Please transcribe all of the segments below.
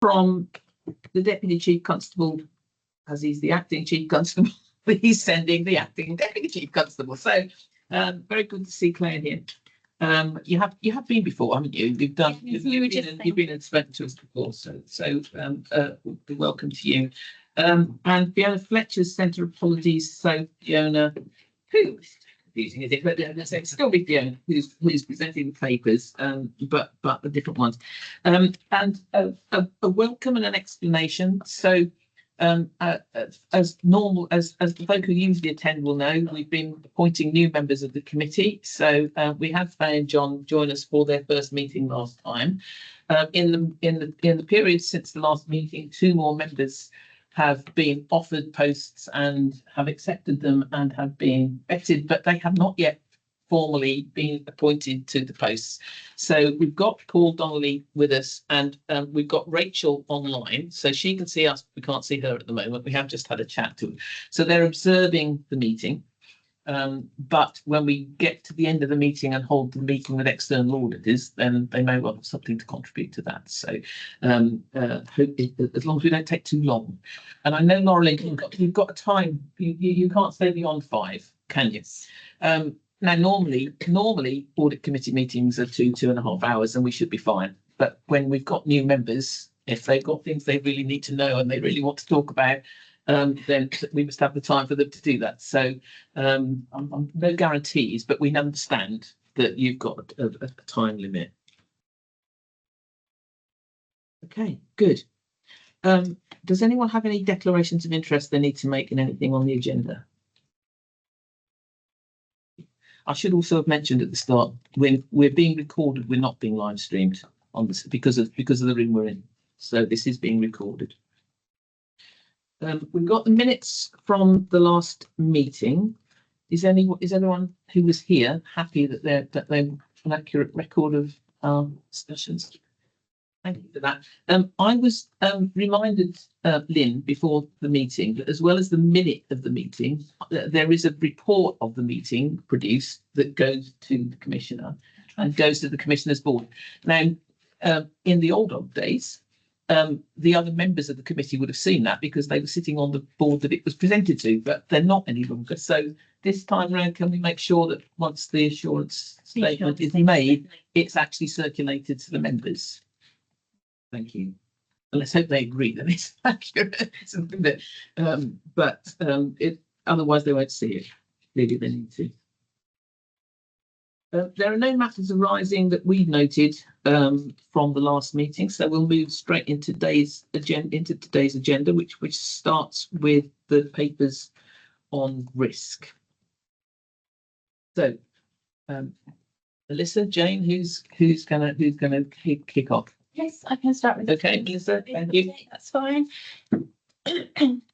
from the Deputy Chief Constable, as he's the acting Chief Constable, he's sending the acting Deputy Chief Constable. So very good to see Claire here. You have been before, haven't you? You've done. Yes, you've been and spoken to us before, so welcome to you. And Fiona Fletcher's sent her apologies. So Fiona, who confusing is it? But it's still be Fiona who's presenting the papers, but the different ones, and a welcome and an explanation. So. As normal, as the folk who usually attend will know, we've been appointing new members of the committee. So we had Faye and John join us for their first meeting last time. In the period since the last meeting, 2 more members have been offered posts and have accepted them and have been vetted, but they have not yet formally been appointed to the posts. So we've got Paul Donnelly with us, and we've got Rachel online, so she can see us. We can't see her at the moment. We have just had a chat to her. So they're observing the meeting. But when we get to the end of the meeting and hold the meeting with external auditors, then they may well have something to contribute to that. So as long as we don't take too long. And I know, Laura, you've got a time. You can't stay beyond 5, can you? Now, normally audit committee meetings are 2.5 hours, and we should be fine. But when we've got new members, if they've got things they really need to know and they really want to talk about, then we must have the time for them to do that. So no guarantees, but we understand that you've got a time limit. Okay, good. Does anyone have any declarations of interest they need to make in anything on the agenda? I should also have mentioned at the start, when we're being recorded, we're not being live streamed on this because of the room we're in. So this is being recorded. We've got the minutes from the last meeting. Is anyone who was here happy that they're an accurate record of our discussions? Thank you for that. I was reminded, Lynn, before the meeting, that as well as the minute of the meeting, there is a report of the meeting produced that goes to the commissioner and goes to the commissioner's board. Now, in the old days, the other members of the committee would have seen that because they were sitting on the board that it was presented to, but they're not any longer. So this time around, can we make sure that once the assurance statement is made, it's actually circulated to the members? Thank you. And let's hope they agree that it's accurate. Otherwise they won't see it. Maybe they need to. There are no matters arising that we've noted from the last meeting, so we'll move straight into today's agenda, which starts with the papers on risk. So, Alyssa, Jane, who's gonna kick off? Yes, I can start with. Okay, Lisa, thank you. That's fine.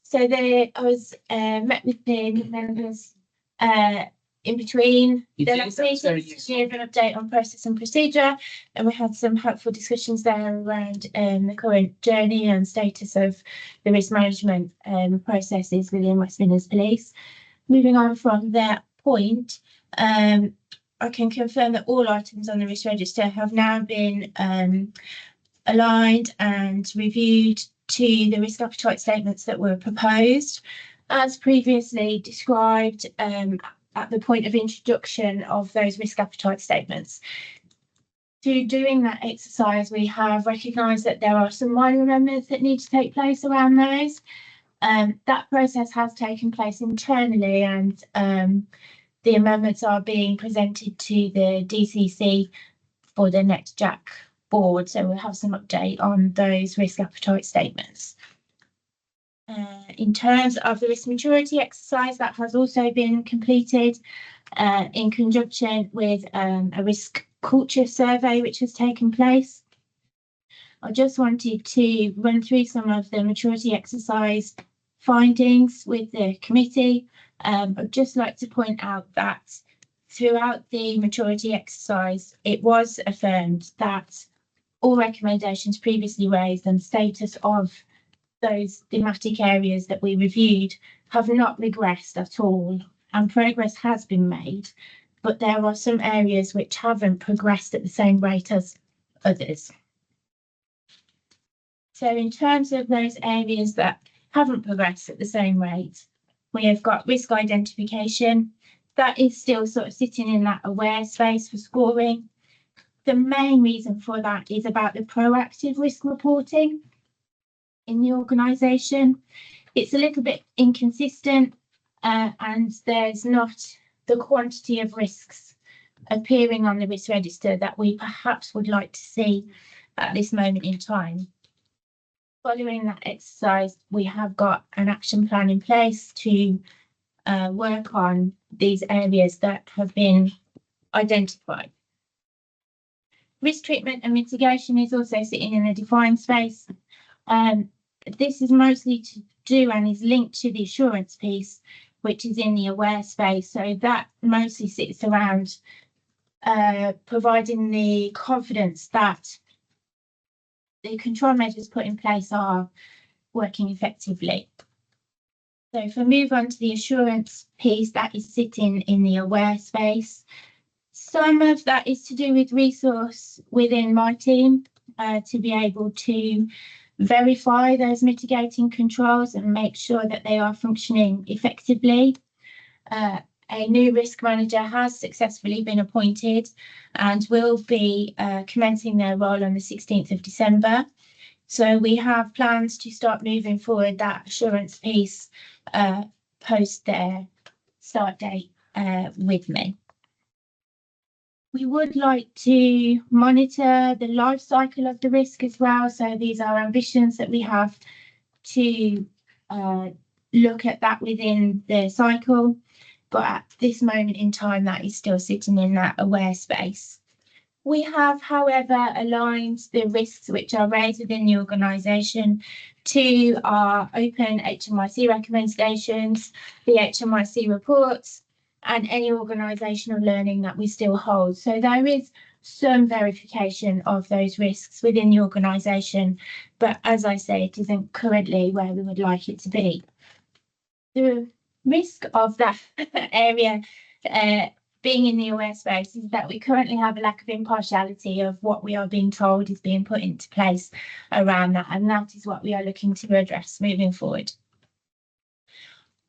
So I was met with the members in between the last meeting to give an update on process and procedure, and we had some helpful discussions there around the current journey and status of the risk management processes within West Midlands Police. Moving on from that point, I can confirm that all items on the risk register have now been aligned and reviewed to the risk appetite statements that were proposed, as previously described at the point of introduction of those risk appetite statements. Through doing that exercise, we have recognised that there are some minor amendments that need to take place around those. That process has taken place internally, and the amendments are being presented to the DCC for the next JAC board, so we'll have some update on those risk appetite statements. In terms of the risk maturity exercise, that has also been completed in conjunction with a risk culture survey which has taken place. I just wanted to run through some of the maturity exercise findings with the committee. I'd just like to point out that throughout the maturity exercise, it was affirmed that all recommendations previously raised and status of those thematic areas that we reviewed have not regressed at all, and progress has been made, but there are some areas which haven't progressed at the same rate as others. So in terms of those areas that haven't progressed at the same rate, we have got risk identification. That is still sort of sitting in that aware space for scoring. The main reason for that is about the proactive risk reporting in the organisation. It's a little bit inconsistent and there's not the quantity of risks appearing on the risk register that we perhaps would like to see at this moment in time. Following that exercise, we have got an action plan in place to work on these areas that have been identified. Risk treatment and mitigation is also sitting in a defined space. This is mostly to do and is linked to the assurance piece, which is in the aware space. So that mostly sits around providing the confidence that the control measures put in place are working effectively. So if we move on to the assurance piece, that is sitting in the aware space. Some of that is to do with resource within my team to be able to verify those mitigating controls and make sure that they are functioning effectively. A new risk manager has successfully been appointed and will be commencing their role on the 16th of December. So we have plans to start moving forward that assurance piece post their start date with me. We would like to monitor the life cycle of the risk as well. So these are ambitions that we have to look at that within the cycle. But at this moment in time, that is still sitting in that aware space. We have, however, aligned the risks which are raised within the organisation to our open HMIC recommendations, the HMIC reports, and any organisational learning that we still hold. So there is some verification of those risks within the organisation, but as I say, it isn't currently where we would like it to be. The risk of that area being in the aware space is that we currently have a lack of impartiality of what we are being told is being put into place around that, and that is what we are looking to address moving forward.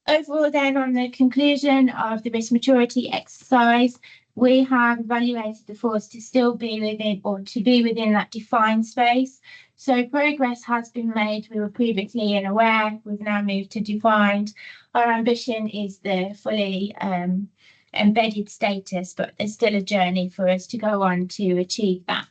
Overall then, on the conclusion of the risk maturity exercise, we have evaluated the force to still be within or to be within that defined space. So progress has been made. We were previously in aware, we've now moved to defined. Our ambition is the fully embedded status, but there's still a journey for us to go on to achieve that.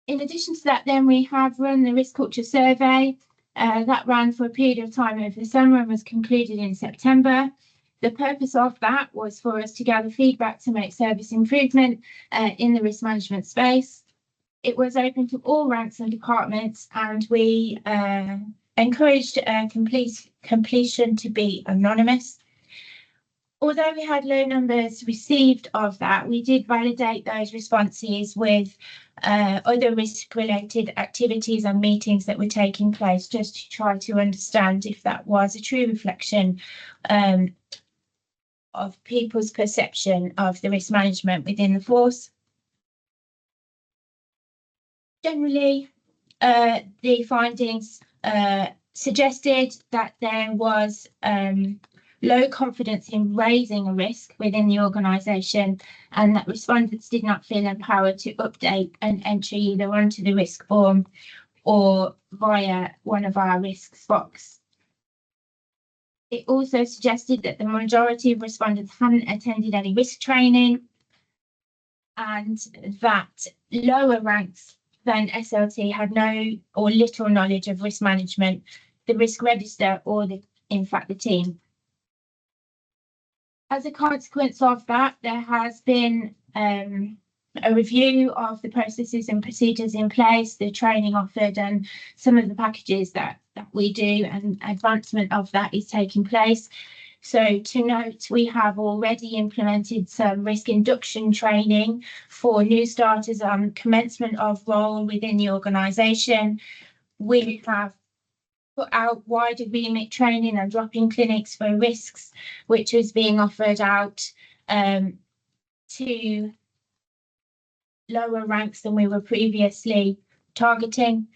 In addition to that, then we have run the risk culture survey. That ran for a period of time over the summer and was concluded in September. The purpose of that was for us to gather feedback to make service improvement in the risk management space. It was open to all ranks and departments, and we encouraged completion to be anonymous. Although we had low numbers received of that, we did validate those responses with other risk-related activities and meetings that were taking place, just to try to understand if that was a true reflection of people's perception of the risk management within the force. Generally, the findings suggested that there was low confidence in raising a risk within the organisation, and that respondents did not feel empowered to update an entry either onto the risk form or via one of our risks box. It also suggested that the majority of respondents hadn't attended any risk training, and that lower ranks than SLT had no or little knowledge of risk management, the risk register, or in fact the team. As a consequence of that, there has been a review of the processes and procedures in place, the training offered, and some of the packages that we do, and advancement of that is taking place. So to note, we have already implemented some risk induction training for new starters on commencement of role within the organisation. We have put out wider remit training and drop-in clinics for risks, which is being offered out to lower ranks than we were previously targeting.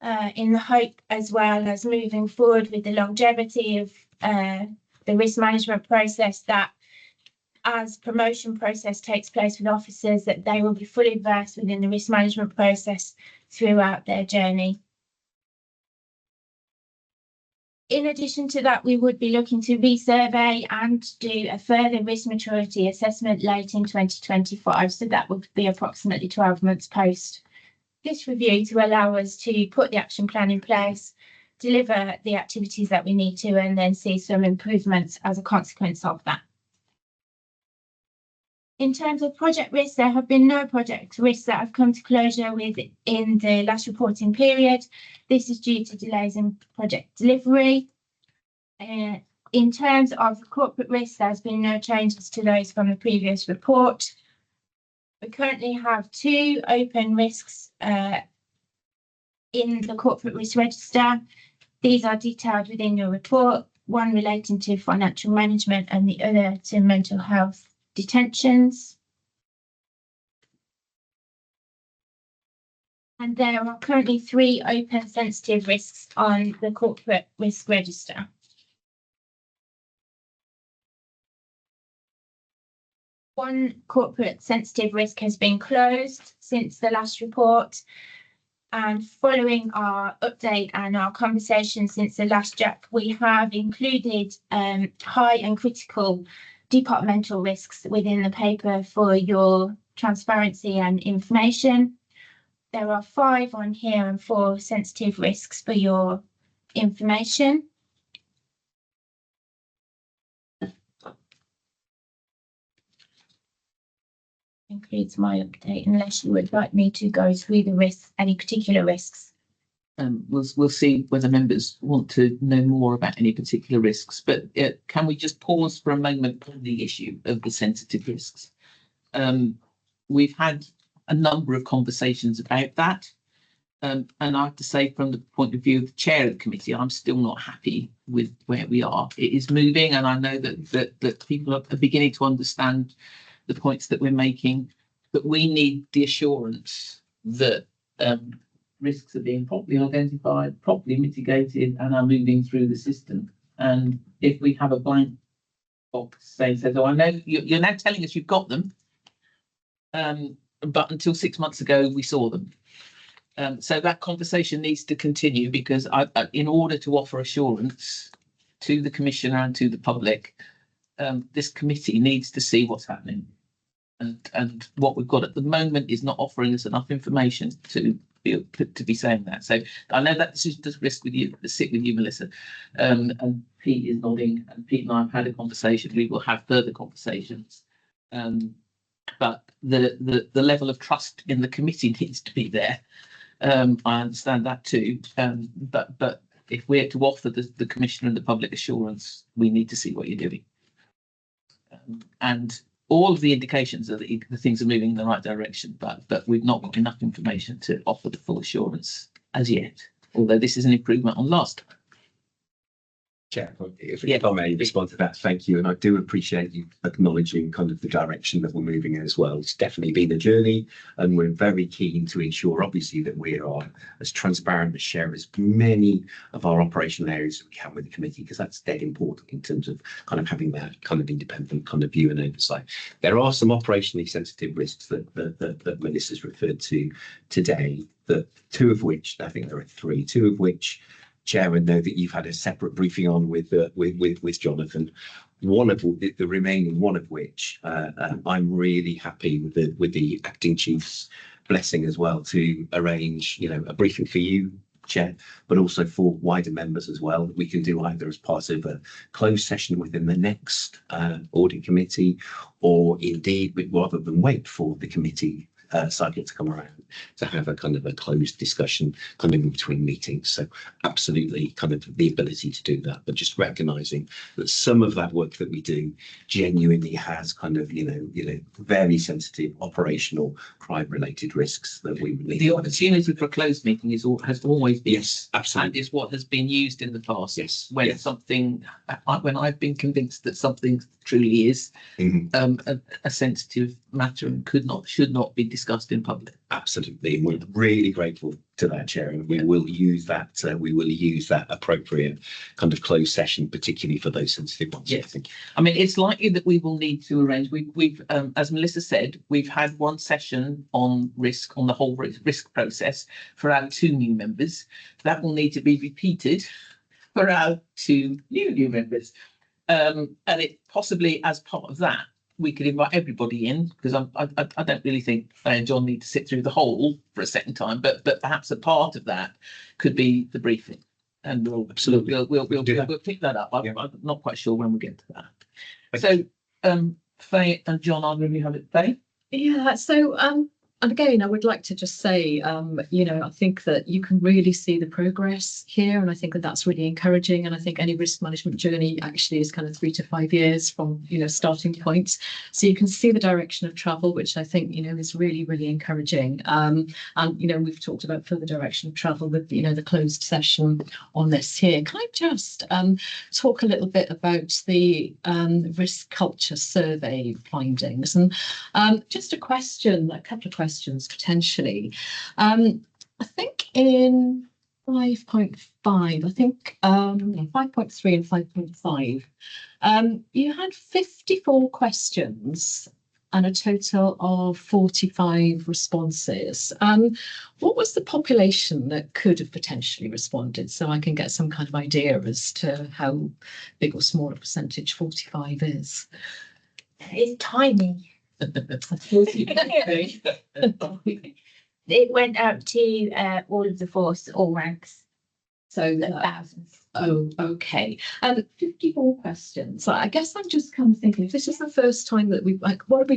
in the hope, as well as moving forward with the longevity of the risk management process, that as promotion process takes place with officers, that they will be fully versed within the risk management process throughout their journey. In addition to that, we would be looking to resurvey and do a further risk maturity assessment late in 2025. So that would be approximately 12 months post this review, to allow us to put the action plan in place, deliver the activities that we need to, and then see some improvements as a consequence of that. In terms of project risks, there have been no project risks that have come to closure within the last reporting period. This is due to delays in project delivery. In terms of corporate risks, there's been no changes to those from the previous report. We currently have 2 open risks in the corporate risk register. These are detailed within your report, one relating to financial management and the other to mental health detentions. And there are currently 3 open sensitive risks on the corporate risk register. One corporate sensitive risk has been closed since the last report, and following our update and our conversation since the last JAC, we have included high and critical departmental risks within the paper for your transparency and information. There are 5 on here and 4 sensitive risks for your information. Includes my update, unless you would like me to go through the risks, any particular risks. We'll see whether members want to know more about any particular risks, but can we just pause for a moment on the issue of the sensitive risks? We've had a number of conversations about that, and I have to say, from the point of view of the chair of the committee, I'm still not happy with where we are. It is moving, and I know that people are beginning to understand the points that we're making, but we need the assurance that risks are being properly identified, properly mitigated, and are moving through the system. And if we have a blank box says, "Oh, I know you're now telling us you've got them, but until 6 months ago we saw them." So that conversation needs to continue, because in order to offer assurance to the commissioner and to the public, this committee needs to see what's happening. And what we've got at the moment is not offering us enough information to be saying that. So I know that decision does sit with you, Melissa. And Pete is nodding, and Pete and I have had a conversation. We will have further conversations. But the level of trust in the committee needs to be there. I understand that too. But if we're to offer the commissioner and the public assurance, we need to see what you're doing. And all of the indications are that the things are moving in the right direction, but we've not got enough information to offer the full assurance as yet, although this is an improvement on last time. Chair, if I may respond to that, thank you. And I do appreciate you acknowledging kind of the direction that we're moving in as well. It's definitely been a journey, and we're very keen to ensure, obviously, that we are as transparent and share as many of our operational areas as we can with the committee, because that's dead important in terms of kind of having that kind of independent kind of view and oversight. There are some operationally sensitive risks that Melissa's referred to today, that 2 of which, I think there are 3, 2 of which, Chair, I know that you've had a separate briefing on with Jonathan. One of the remaining one of which I'm really happy with the acting chief's blessing as well, to arrange, a briefing for you, Chair, but also for wider members as well. We can do either as part of a closed session within the next audit committee, or indeed, rather than wait for the committee cycle to come around, to have a kind of a closed discussion kind of in between meetings. So absolutely kind of the ability to do that, but just recognizing that some of that work that we do genuinely has kind of, very sensitive operational crime related risks that we need. The opportunity for a closed meeting has always been, yes, absolutely, and is what has been used in the past. Yes, when when I've been convinced that something truly is a sensitive matter and should not be discussed in public. Absolutely, and we're really grateful to that, Chair, and we will use that. We will use that appropriate kind of closed session, particularly for those sensitive ones. Yes. I mean, it's likely that we will need to arrange. We've as Melissa said, we've had one session on risk, on the whole risk process for our 2 new members. That will need to be repeated for our 2 new members. And it possibly, as part of that, we could invite everybody in, because I don't really think John needs to sit through the whole for a second time, but perhaps a part of that could be the briefing, and we'll pick that up. I'm not quite sure when we get to that. So Faye and John, I'll really have it. Faye? Yeah, so and again, I would like to just say, I think that you can really see the progress here, and I think that that's really encouraging. And I think any risk management journey actually is kind of 3 to 5 years from, starting point. So you can see the direction of travel, which I think, is really, really encouraging. And, we've talked about further direction of travel with, the closed session on this here. Can I just talk a little bit about the risk culture survey findings? And just a couple of questions potentially. I think in 5.5, 5.3 and 5.5, you had 54 questions and a total of 45 responses. What was the population that could have potentially responded, so I can get some kind of idea as to how big or small a percentage 45 is? It's tiny. It went out to all of the force, all ranks. So thousands. Oh, okay. 54 questions. So I guess I'm just kind of thinking, if this is the first time that what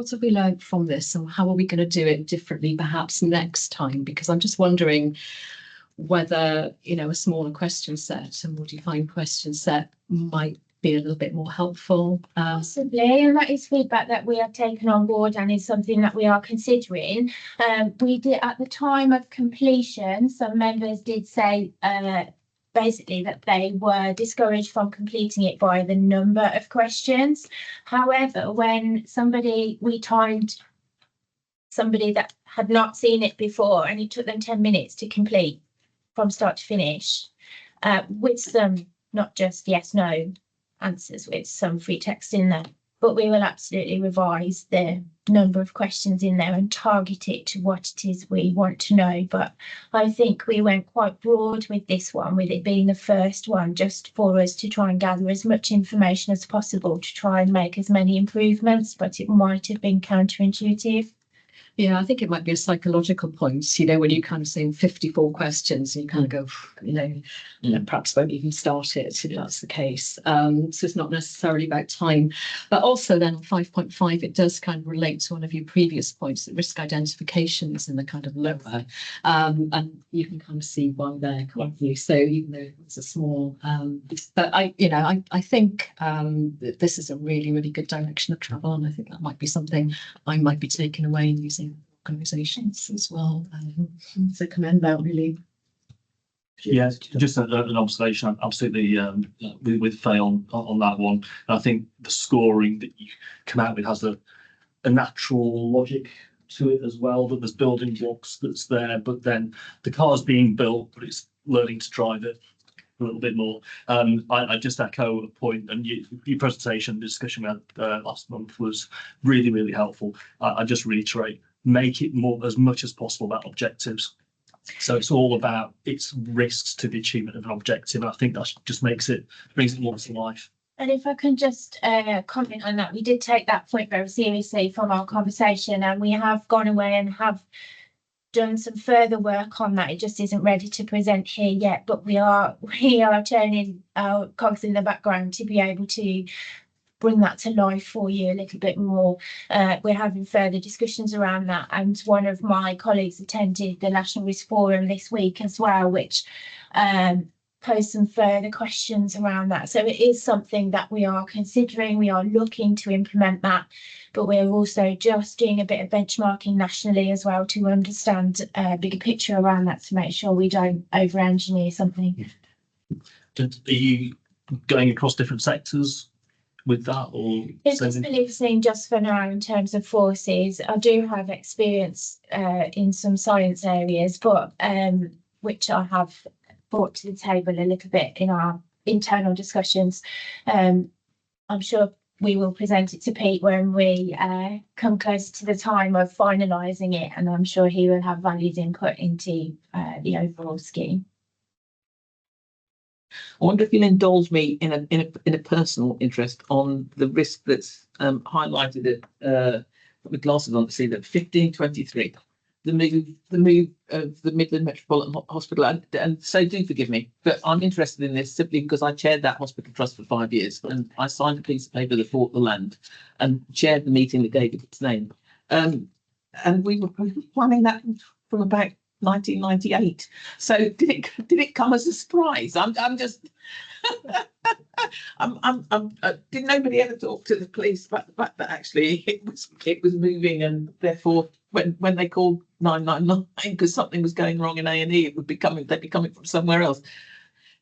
have we learned from this, and how are we going to do it differently perhaps next time? Because I'm just wondering whether, a smaller question set, a more defined question set, might be a little bit more helpful. Possibly, and that is feedback that we have taken on board and is something that we are considering. We did, at the time of completion, some members did say basically that they were discouraged from completing it by the number of questions. However, when we timed somebody that had not seen it before, and it took them 10 minutes to complete from start to finish, with some not just yes, no answers, with some free text in there. But we will absolutely revise the number of questions in there and target it to what it is we want to know. But I think we went quite broad with this one, with it being the first one, just for us to try and gather as much information as possible to try and make as many improvements, but it might have been counterintuitive. Yeah, I think it might be a psychological point, when you kind of saying 54 questions and you kind of go, perhaps won't even start it if that's the case. So it's not necessarily about time. But also then 5.5, it does kind of relate to one of your previous points, that risk identification is in the kind of lower. And you can kind of see why there, can't you? So even though it's a small, but I think that this is a really, really good direction of travel. And I think that might be something I might be taking away and using organisations as well. So commend that, really. Yeah, just an observation. Absolutely, with Faye on that one. And I think the scoring that you come out with has a natural logic to it as well. That there's building blocks that's there, but then the car's being built, but it's learning to drive it a little bit more. I just echo a point, and your presentation discussion we had last month was really, really helpful. I just reiterate, make it more as much as possible about objectives. So it's all about its risks to the achievement of an objective. And I think that just brings it more to life. And if I can just comment on that, we did take that point very seriously from our conversation, and we have gone away and have done some further work on that. It just isn't ready to present here yet, but we are turning our cogs in the background to be able to bring that to life for you a little bit more. We're having further discussions around that, and one of my colleagues attended the National Risk Forum this week as well, which posed some further questions around that. So it is something that we are considering. We are looking to implement that, but we're also just doing a bit of benchmarking nationally as well to understand a bigger picture around that, to make sure we don't over-engineer something. Are you going across different sectors with that, or It's just listening just for now in terms of forces. I do have experience in some science areas, but which I have brought to the table a little bit in our internal discussions. I'm sure we will present it to Pete when we come close to the time of finalising it, and I'm sure he will have valued input into the overall scheme. I wonder if you'll indulge me in a personal interest on the risk that's highlighted at with glasses on to see that 1523, the move of the Midland Metropolitan Hospital, and so do forgive me, but I'm interested in this simply because I chaired that hospital trust for 5 years, and I signed a piece of paper that bought the land and chaired the meeting that gave it its name. And we were planning that from about 1998. So did it come as a surprise? I'm just did nobody ever talk to the police about the fact that actually it was moving, and therefore when they called 999 because something was going wrong in A&E, it would be coming, they'd be coming from somewhere else.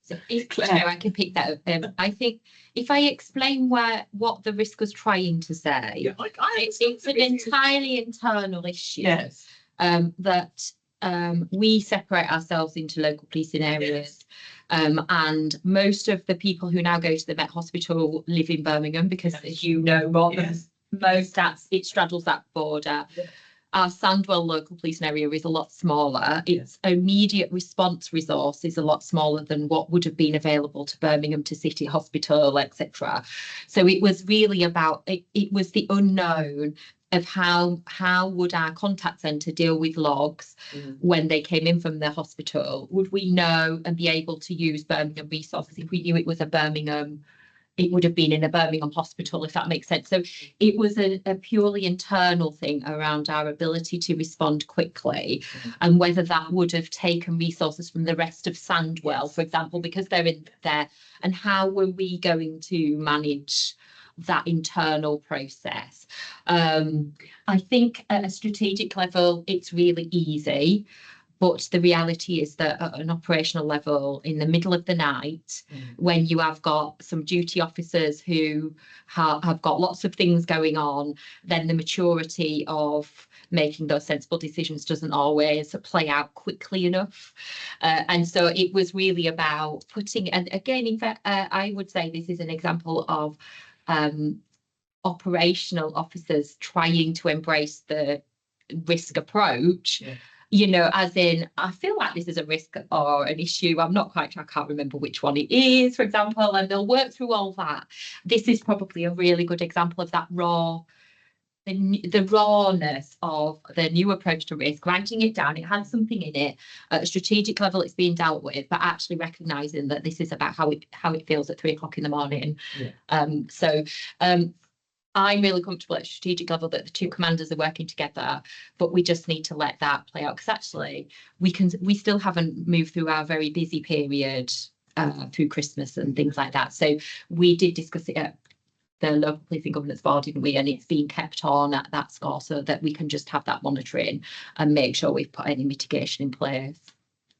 So I can pick that up. I think if I explain what the risk was trying to say, Yeah, it's an entirely internal issue. Yes. That we separate ourselves into local policing areas, and most of the people who now go to the Met Hospital live in Birmingham because, as you know, more than most, it straddles that border. Yeah. Our Sandwell local policing area is a lot smaller. Its immediate response resource is a lot smaller than what would have been available to Birmingham, to City Hospital, etc. So it was really about it was the unknown of how would our contact centre deal with logs when they came in from the hospital. Would we know and be able to use Birmingham resources? If we knew it was a Birmingham, it would have been in a Birmingham hospital, if that makes sense. So it was a purely internal thing around our ability to respond quickly, and whether that would have taken resources from the rest of Sandwell, for example, because they're in there, and how were we going to manage that internal process. I think at a strategic level, it's really easy, but the reality is that at an operational level, in the middle of the night, when you have got some duty officers who have got lots of things going on, then the maturity of making those sensible decisions doesn't always play out quickly enough. And so it was really about putting, and again, in fact, I would say this is an example of operational officers trying to embrace the risk approach. You know, as in, I feel like this is a risk or an issue. I'm not quite sure, I can't remember which one it is, for example, and they'll work through all that. This is probably a really good example of that the rawness of the new approach to risk, writing it down. It has something in it. At a strategic level, it's being dealt with, but actually recognising that this is about how it feels at 3 o'clock in the morning. I'm really comfortable at a strategic level that the two commanders are working together, but we just need to let that play out, because actually we still haven't moved through our very busy period through Christmas and things like that. So we did discuss it at the local policing governance board, didn't we? And it's been kept on at that score so that we can just have that monitoring and make sure we've put any mitigation in place.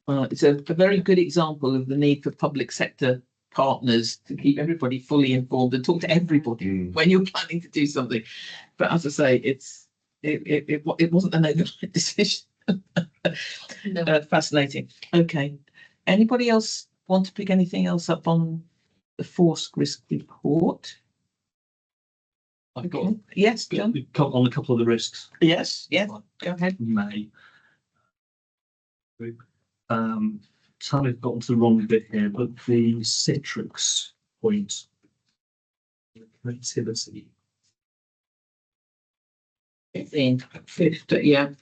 Well, it's a very good example of the need for public sector partners to keep everybody fully informed and talk to everybody when you're planning to do something. But as I say, it wasn't an overnight decision. No. Fascinating. Okay. Anybody else want to pick anything else up on the force risk report? I've got yes, John. On a couple of the risks. Yes, go ahead. May. I've gotten to the wrong bit here, but the citrus point, creativity. 15,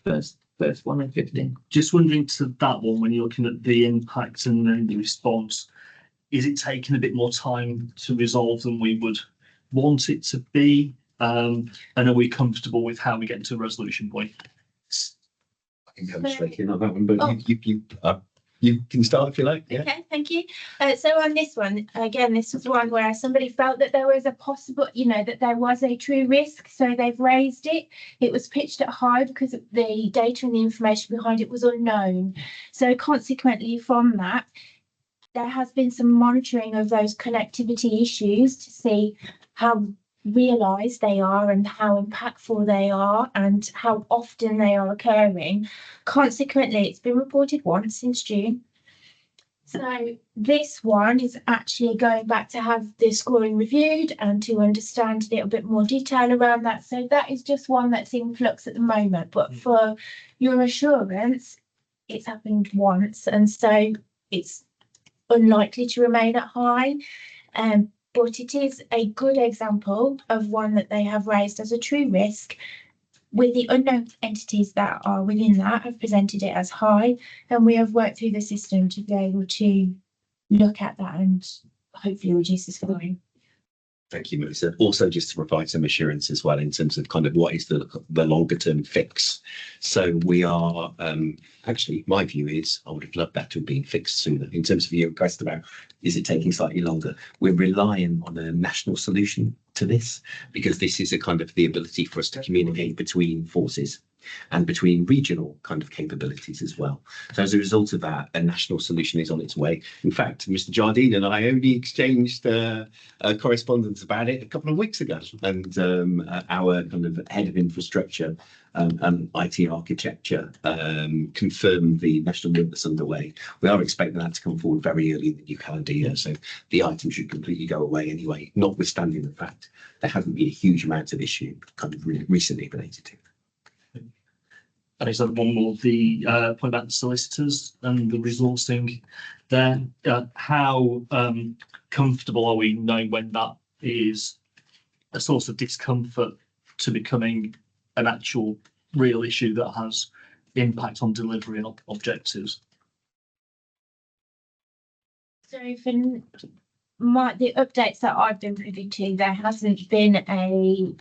first one and 15. Just wondering to that one, when you're looking at the impact and then the response, is it taking a bit more time to resolve than we would want it to be? And are we comfortable with how we get into a resolution point? I can come straight in on that one, but you can start if you like. Yeah. Okay, thank you. So on this one, again, this was one where somebody felt that there was a possible, that there was a true risk. So they've raised it. It was pitched at high because the data and the information behind it was unknown. So consequently from that, there has been some monitoring of those connectivity issues to see how realised they are and how impactful they are and how often they are occurring. Consequently, it's been reported once since June. So this one is actually going back to have the scoring reviewed and to understand a little bit more detail around that. So that is just one that's in flux at the moment. But for your assurance, it's happened once, and so it's unlikely to remain at high. But it is a good example of one that they have raised as a true risk, with the unknown entities that are within that have presented it as high, and we have worked through the system to be able to look at that and hopefully reduce the scoring. Thank you, Melissa. Also, just to provide some assurance as well in terms of kind of what is the longer term fix. So we are actually, my view is I would have loved that to have been fixed sooner. In terms of your request about is it taking slightly longer, we're relying on a national solution to this, because this is a kind of the ability for us to communicate between forces and between regional kind of capabilities as well. So as a result of that, a national solution is on its way. In fact, Mr. Jardine and I only exchanged correspondence about it a couple of weeks ago, and our kind of head of infrastructure and IT architecture confirmed the national work that's underway. We are expecting that to come forward very early in the new calendar year, so the item should completely go away anyway, notwithstanding the fact there hasn't been a huge amount of issue kind of recently related to it. And is that one more, the point about the solicitors and the resourcing there? How comfortable are we knowing when that is a source of discomfort to becoming an actual real issue that has impact on delivery and objectives? So for the updates that I've been privy to, there hasn't been a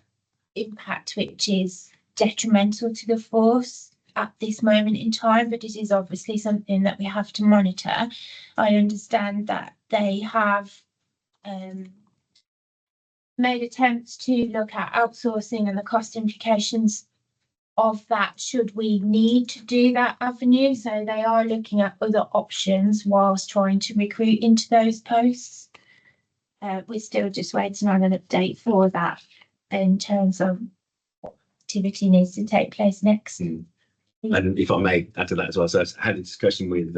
impact which is detrimental to the force at this moment in time, but it is obviously something that we have to monitor. I understand that they have made attempts to look at outsourcing and the cost implications of that should we need to do that avenue. So they are looking at other options whilst trying to recruit into those posts. We're still just waiting on an update for that in terms of what activity needs to take place next. And if I may add to that as well, so I had a discussion with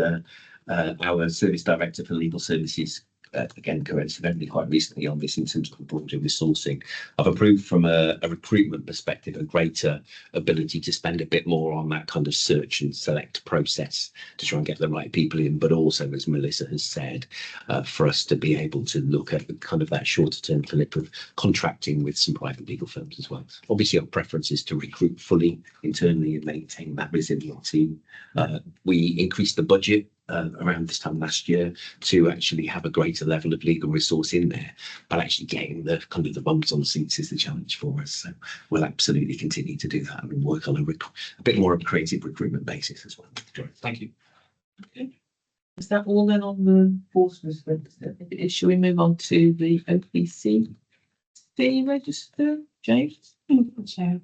our service director for legal services, again, coincidentally quite recently on this in terms of the broader resourcing. I've approved from a recruitment perspective a greater ability to spend a bit more on that kind of search and select process to try and get the right people in, but also, as Melissa has said, for us to be able to look at kind of that shorter term flip of contracting with some private legal firms as well. Obviously, our preference is to recruit fully internally and maintain that resilient team. We increased the budget around this time last year to actually have a greater level of legal resource in there, but actually getting the kind of the bums on seats is the challenge for us. So we'll absolutely continue to do that and work on a bit more of a creative recruitment basis as well. Thank you. Okay. Is that all then on the force shall we move on to the OPC fee register, James? So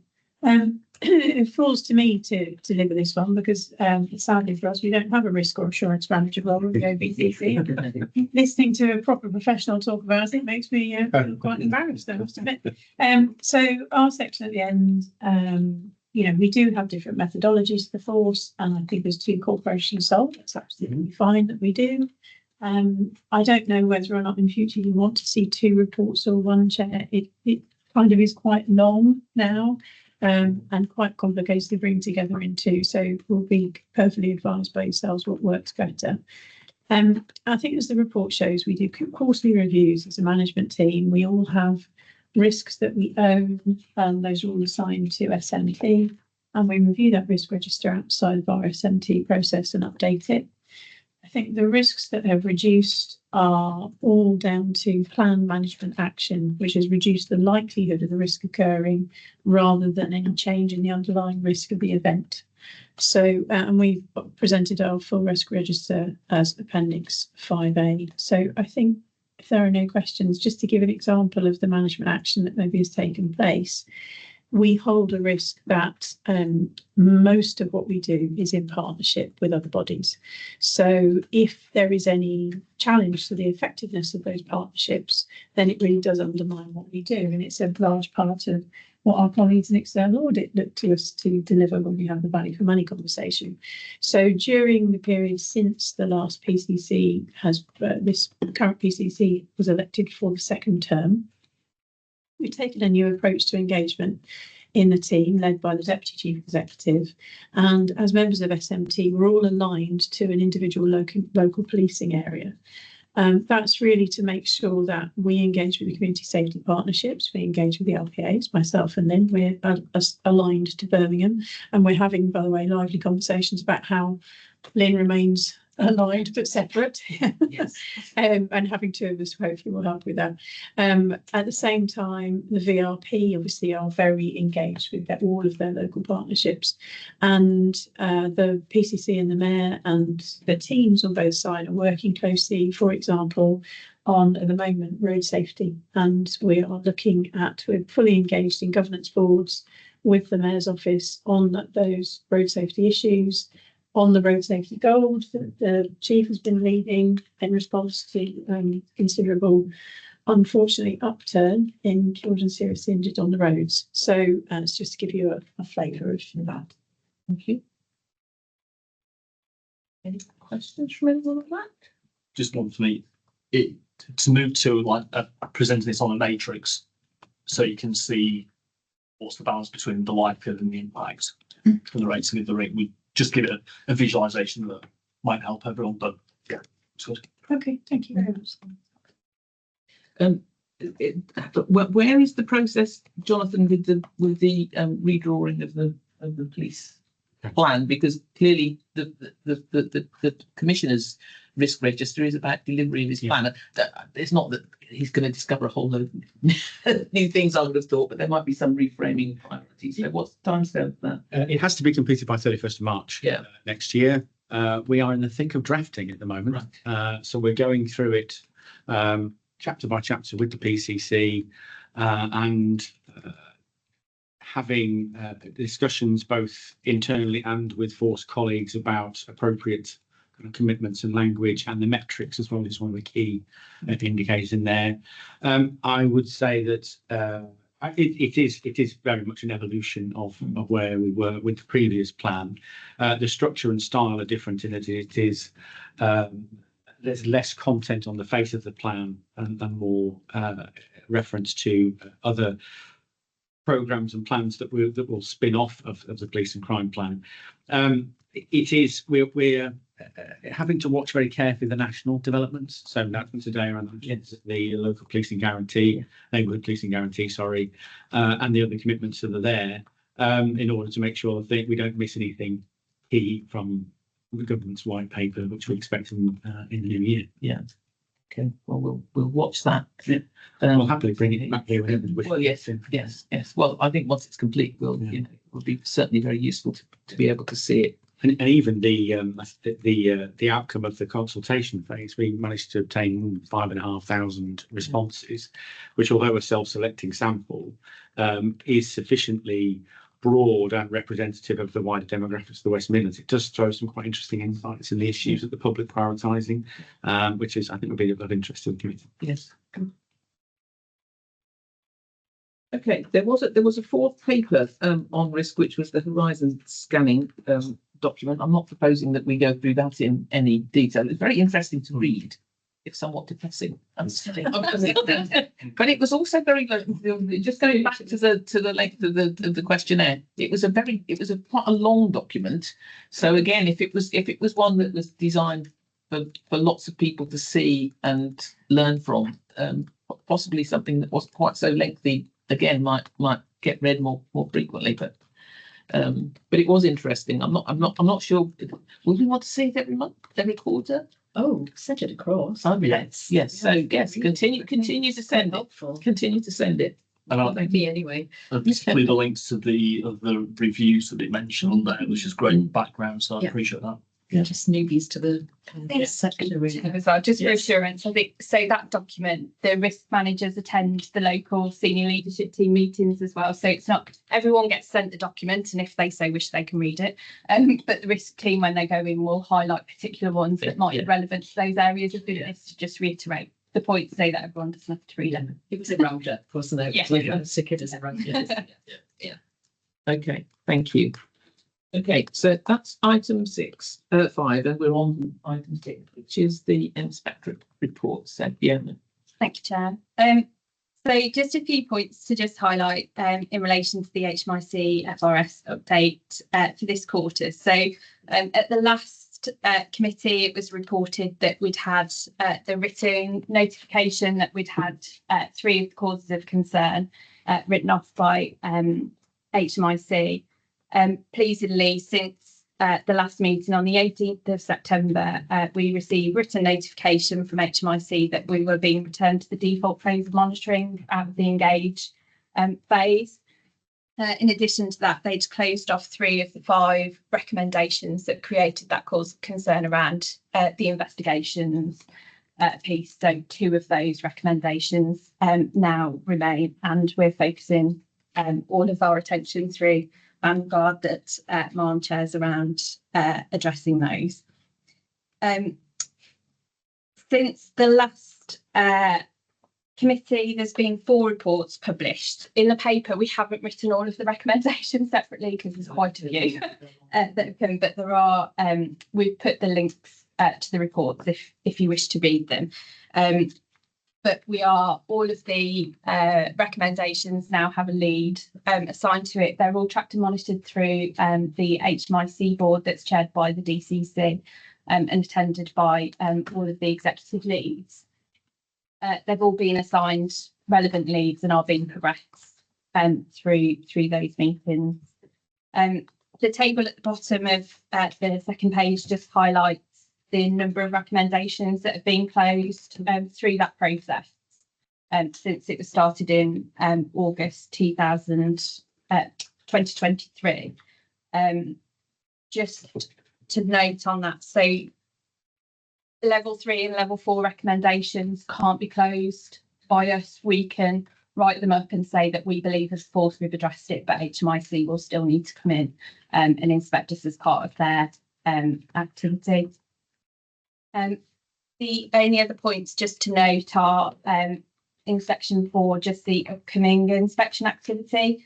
it falls to me to deliver this one because sadly for us we don't have a risk or assurance manager role with the OBCC. Listening to a proper professional talk about it makes me feel quite embarrassed, I must admit. So our section at the end, we do have different methodologies for the force, and I think there's two corporations solved. That's absolutely fine that we do. I don't know whether or not in future you want to see two reports or one chair. It kind of is quite long now. And quite complicated to bring together in two, so we'll be perfectly advised by yourselves what works better. I think as the report shows, we do quarterly reviews as a management team. We all have risks that we own, and those are all assigned to SMT, and we review that risk register outside of our SMT process and update it. I think the risks that have reduced are all down to plan management action, which has reduced the likelihood of the risk occurring rather than any change in the underlying risk of the event. So, and we've presented our full risk register as Appendix 5A. So I think if there are no questions, just to give an example of the management action that maybe has taken place, we hold a risk that most of what we do is in partnership with other bodies. So if there is any challenge to the effectiveness of those partnerships, then it really does undermine what we do. And it's a large part of what our colleagues in external audit look to us to deliver when we have the value for money conversation. So during the period since the last PCC this current PCC was elected for the second term, we've taken a new approach to engagement in the team led by the Deputy Chief Executive. And as members of SMT, we're all aligned to an individual local policing area. That's really to make sure that we engage with the community safety partnerships, we engage with the LPAs, myself and Lynn, we're aligned to Birmingham. And we're having, by the way, lively conversations about how Lynn remains aligned but separate. Yes. And having two of us hopefully will help with that. At the same time, the VRP obviously are very engaged with all of their local partnerships, and the PCC and the Mayor and the teams on both sides are working closely, for example, on at the moment road safety, and we're fully engaged in governance boards with the Mayor's office on those road safety issues, on the road safety goals that the Chief has been leading in response to considerable, unfortunately, upturn in children seriously injured on the roads. So it's just to give you a flavour of that. Thank you. Any questions from anyone on that? Just one for me. To move to like presenting this on a matrix, so you can see what's the balance between the likelihood and the impact and the rating of the rate. We just give it a visualization that might help everyone, but yeah, it's good. Okay, thank you very much. Where is the process, Jonathan, with the redrawing of the police plan? Because clearly the commissioner's risk register is about delivery of his plan. It's not that he's going to discover a whole load of new things, I would have thought, but there might be some reframing priorities. So what's the timescale for that? It has to be completed by 31st of March next year. We are in the thick of drafting at the moment. Right. So we're going through it chapter by chapter with the PCC and having discussions both internally and with force colleagues about appropriate kind of commitments and language, and the metrics as well is one of the key indicators in there. I would say that it is very much an evolution of where we were with the previous plan. The structure and style are different in that it is there's less content on the face of the plan and more reference to other programs and plans that will spin off of the police and crime plan. We're having to watch very carefully the national developments. So announcement today around the local policing guarantee, neighbourhood policing guarantee, sorry, and the other commitments that are there, in order to make sure that we don't miss anything key from the government's white paper, which we expect in the new year. Yeah. Okay. Well, we'll watch that. We'll happily bring it back here whenever we wish. Well, yes. Well, I think once it's complete, it will be certainly very useful to be able to see it. And even the outcome of the consultation phase, we managed to obtain 5,500 responses, which, although a self-selecting sample, is sufficiently broad and representative of the wider demographics of the West Midlands. It does throw some quite interesting insights in the issues that the public prioritising, which is, I think, would be of interest to the committee. Yes. Okay, there was a fourth paper on risk, which was the horizon scanning document. I'm not proposing that we go through that in any detail. It's very interesting to read. It's somewhat depressing, but it was also very, just going back to the length of the questionnaire. It was quite a long document. So again, if it was one that was designed for lots of people to see and learn from, possibly something that wasn't quite so lengthy, again, might get read more frequently. But it was interesting. I'm not sure. Will we want to see it every month, every quarter? Oh, send it across. Oh, yes. So yes, continue to send it. Helpful. Continue to send it. Thank me anyway. Particularly the links to the reviews that it mentioned on there, which is great background. So I appreciate that. We're just newbies to the Yes. sector, really. As well, just for Yes. assurance, I think, so that document, the risk managers attend the local senior leadership team meetings as well. So it's not, everyone gets sent the document and if they so wish, they can read it. But the risk team, when they go in, will highlight particular ones that might be relevant to those areas of business to just reiterate the points so that everyone doesn't have to read it. It was a roundup, wasn't it? Yeah. We stick it as a roundup. Okay, thank you. Okay, so that's item 5, and we're on item 6, which is the inspectorate report. So, Fiona. Thank you, Chair. So just a few points to just highlight in relation to the HMIC FRS update for this quarter. So at the last committee, it was reported that we'd had the written notification that we'd had 3 of the causes of concern written off by HMIC. Pleasingly, since the last meeting on the 18th of September, we received written notification from HMIC that we were being returned to the default phase of monitoring out of the engage phase. In addition to that, they'd closed off 3 of the 5 recommendations that created that cause of concern around the investigations piece. So 2 of those recommendations now remain, and we're focusing all of our attention through Vanguard that Marn chairs around addressing those. Since the last committee, there's been 4 reports published. In the paper, we haven't written all of the recommendations separately because there's quite a few that have come, but there are, we've put the links to the reports if you wish to read them. But we are, all of the recommendations now have a lead assigned to it. They're all tracked and monitored through the HMIC board that's chaired by the DCC and attended by all of the executive leads. They've all been assigned relevant leads and are being progressed through those meetings. The table at the bottom of the second page just highlights the number of recommendations that have been closed through that process since it was started in August 2023. Just to note on that, so level 3 and level 4 recommendations can't be closed by us. We can write them up and say that we believe as a force we've addressed it, but HMIC will still need to come in and inspect us as part of their activity. The only other points just to note are in section 4, just the upcoming inspection activity.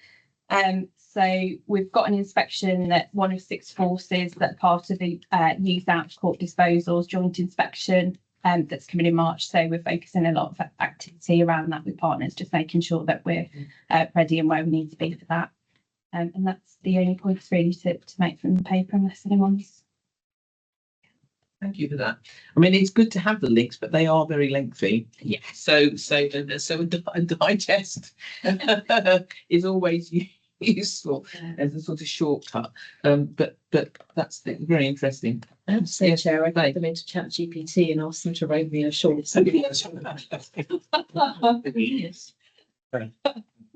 So we've got an inspection that one of 6 forces that are part of the youth out of court disposals joint inspection that's coming in March. So we're focusing a lot of activity around that with partners, just making sure that we're ready and where we need to be for that. And that's the only points really to make from the paper, unless anyone's. Thank you for that. I mean, it's good to have the links, but they are very lengthy. Yeah. So a digest is always useful as a sort of shortcut. But that's very interesting. I have to say, Chair, I put them into ChatGPT and asked them to write me a short. Yes.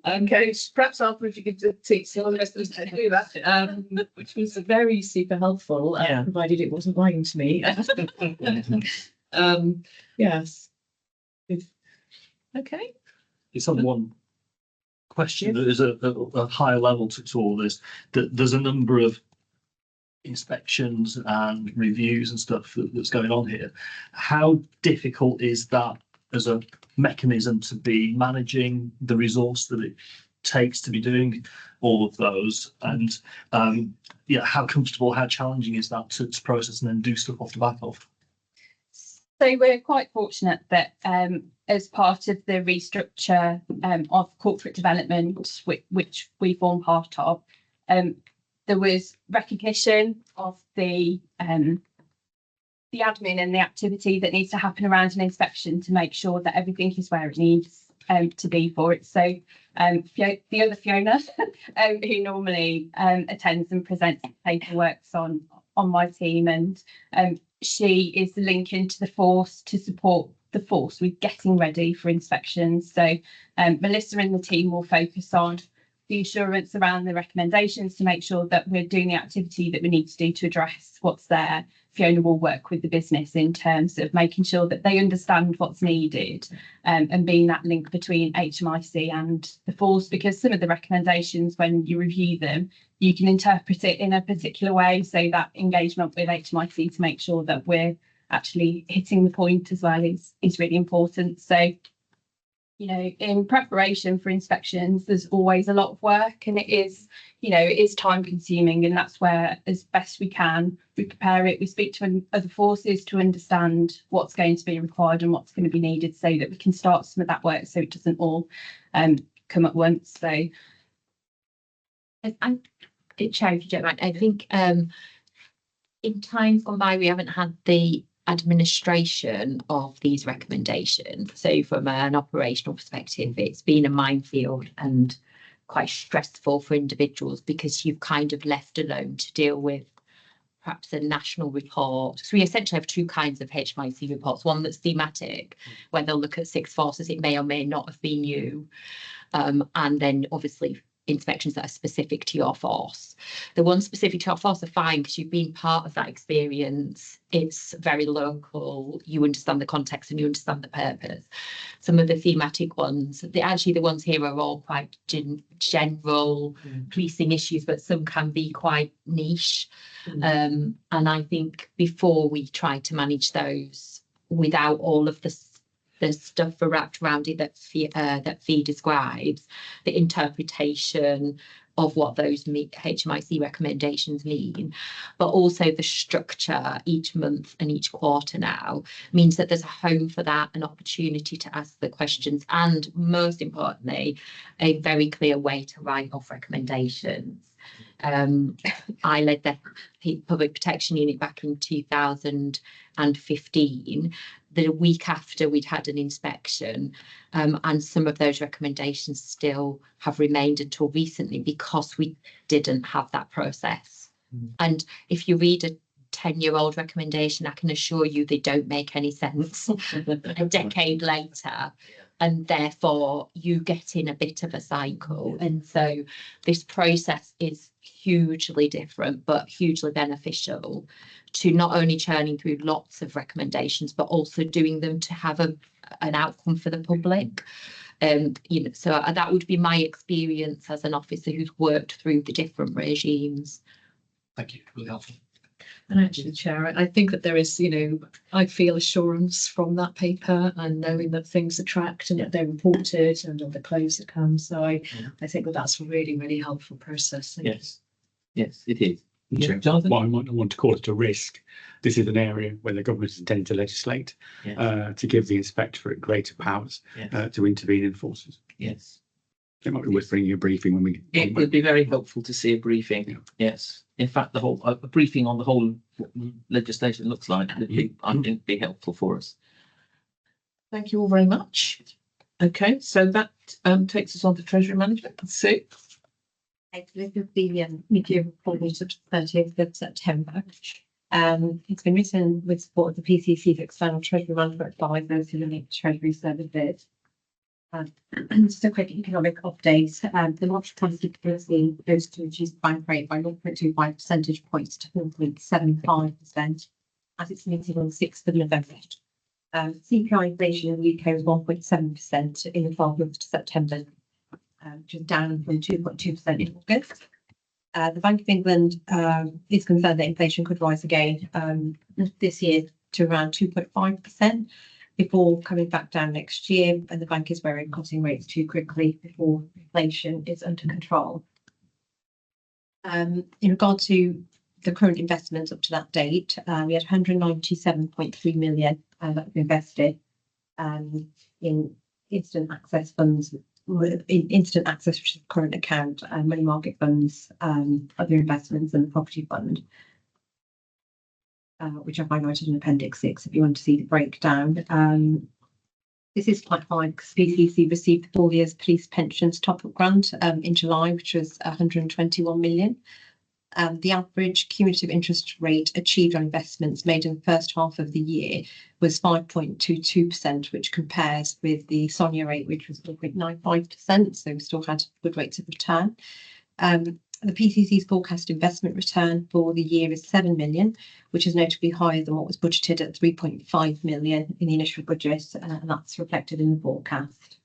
Okay, perhaps after if you could teach some of the rest of us how to do that. Which was very super helpful, Yeah. provided it wasn't lying to me. Yes. Okay. It's on one question. There is a higher level to all this. That there's a number of inspections and reviews and stuff that's going on here. How difficult is that as a mechanism to be managing the resource that it takes to be doing all of those? And how comfortable, how challenging is that to process and then do stuff off the back of? So we're quite fortunate that as part of the restructure of corporate development, which we form part of, there was recognition of the admin and the activity that needs to happen around an inspection to make sure that everything is where it needs to be for it. So the other Fiona, who normally attends and presents paperwork on my team, and she is the link into the force to support the force with getting ready for inspections. So Melissa and the team will focus on the assurance around the recommendations to make sure that we're doing the activity that we need to do to address what's there. Fiona will work with the business in terms of making sure that they understand what's needed, and being that link between HMIC and the force, because some of the recommendations, when you review them, you can interpret it in a particular way. So that engagement with HMIC to make sure that we're actually hitting the point as well is really important. So, you know, in preparation for inspections, there's always a lot of work, and it is time consuming, and that's where, as best we can, we prepare it. We speak to other forces to understand what's going to be required and what's going to be needed, so that we can start some of that work, so it doesn't all come at once. So, And Chair, if you don't mind, I think in times gone by, we haven't had the administration of these recommendations. So from an operational perspective, it's been a minefield and quite stressful for individuals, because you've kind of left alone to deal with perhaps a national report. So we essentially have two kinds of HMIC reports. One that's thematic, where they'll look at 6 forces it may or may not have been you. And then obviously inspections that are specific to your force. The ones specific to your force are fine, because you've been part of that experience. It's very local. You understand the context and you understand the purpose. Some of the thematic ones, the ones here are all quite general policing issues, but some can be quite niche. And I think before we try to manage those without all of the stuff wrapped around it that Fee describes, the interpretation of what those HMIC recommendations mean, but also the structure each month and each quarter now means that there's a home for that, an opportunity to ask the questions, and most importantly, a very clear way to write off recommendations. I led the Public Protection Unit back in 2015. The week after we'd had an inspection, and some of those recommendations still have remained until recently, because we didn't have that process. And if you read a 10-year-old recommendation, I can assure you they don't make any sense a decade later. And therefore you get in a bit of a cycle. And so this process is hugely different, but hugely beneficial to not only churning through lots of recommendations, but also doing them to have an outcome for the public. So that would be my experience as an officer who's worked through the different regimes. Thank you, really helpful. And actually, Chair, I think that there is, I feel assurance from that paper, and knowing that things are tracked and that they're reported and all the close that come. So I think that that's a really, really helpful process. Yes, it is. Chair, Jonathan? Well, I might not want to call it a risk. This is an area where the government is intending to legislate to give the inspector greater powers to intervene in forces. Yes. It might be worth bringing a briefing when we. It would be very helpful to see a briefing. Yeah. Yes. In fact, the whole a briefing on the whole legislation looks like would be, I think, be helpful for us. Thank you all very much. Okay, so that takes us on to Treasury Management. Sue. This is the media report of 30th of September. It's been written with support of the PCC's external Treasury Management advisors who link Treasury services. Just a quick economic update. The March policy goes to reduce the bank rate by 0.25 percentage points to 4.75% as it's meeting on the 6th of November. CPI inflation in the UK was 1.7% in the 12 months to September, which is down from 2.2% in August. The Bank of England is concerned that inflation could rise again this year to around 2.5%. Before coming back down next year, and the bank is wary of cutting rates too quickly before inflation is under control. In regard to the current investments up to that date, we had 197.3 million that we invested in instant access funds, in instant access, which is the current account, money market funds, other investments, and the property fund. Which I've highlighted in Appendix 6 if you want to see the breakdown. This is quite high because PCC received the 4 years police pensions top-up grant in July, which was 121 million. The average cumulative interest rate achieved on investments made in the first half of the year was 5.22%, which compares with the SONIA rate, which was 4.95%. So we still had good rates of return. The PCC's forecast investment return for the year is 7 million, which is notably higher than what was budgeted at 3.5 million in the initial budget, and that's reflected in the forecast.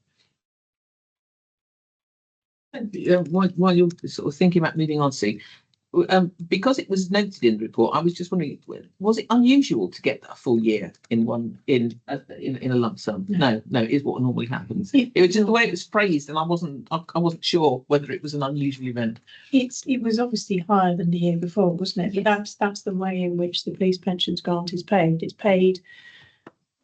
While you're sort of thinking about moving on, Sue, because it was noted in the report, I was just wondering, was it unusual to get a full year in a lump sum? No, it is what normally happens. It was just the way it was phrased, and I wasn't sure whether it was an unusual event. It was obviously higher than the year before, wasn't it? But that's the way in which the police pensions grant is paid. It's paid,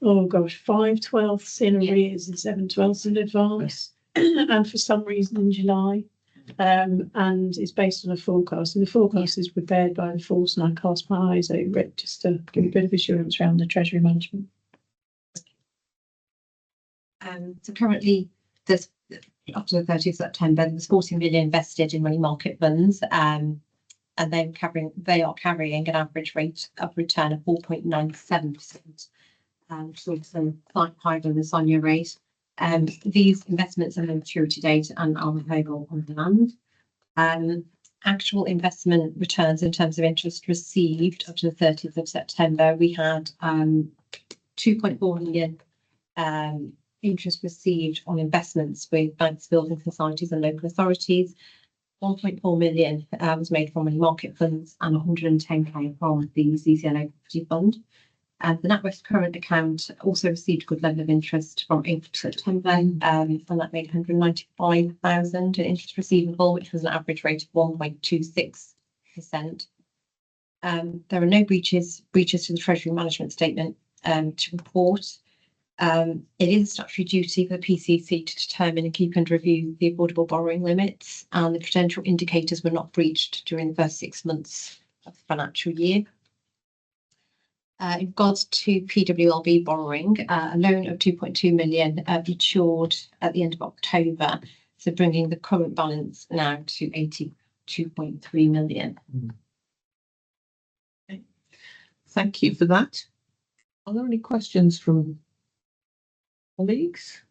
oh gosh, 5/12 in arrears and 7/12 in advance, and for some reason in July. And it's based on a forecast, and the forecast is prepared by the force, and I cast my eyes over it just to give a bit of assurance around the treasury management. So currently, there's up to the 30th of September, there's 40 million invested in money market funds, and they are carrying an average rate of return of 4.97%, so it's higher than the SONIA rate. These investments are no maturity date and are repayable on demand. Actual investment returns in terms of interest received up to the 30th of September, we had 2.4 million interest received on investments with banks, building societies and local authorities. 1.4 million was made from money market funds, and 110k from the CCLO Equity Fund. And the NatWest current account also received a good level of interest from April to September, and that made 195,000 in interest receivable, which was an average rate of 1.26%. There are no breaches to the Treasury Management Statement to report. It is a statutory duty for the PCC to determine and keep under review the affordable borrowing limits, and the prudential indicators were not breached during the first 6 months of the financial year. In regards to PWLB borrowing, a loan of 2.2 million matured at the end of October, so bringing the current balance now to 82.3 million. Okay. Thank you for that. Are there any questions from colleagues?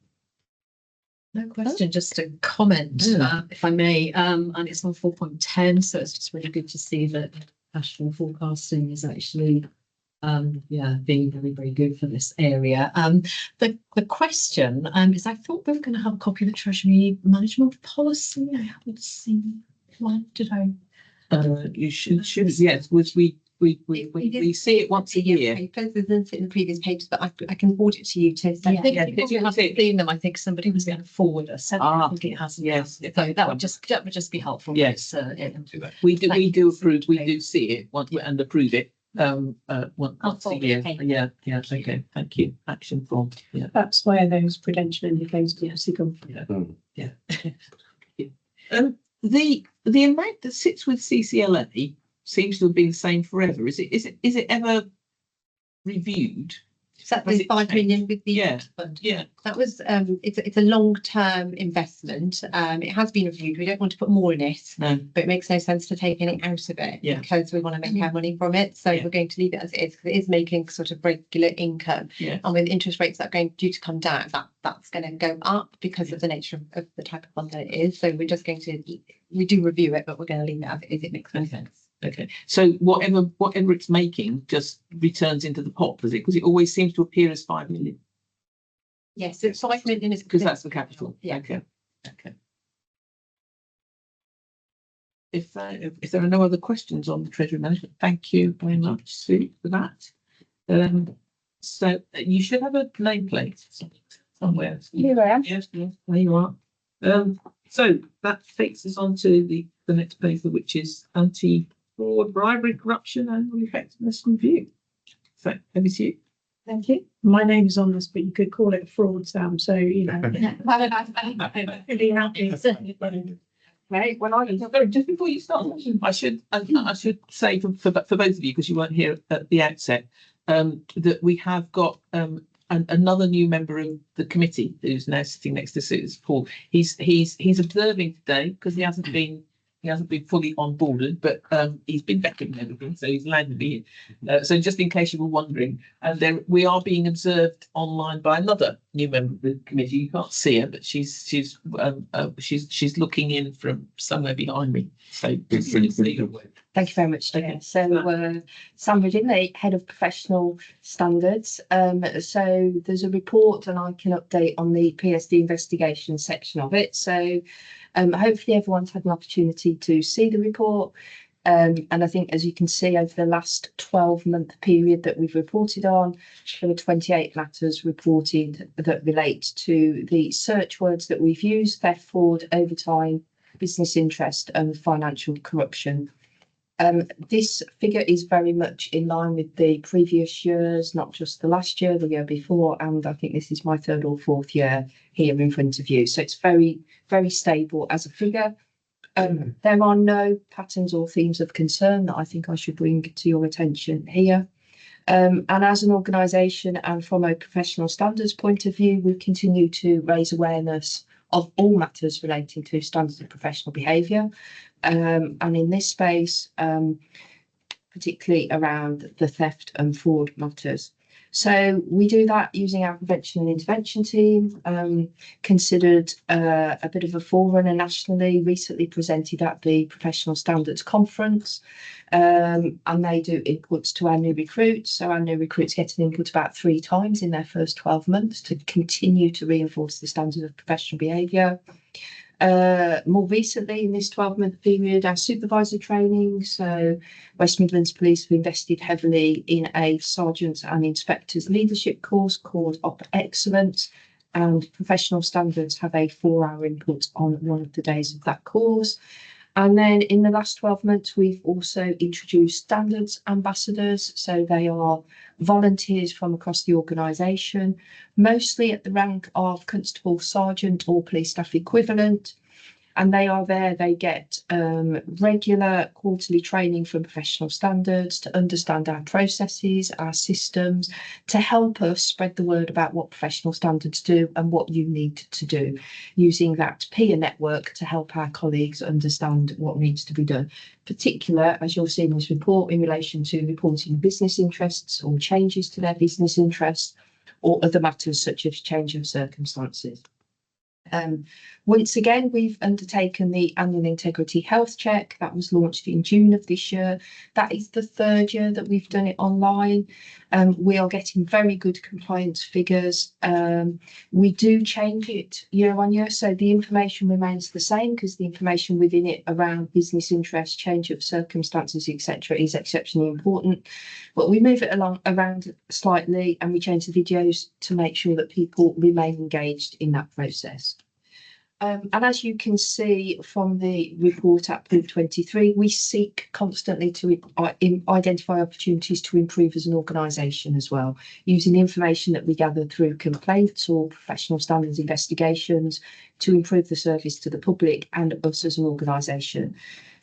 No question, just a comment, if I may, and it's on 4.10, so it's just really good to see that cash flow forecasting is actually being very, very good for this area. The question is, I thought we were going to have a copy of the Treasury Management Policy. I haven't seen one, did I? You should, yes, we see it once a year. Papers, isn't it, in the previous papers, but I can forward it to you to send. If you haven't seen them, I think somebody was going to forward us. I think it hasn't. Yes, So that would just be helpful. Yes, yeah. we do approve. We do see it once and approve it. Once a year. Yeah. Okay. Thank you. Action form. Yeah. That's where those prudential indicators obviously come from. Yeah. The amount that sits with CCLA seems to have been the same forever. Is it ever reviewed? Is that the 5 million with the fund? Yeah. That was it's a long-term investment. It has been reviewed. We don't want to put more in it, No. but it makes no sense to take any out of it because we want to make our money from it. So we're going to leave it as it is, because it is making sort of regular income. Yeah. And with interest rates that are due to come down, that's going to go up because of the nature of the type of fund that it is. So we're just going to do review it, but we're going to leave it as it is. It makes no sense. Okay, so whatever it's making just returns into the pot, does it? Because it always seems to appear as 5 million. Yes, it's 5 million is because that's the capital. Yeah. Okay. If there are no other questions on the Treasury Management, thank you very much, Sue, for that. So you should have a nameplate somewhere. Here I am. Yes, there you are. So that takes us on to the next paper, which is anti-fraud, bribery, corruption, and effectiveness review. So over to you. Thank you. My name is on this, but you could call it a fraud, Sam. So really happy. Right. Well, just before you start, I should say for both of you, because you weren't here at the outset, that we have got another new member of the committee who's now sitting next to Paul. He's observing today because he hasn't been He hasn't been fully onboarded, but he's been vetted and everything, so he's landed here. So just in case you were wondering, and then we are being observed online by another new member of the committee. You can't see her, but she's looking in from somewhere behind me. So Thank you very much, Chair. So Sandra Dean, the Head of Professional Standards. So there's a report and I can update on the PSD investigation section of it. So hopefully everyone's had an opportunity to see the report. And I think, as you can see, over the last 12-month period that we've reported on, there were 28 matters reported that relate to the search words that we've used: theft, fraud, overtime, business interest and financial corruption. This figure is very much in line with the previous years, not just the last year, the year before, and I think this is my third or fourth year here in front of you. So it's very, very stable as a figure. There are no patterns or themes of concern that I think I should bring to your attention here. And as an organisation and from a professional standards point of view, we continue to raise awareness of all matters relating to standards of professional behaviour. And in this space, particularly around the theft and fraud matters. So we do that using our prevention and intervention team, considered a bit of a forerunner nationally, recently presented at the Professional Standards Conference, and they do inputs to our new recruits. So our new recruits get an input about 3 times in their first 12 months to continue to reinforce the standard of professional behaviour. More recently, in this 12-month period, our supervisor training. So West Midlands Police have invested heavily in a sergeants and inspectors leadership course called Op Excellence, and Professional Standards have a 4-hour input on one of the days of that course. And then in the last 12 months, we've also introduced standards ambassadors. So they are volunteers from across the organisation, mostly at the rank of constable, sergeant or police staff equivalent. And they are there, they get regular quarterly training from professional standards to understand our processes, our systems, to help us spread the word about what professional standards do and what you need to do, using that peer network to help our colleagues understand what needs to be done. Particular, as you'll see in this report, in relation to reporting business interests or changes to their business interests or other matters such as change of circumstances. Once again, we've undertaken the annual integrity health check that was launched in June of this year. That is the 3rd year that we've done it online. We are getting very good compliance figures. We do change it year on year, so the information remains the same because the information within it around business interest, change of circumstances, etc., is exceptionally important. But we move it around slightly and we change the videos to make sure that people remain engaged in that process. And as you can see from the report at Proof 23, we seek constantly to identify opportunities to improve as an organisation as well, using the information that we gather through complaints or professional standards investigations to improve the service to the public and us as an organisation.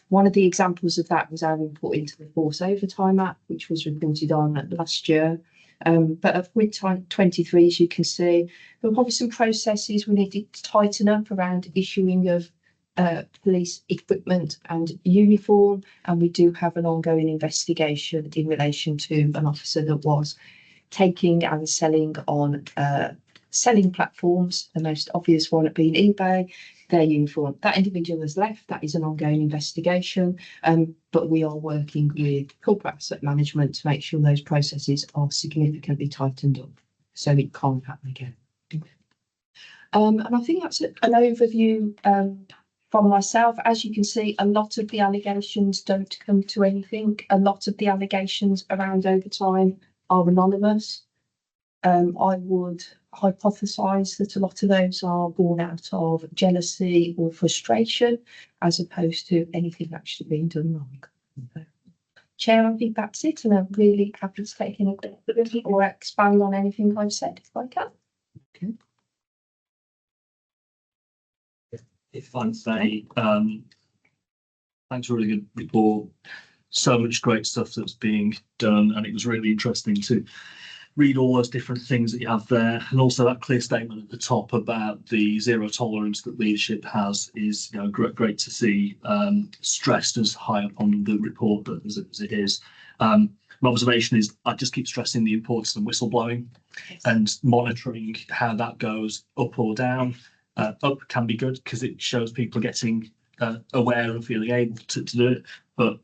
One of the examples of that was our input into the Force Overtime Act, which was reported on last year. But at Proof 23, as you can see, there were probably some processes we needed to tighten up around issuing of police equipment and uniform, and we do have an ongoing investigation in relation to an officer that was taking and selling on selling platforms, the most obvious one being eBay, their uniform. That individual has left. That is an ongoing investigation, but we are working with corporate asset management to make sure those processes are significantly tightened up so it can't happen again. And I think that's an overview from myself. As you can see, a lot of the allegations don't come to anything. A lot of the allegations around overtime are anonymous. I would hypothesize that a lot of those are born out of jealousy or frustration as opposed to anything actually being done wrong. Chair, I think that's it, and I'm really happy to take any questions or expand on anything I've said if I can. Okay. If I'd say, thanks for a really good report. So much great stuff that's being done, and it was really interesting to read all those different things that you have there, and also that clear statement at the top about the zero tolerance that leadership has is, you know, great to see, stressed as high up on the report as it is. My observation is I just keep stressing the importance of whistleblowing and monitoring how that goes up or down. Up can be good because it shows people getting aware and feeling able to do it, but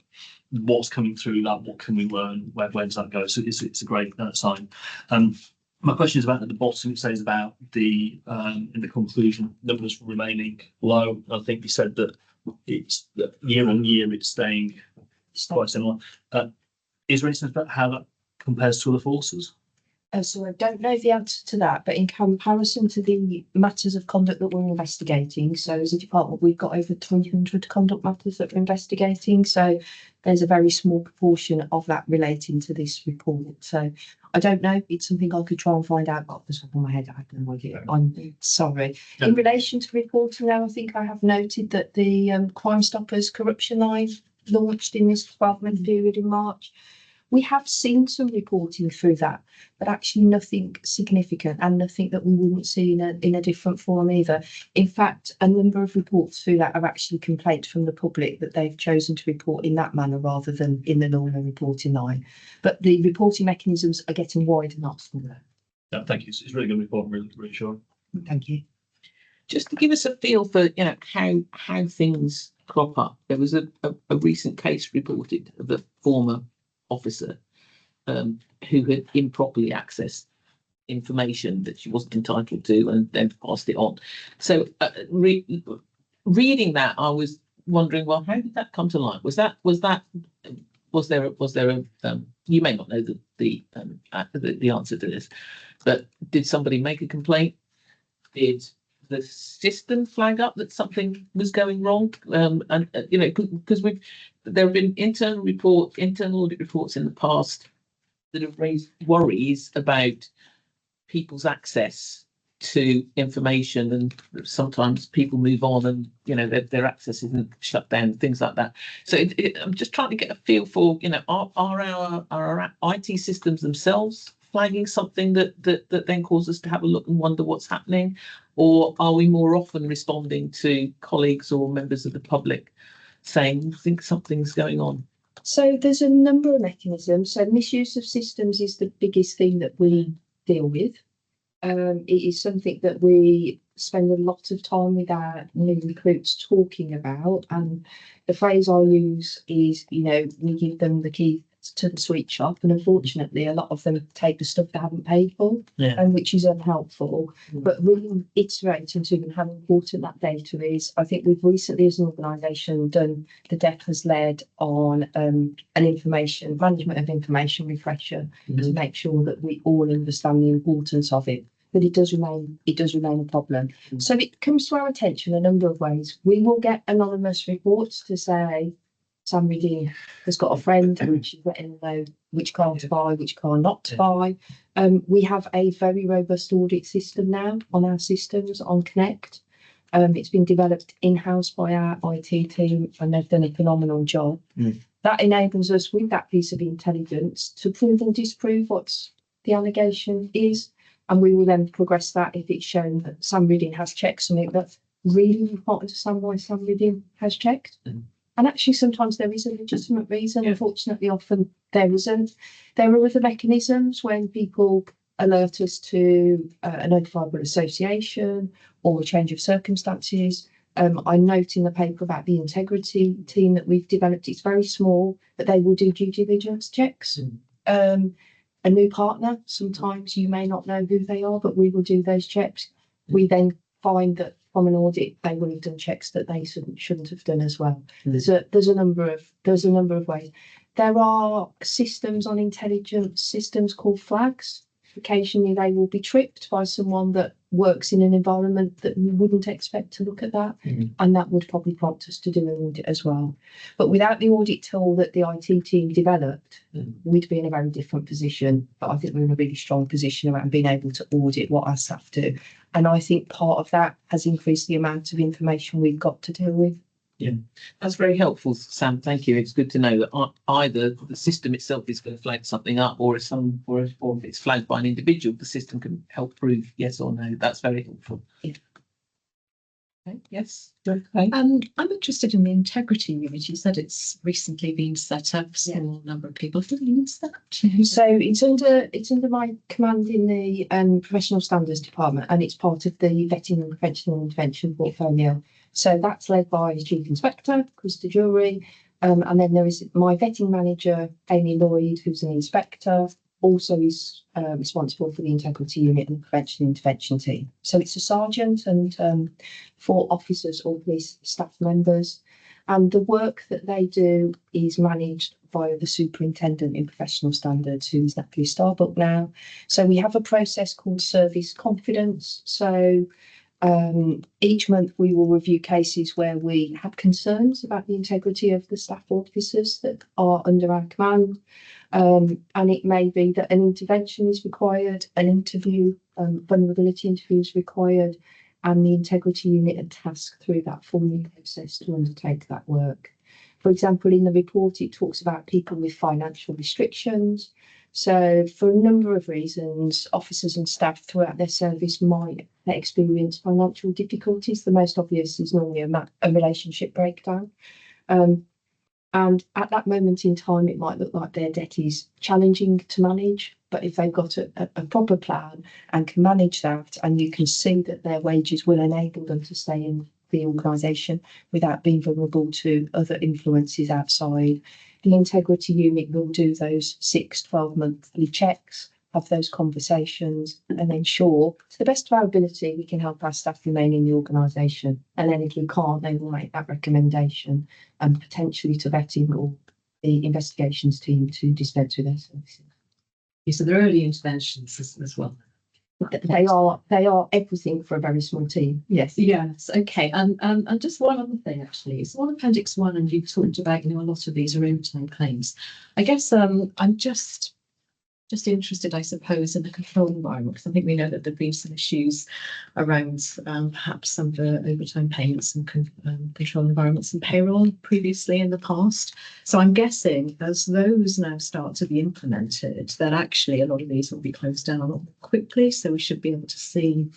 what's coming through that, what can we learn, where does that go? So it's a great sign. My question is about at the bottom. It says about the in the conclusion numbers remaining low. I think you said that it's that year on year it's staying quite similar. Is there anything about how that compares to other forces? So I don't know the answer to that, but in comparison to the matters of conduct that we're investigating, so as a department, we've got over 300 conduct matters that we're investigating. So there's a very small proportion of that relating to this report. So I don't know. It's something I could try and find out. But off the top of my head, I have no idea. I'm sorry. Yeah. In relation to reporting now, I think I have noted that the Crime Stoppers corruption line launched in this 12-month period in March. We have seen some reporting through that, but actually nothing significant and nothing that we wouldn't see in a different form either. In fact, a number of reports through that are actually complaints from the public that they've chosen to report in that manner rather than in the normal reporting line. But the reporting mechanisms are getting wider, not smaller. Yeah, thank you. It's really good report. Really sure. Thank you. Just to give us a feel for, you know, how things crop up. There was a recent case reported of a former officer who had improperly accessed information that she wasn't entitled to and then passed it on. So reading that, I was wondering, well, how did that come to light? Was there a you may not know the answer to this, but did somebody make a complaint? Did the system flag up that something was going wrong? And you know, because there have been internal audit reports in the past that have raised worries about people's access to information, and sometimes people move on, and you know their access isn't shut down, things like that. So I'm just trying to get a feel for, you know, are our IT systems themselves flagging something that then causes us to have a look and wonder what's happening, or are we more often responding to colleagues or members of the public saying, I think something's going on? So there's a number of mechanisms. So misuse of systems is the biggest thing that we deal with. It is something that we spend a lot of time with our new recruits talking about. And the phrase I use is, you know, we give them the key to the sweet shop, and unfortunately a lot of them take the stuff they haven't paid for, and which is unhelpful. But really iterating to them how important that data is. I think we've recently as an organisation done, the DEP has led on an information management of information refresher to make sure that we all understand the importance of it. But it does remain a problem. So it comes to our attention a number of ways. We will get anonymous reports to say somebody has got a friend and she's letting them know which car to buy, which car not to buy. We have a very robust audit system now on our systems on Connect. It's been developed in-house by our IT team, and they've done a phenomenal job. That enables us with that piece of intelligence to prove and disprove what the allegation is. And we will then progress that if it's shown that Sam Reading has checked something that's really important to understand why Sam Reading has checked. And actually, sometimes there is a legitimate reason. Unfortunately, often there isn't. There are other mechanisms when people alert us to a notifiable association or a change of circumstances. I note in the paper about the integrity team that we've developed. It's very small, but they will do due diligence checks. A new partner, sometimes you may not know who they are, but we will do those checks. We then find that from an audit, they will have done checks that they shouldn't have done as well. There's a number of ways. There are systems on intelligence systems called flags. Occasionally, they will be tripped by someone that works in an environment that we wouldn't expect to look at that, and that would probably prompt us to do an audit as well. But without the audit tool that the IT team developed, we'd be in a very different position. But I think we're in a really strong position around being able to audit what our staff do. And I think part of that has increased the amount of information we've got to deal with. That's very helpful, Sam. Thank you. It's good to know that either the system itself is going to flag something up, or if it's flagged by an individual, the system can help prove yes or no. That's very helpful. Yeah. Okay. Yes. Okay. I'm interested in the integrity unit. You said it's recently been set up. A small number of people. Who leads that? So it's under my command in the professional standards department, and it's part of the vetting and prevention and intervention portfolio. So that's led by Chief Inspector Chris de Jury, and then there is my vetting manager Amy Lloyd, who's an inspector, also is responsible for the integrity unit and the prevention and intervention team. So it's a sergeant and 4 officers or police staff members. And the work that they do is managed via the superintendent in professional standards, who's Natalie Starbuck now. So we have a process called service confidence. So each month we will review cases where we have concerns about the integrity of the staff officers that are under our command. And it may be that an intervention is required, an interview, vulnerability interview is required, and the integrity unit are tasked through that formal process to undertake that work. For example, in the report, it talks about people with financial restrictions. So for a number of reasons, officers and staff throughout their service might experience financial difficulties. The most obvious is normally a relationship breakdown. And at that moment in time, it might look like their debt is challenging to manage. But if they've got a proper plan and can manage that, and you can see that their wages will enable them to stay in the organisation without being vulnerable to other influences outside, the integrity unit will do those 6-12 monthly checks, have those conversations, and ensure to the best of our ability we can help our staff remain in the organisation. And then if we can't, they will make that recommendation and potentially to vetting or the investigations team to dispense with their services. So they're early interventions as well. They are everything for a very small team. Yes. Yes. Okay. And just one other thing, actually, it's on Appendix 1, and you've talked about, a lot of these are overtime claims. I guess I'm just interested, I suppose, in the control environment, because I think we know that there've been some issues around perhaps some of the overtime payments and control environments and payroll previously in the past. So I'm guessing as those now start to be implemented, that actually a lot of these will be closed down a lot more quickly. So we should be able to see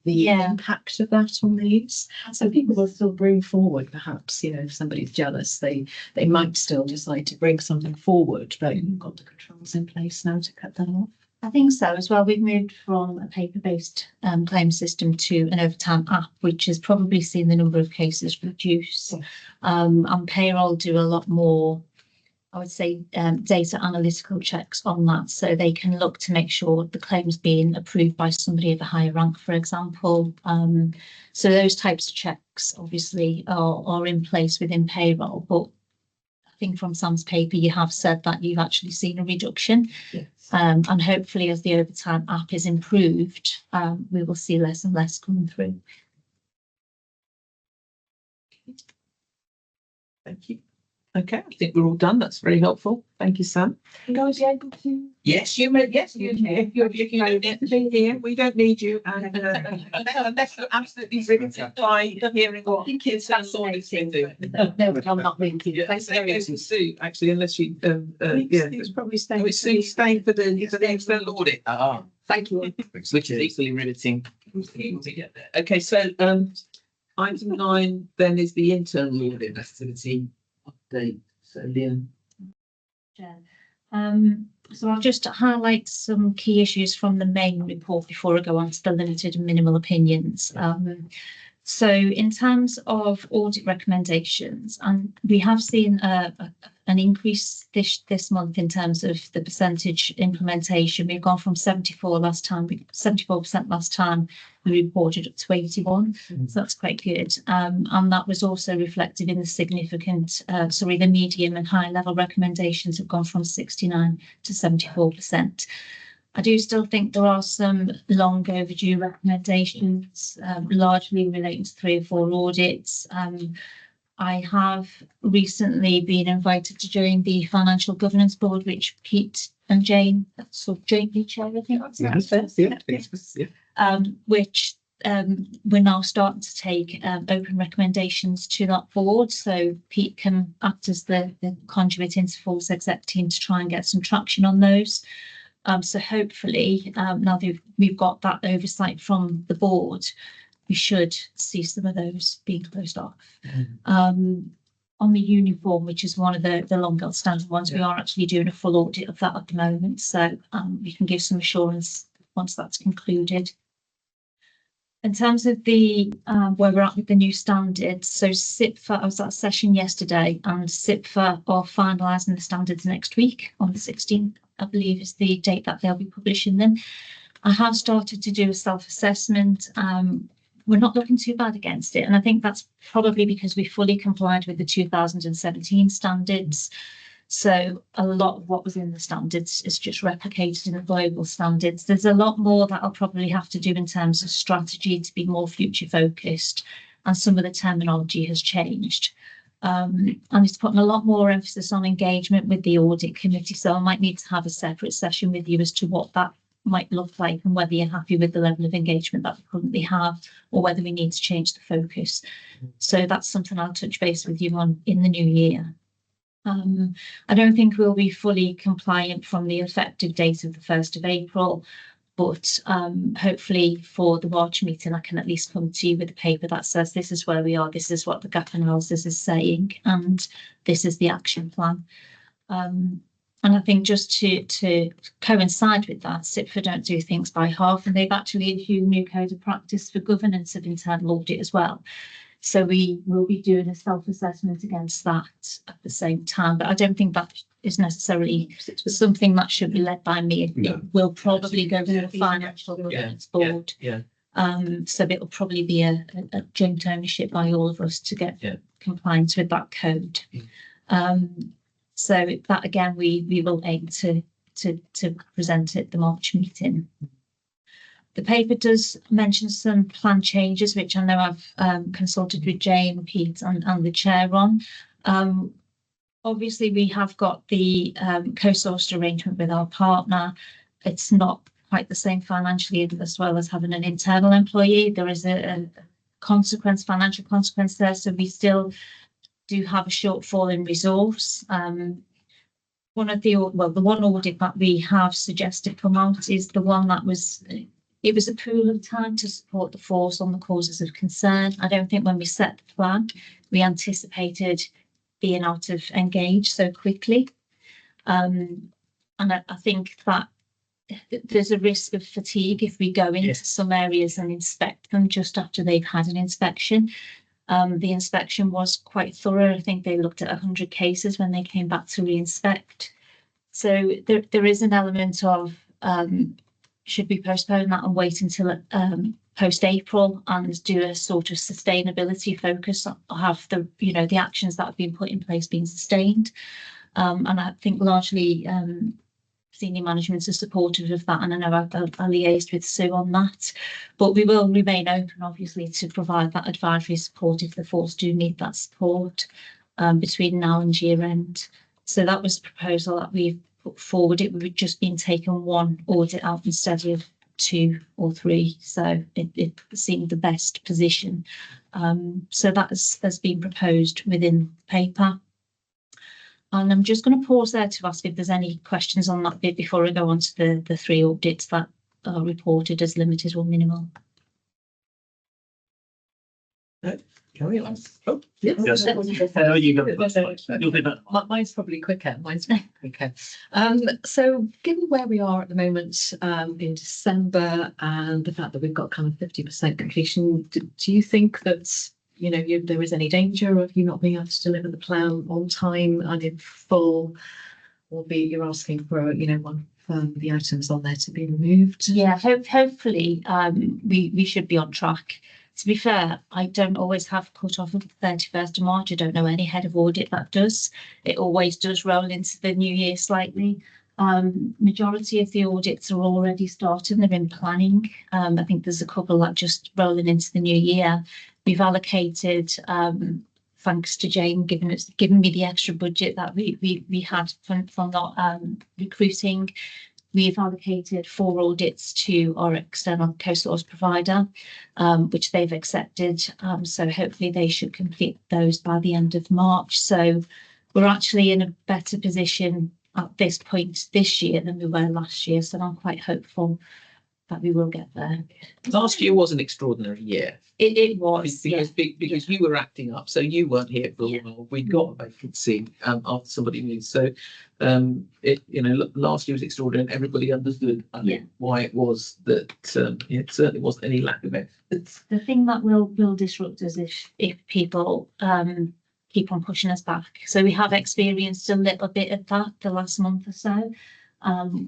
the impact of that on these. So people will still bring forward, perhaps, if somebody's jealous, they might still decide to bring something forward, but you've got the controls in place now to cut that off. I think so as well. We've moved from a paper-based claim system to an overtime app, which has probably seen the number of cases reduce. And payroll do a lot more, I would say, data analytical checks on that, so they can look to make sure the claim's being approved by somebody of a higher rank, for example. So those types of checks obviously are in place within payroll, but I think from Sam's paper you have said that you've actually seen a reduction. Yes. And hopefully as the overtime app is improved, we will see less and less coming through. Thank you. Okay, I think we're all done. That's very helpful. Thank you, Sam. You guys be able to? Yes, you may. Yes, you if you don't need to be here, we don't need you. And unless you're absolutely riveted by hearing what kids that's all it's been doing. No, I'm not being kidding. Thanks very much, Sue. Actually, unless you, It's probably staying. it's Sue staying for the external audit. Thank you. Which is equally riveting. Okay, so item 9 then is the internal audit activity update. So Leon. So I'll just highlight some key issues from the main report before I go on to the limited and minimal opinions. So in terms of audit recommendations, and we have seen an increase this month in terms of the percentage implementation. We've gone from 74% last time we reported up to 81. So that's quite good. And that was also reflected in the significant, the medium and high level recommendations have gone from 69 to 74%. I do still think there are some long overdue recommendations, largely relating to 3 or 4 audits. I have recently been invited to join the Financial Governance Board, which Pete and Jane jointly chair, I think. Yeah. Which we're now starting to take open recommendations to that board. So Pete can act as the conduit into Falls exec team to try and get some traction on those. So hopefully, now that we've got that oversight from the board, we should see some of those being closed off. On the uniform, which is one of the long outstanding ones, we are actually doing a full audit of that at the moment. So we can give some assurance once that's concluded. In terms of the where we're at with the new standards, so SIPFA, I was at a session yesterday, and SIPFA are finalising the standards next week on the 16th, I believe is the date that they'll be publishing them. I have started to do a self-assessment. We're not looking too bad against it, and I think that's probably because we fully complied with the 2017 standards. So a lot of what was in the standards is just replicated in the global standards. There's a lot more that I'll probably have to do in terms of strategy to be more future focused, and some of the terminology has changed. And it's putting a lot more emphasis on engagement with the audit committee. So I might need to have a separate session with you as to what that might look like and whether you're happy with the level of engagement that we currently have, or whether we need to change the focus. So that's something I'll touch base with you on in the new year. I don't think we'll be fully compliant from the effective date of the 1st of April, but hopefully for the March meeting, I can at least come to you with a paper that says this is where we are, this is what the gap analysis is saying, and this is the action plan. And I think just to coincide with that, SIPFA don't do things by half, and they've actually issued a new code of practice for governance of internal audit as well. So we will be doing a self-assessment against that at the same time, but I don't think that is necessarily something that should be led by me. No. It will probably go to the financial governance board. So it'll probably be a joint ownership by all of us to get compliance with that code. So that again, we will aim to present at the March meeting. The paper does mention some plan changes, which I know I've consulted with Jane, Pete, and the chair on. Obviously, we have got the co-sourced arrangement with our partner. It's not quite the same financially as well as having an internal employee. There is a financial consequence there. So we still do have a shortfall in resource. One audit that we have suggested come out is the one that was. It was a pool of time to support the force on the causes of concern. I don't think when we set the plan, we anticipated being out of engage so quickly. And I think that there's a risk of fatigue if we go into some areas and inspect them just after they've had an inspection. The inspection was quite thorough. I think they looked at 100 cases when they came back to re-inspect. So there is an element of should we postpone that and wait until post-April and do a sort of sustainability focus, have the actions that have been put in place being sustained. And I think largely senior management are supportive of that, and I know I've liaised with Sue on that, but we will remain open obviously to provide that advisory support if the force do need that support between now and year end. So that was the proposal that we've put forward. It would have just been taken one audit out instead of 2 or 3, so it seemed the best position. So that has been proposed within the paper. And I'm just going to pause there to ask if there's any questions on that bit before I go on to the 3 audits that are reported as limited or minimal. Carry on. Oh, Yes. You'll be better. Mine's probably quicker. So given where we are at the moment in December and the fact that we've got kind of 50% completion, do you think that there is any danger of you not being able to deliver the plan on time and in full, albeit you're asking for one of the items on there to be removed? Yeah, hopefully we should be on track. To be fair, I don't always have cut off of the 31st of March. I don't know any head of audit that does. It always does roll into the new year slightly. Majority of the audits are already started. They're in planning. I think there's a couple that just rolling into the new year. We've allocated, thanks to Jane, giving me the extra budget that we had from not recruiting. we've allocated 4 audits to our external co-source provider, which they've accepted. So hopefully they should complete those by the end of March. So we're actually in a better position at this point this year than we were last year. So I'm quite hopeful that we will get there. Last year was an extraordinary year. It was, Because you were acting up, so you weren't here for a while. We got a vacancy after somebody moved. So last year was extraordinary. Everybody understood why it was that it certainly wasn't any lack of effort. The thing that will disrupt us if people keep on pushing us back. So we have experienced a little bit of that the last month or so,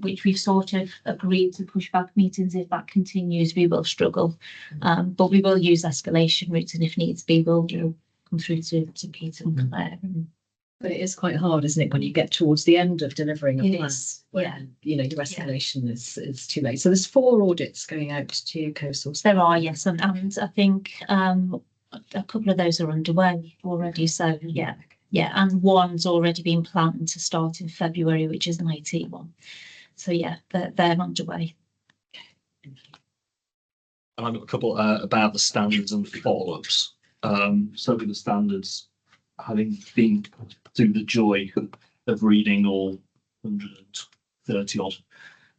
which we've sort of agreed to push back meetings. If that continues, we will struggle. But we will use escalation routes, and if needs be, we'll come through to Peter and Claire. But it is quite hard, isn't it, when you get towards the end of delivering a It plan? is, When, your escalation is too late. So there's 4 audits going out to co-source. There are, yes, and I think a couple of those are underway already. So yeah, and one's already been planned to start in February, which is an IT one. So yeah, they're underway. And I've got a couple about the standards and follow-ups. So with the standards, having been through the joy of reading all 130 odd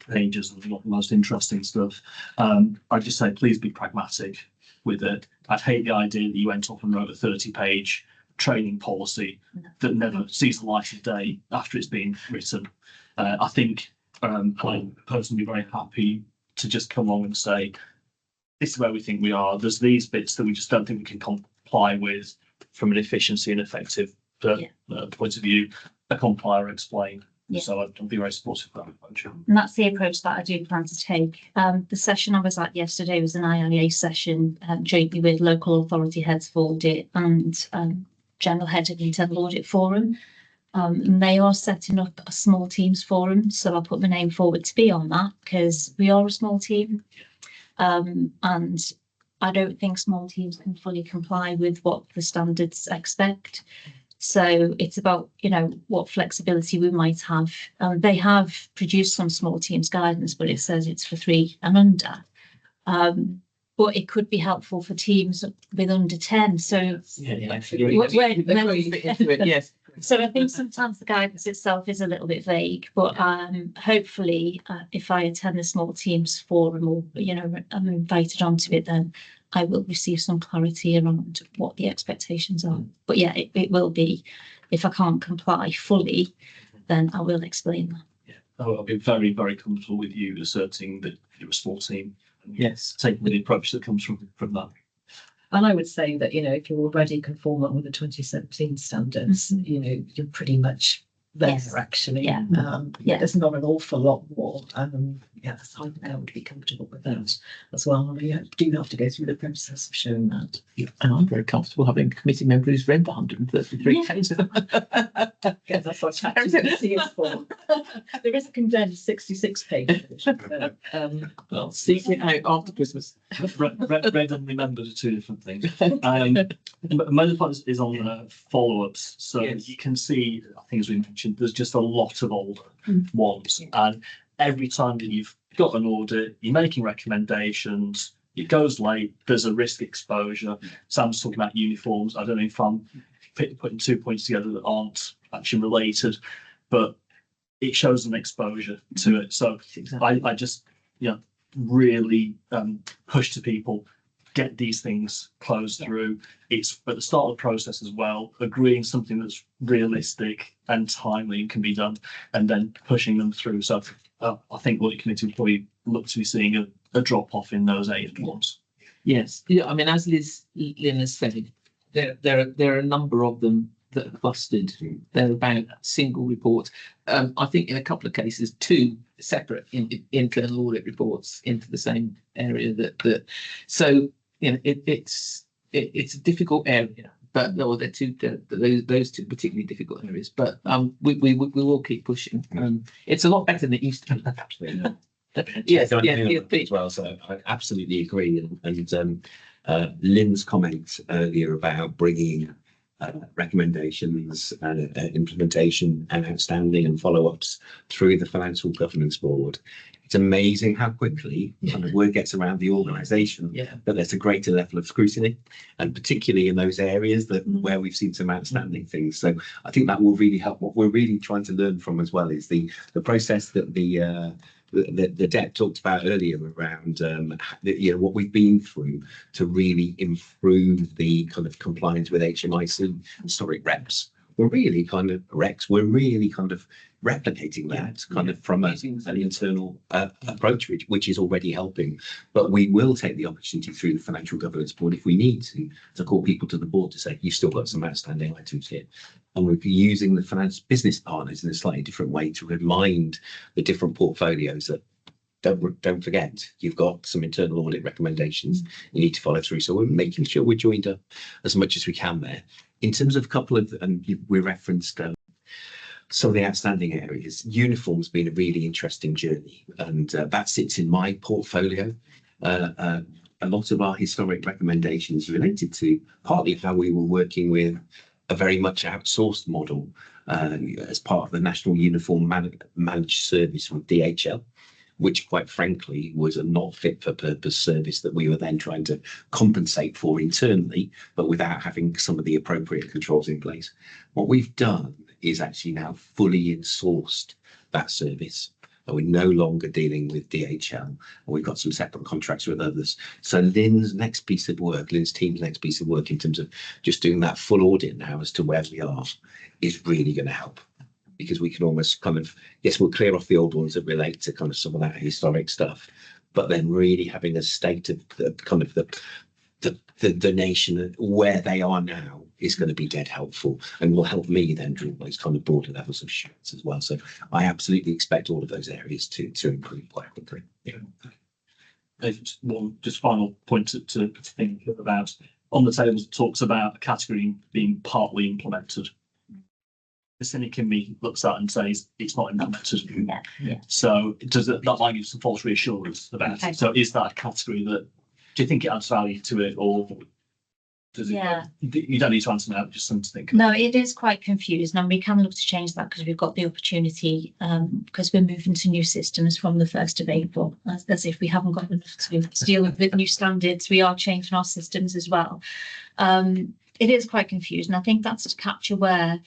pages and not the most interesting stuff, I'd just say please be pragmatic with it. I'd hate the idea that you went off and wrote a 30-page training policy that never sees the light of day after it's been written. I think I'm personally very happy to just come along and say, this is where we think we are. There's these bits that we just don't think we can comply with from an efficiency and effective point of view. A compiler explain. Yeah. So I'd be very supportive of that approach. And that's the approach that I do plan to take. The session I was at yesterday was an IIA session jointly with local authority heads for audit and general head of internal audit forum. And they are setting up a small teams forum. So I'll put my name forward to be on that because we are a small team. And I don't think small teams can fully comply with what the standards expect. So it's about, what flexibility we might have. They have produced some small teams guidance, but it says it's for 3 and under. But it could be helpful for teams with under 10. So Yes. So I think sometimes the guidance itself is a little bit vague, but hopefully if I attend the small teams forum or, I'm invited onto it, then I will receive some clarity around what the expectations are. But yeah, it will be, if I can't comply fully, then I will explain that. Yeah, I'll be very, very comfortable with you asserting that you're a small team. And yes, taking the approach that comes from that. And I would say that, if you're already conformant with the 2017 standards, you're pretty much there, actually. Yeah. There's not an awful lot more. So I think I would be comfortable with that as well. I mean, you do have to go through the process of showing that. Yeah, and I'm very comfortable having a committee member who's read the 133 pages. Yeah, that's what ChatGPT is for. There is a condensed 66 pages. Well, seek it out after Christmas. Read and remembered are 2 different things. My other point is on follow-ups. So you can see, I think as we mentioned, there's just a lot of older ones. And every time that you've got an audit, you're making recommendations, it goes late, there's a risk exposure. Sam's talking about uniforms. I don't know if I'm putting 2 points together that aren't actually related, but it shows an exposure to it. So I just really push to people, get these things closed through. It's at the start of the process as well, agreeing something that's realistic and timely and can be done, and then pushing them through. So I think what the committee would probably look to be seeing a drop off in those 8 ones. Yes, I mean, as Lynn has said, there are a number of them that are clustered. They're about single reports. I think in a couple of cases, 2 separate internal audit reports into the same area. So it's a difficult area. But they're those 2 particularly difficult areas. But we will keep pushing. It's a lot better than it used to be. Absolutely. Yes, as well. So I absolutely agree. And Lynn's comment earlier about bringing recommendations, implementation and outstanding and follow-ups through the Financial Governance Board. It's amazing how quickly kind of word gets around the organisation that there's a greater level of scrutiny, and particularly in those areas that where we've seen some outstanding things. So I think that will really help. What we're really trying to learn from as well is the process that the debt talked about earlier around what we've been through to really improve the kind of compliance with HMIC historic reps. We're really kind of replicating that kind of from an internal approach, which is already helping. But we will take the opportunity through the Financial Governance Board if we need to call people to the board to say, you've still got some outstanding items here. And we'll be using the finance business partners in a slightly different way to remind the different portfolios that don't forget, you've got some internal audit recommendations you need to follow through. So we're making sure we're joined up as much as we can there. In terms of a couple of, and we referenced some of the outstanding areas, uniform's been a really interesting journey, and that sits in my portfolio. A lot of our historic recommendations related to partly how we were working with a very much outsourced model as part of the National Uniform Managed Service with DHL, which quite frankly was a not fit for purpose service that we were then trying to compensate for internally, but without having some of the appropriate controls in place. What we've done is actually now fully insourced that service. And we're no longer dealing with DHL, and we've got some separate contracts with others. So Lynn's team's next piece of work in terms of just doing that full audit now as to where we are is really going to help, because we can almost kind of, yes, we'll clear off the old ones that relate to kind of some of that historic stuff, but then really having a state of the nation where they are now is going to be dead helpful, and will help me then draw those kind of broader levels of assurance as well. So I absolutely expect all of those areas to improve quite quickly. Yeah. One final point to think about. On the table, it talks about a category being partly implemented. The cynic in me looks at and says it's not implemented. Yeah. So does that might give some false reassurance about it? So is that a category that, do you think it adds value to it, or does it? Yeah. You don't need to answer now, just something to think. No, it is quite confused, and we can look to change that because we've got the opportunity, because we're moving to new systems from the 1st of April. As if we haven't got enough to deal with new standards, we are changing our systems as well. It is quite confused, and I think that's to capture where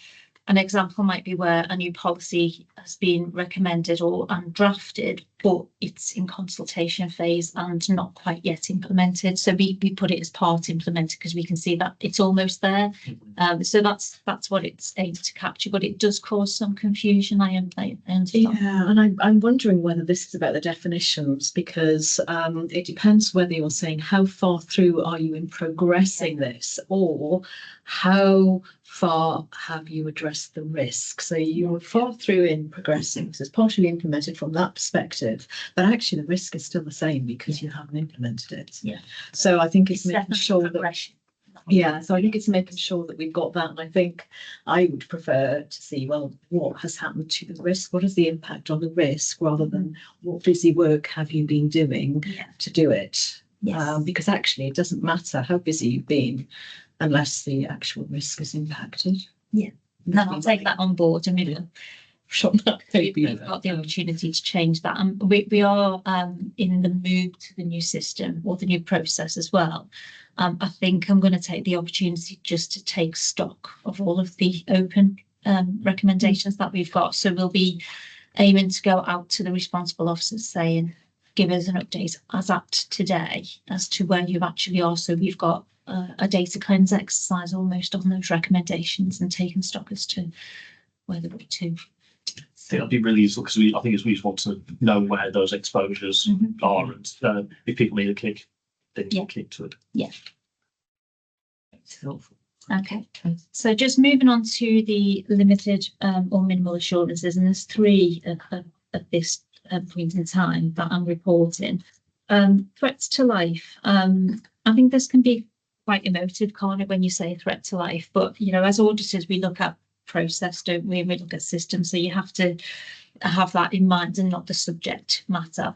an example might be where a new policy has been recommended and drafted, but it's in consultation phase and not quite yet implemented. So we put it as part implemented because we can see that it's almost there. So that's what it's aimed to capture, but it does cause some confusion. I understand. Yeah, and I'm wondering whether this is about the definitions, because it depends whether you're saying how far through are you in progressing this, or how far have you addressed the risk. So you're far through in progressing, so it's partially implemented from that perspective, but actually the risk is still the same because you haven't implemented it. Yeah. So I think it's making definitely sure that progression. Yeah, so I think it's making sure that we've got that. And I think I would prefer to see, well, what has happened to the risk? What is the impact on the risk, rather than what busy work have you been doing to do it? Yes. Because actually it doesn't matter how busy you've been unless the actual risk is impacted. Yeah. No, I'll take that on board, and we've got the opportunity to change that. And we are in the move to the new system or the new process as well. I think I'm going to take the opportunity just to take stock of all of the open recommendations that we've got. So we'll be aiming to go out to the responsible officers saying, give us an update as at today as to where you actually are. So we've got a data cleanse exercise almost on those recommendations and taking stock as to where they're up to. I think that'd be really useful, because I think we just want to know where those exposures are, and if people need a kick, they need a kick to it. Yeah. Okay, so just moving on to the limited or minimal assurances, and there's 3 at this point in time that I'm reporting. Threats to life. I think this can be quite emotive, can't it, when you say threat to life? But you know, as auditors, we look at process, don't we? We look at systems, so you have to have that in mind and not the subject matter.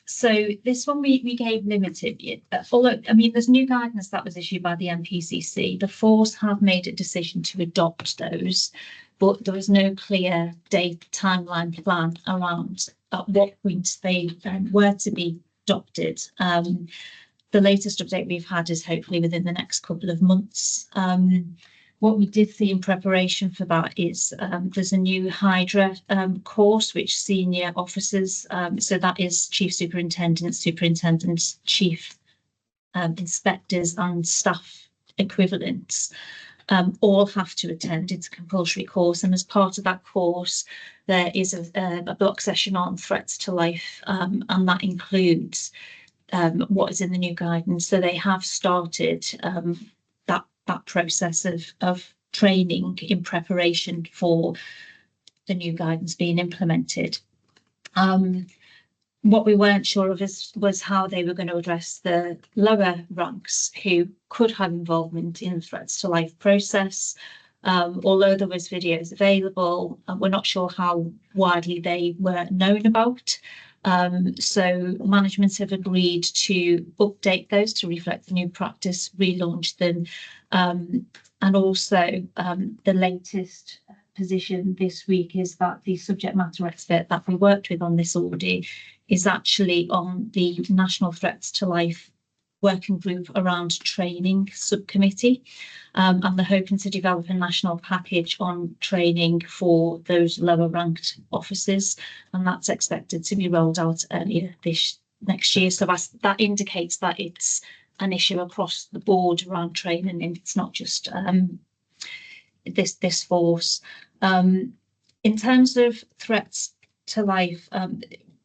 So this one we gave limited, although, I mean, there's new guidance that was issued by the NPCC. The force have made a decision to adopt those, but there was no clear date, timeline plan around at what point they were to be adopted. The latest update we've had is hopefully within the next couple of months. What we did see in preparation for that is there's a new Hydra course which senior officers, so that is chief superintendents, chief inspectors and staff equivalents, all have to attend. It's a compulsory course, and as part of that course there is a block session on threats to life, and that includes what is in the new guidance. So they have started that process of training in preparation for the new guidance being implemented. What we weren't sure of was how they were going to address the lower ranks who could have involvement in the threats to life process. Although there was videos available, we're not sure how widely they were known about. So management have agreed to update those to reflect the new practice, relaunch them, and also the latest position this week is that the subject matter expert that we worked with on this audit is actually on the National Threats to Life working group around training subcommittee, and they're hoping to develop a national package on training for those lower ranked officers, and that's expected to be rolled out earlier this next year. So that indicates that it's an issue across the board around training, and it's not just this force. In terms of threats to life,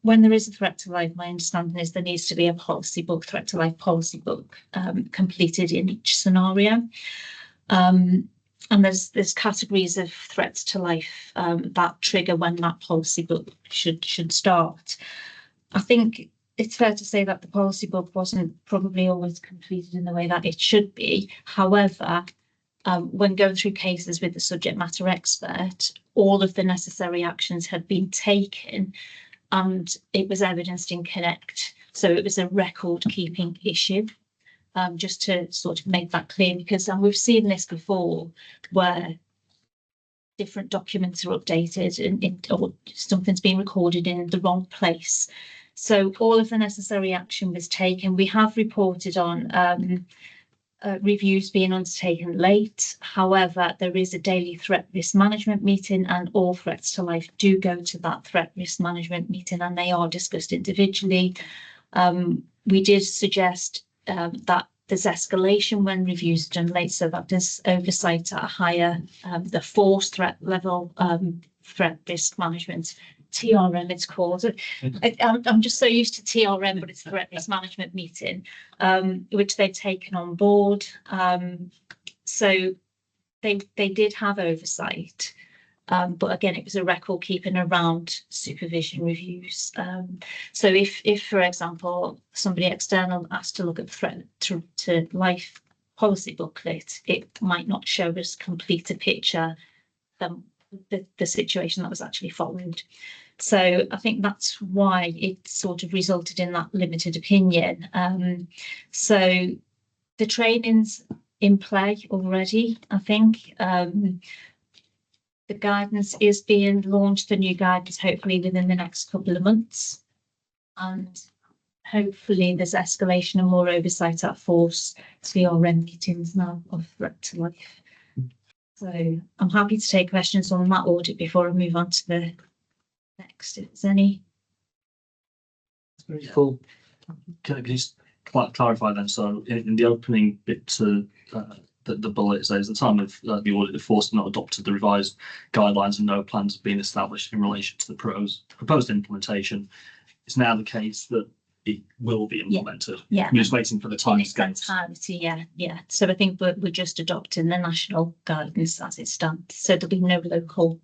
when there is a threat to life, my understanding is there needs to be a policy book, threat to life policy book, completed in each scenario. And there's categories of threats to life that trigger when that policy book should start. I think it's fair to say that the policy book wasn't probably always completed in the way that it should be. However, when going through cases with the subject matter expert, all of the necessary actions had been taken, and it was evidenced in Connect. So it was a record keeping issue, just to sort of make that clear, because we've seen this before where different documents are updated or something's been recorded in the wrong place. So all of the necessary action was taken. We have reported on reviews being undertaken late. However, there is a daily threat risk management meeting, and all threats to life do go to that threat risk management meeting, and they are discussed individually. We did suggest that there's escalation when reviews are done late, so that there's oversight at a higher, the force threat level, threat risk management. TRM it's called. I'm just so used to TRM, but it's threat risk management meeting, which they've taken on board. So they did have oversight, but again, it was a record keeping around supervision reviews. So if for example somebody external asked to look at threat to life policy booklet, it might not show us complete a picture than the situation that was actually followed. So I think that's why it sort of resulted in that limited opinion. So the training's in play already, I think. The guidance is being launched, the new guidance, hopefully within the next couple of months. And hopefully there's escalation and more oversight at force CRM meetings now of threat to life. So I'm happy to take questions on that audit before I move on to the next, if there's any. Very cool. Can you just clarify then? So in the opening bit to the bullet says at the time of the audit, the force had not adopted the revised guidelines and no plans have been established in relation to the proposed implementation. It's now the case that it will be implemented. Yeah. We're just waiting for the time scales. Yeah. So I think we're just adopting the national guidance as it stands. So there'll be no local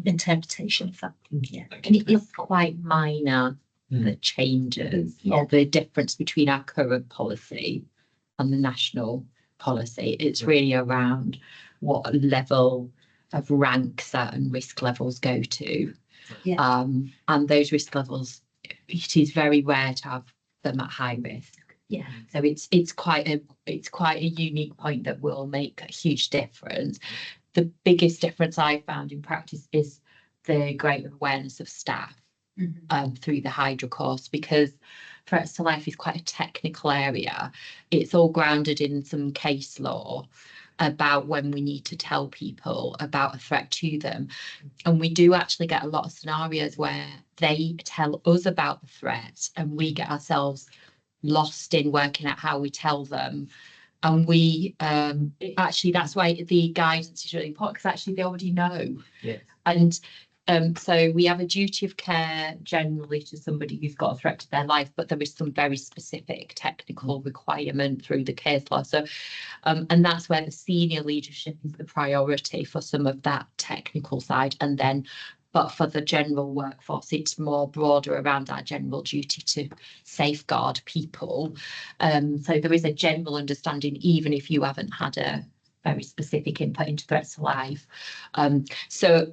interpretation of that. Yeah. And it is quite minor, the changes or the difference between our current policy and the national policy. It's really around what level of rank certain risk levels go to. Yeah. And those risk levels it is very rare to have them at high risk. Yeah. So it's quite a unique point that will make a huge difference. The biggest difference I found in practice is the greater awareness of staff through the Hydra course, because threats to life is quite a technical area. It's all grounded in some case law about when we need to tell people about a threat to them. And we do actually get a lot of scenarios where they tell us about the threat and we get ourselves lost in working out how we tell them. And we actually, that's why the guidance is really important, because actually they already know. Yes. And so we have a duty of care generally to somebody who's got a threat to their life, but there is some very specific technical requirement through the case law. So, and that's where the senior leadership is the priority for some of that technical side. And then, but for the general workforce, it's more broader around our general duty to safeguard people. So there is a general understanding, even if you haven't had a very specific input into threats to life. So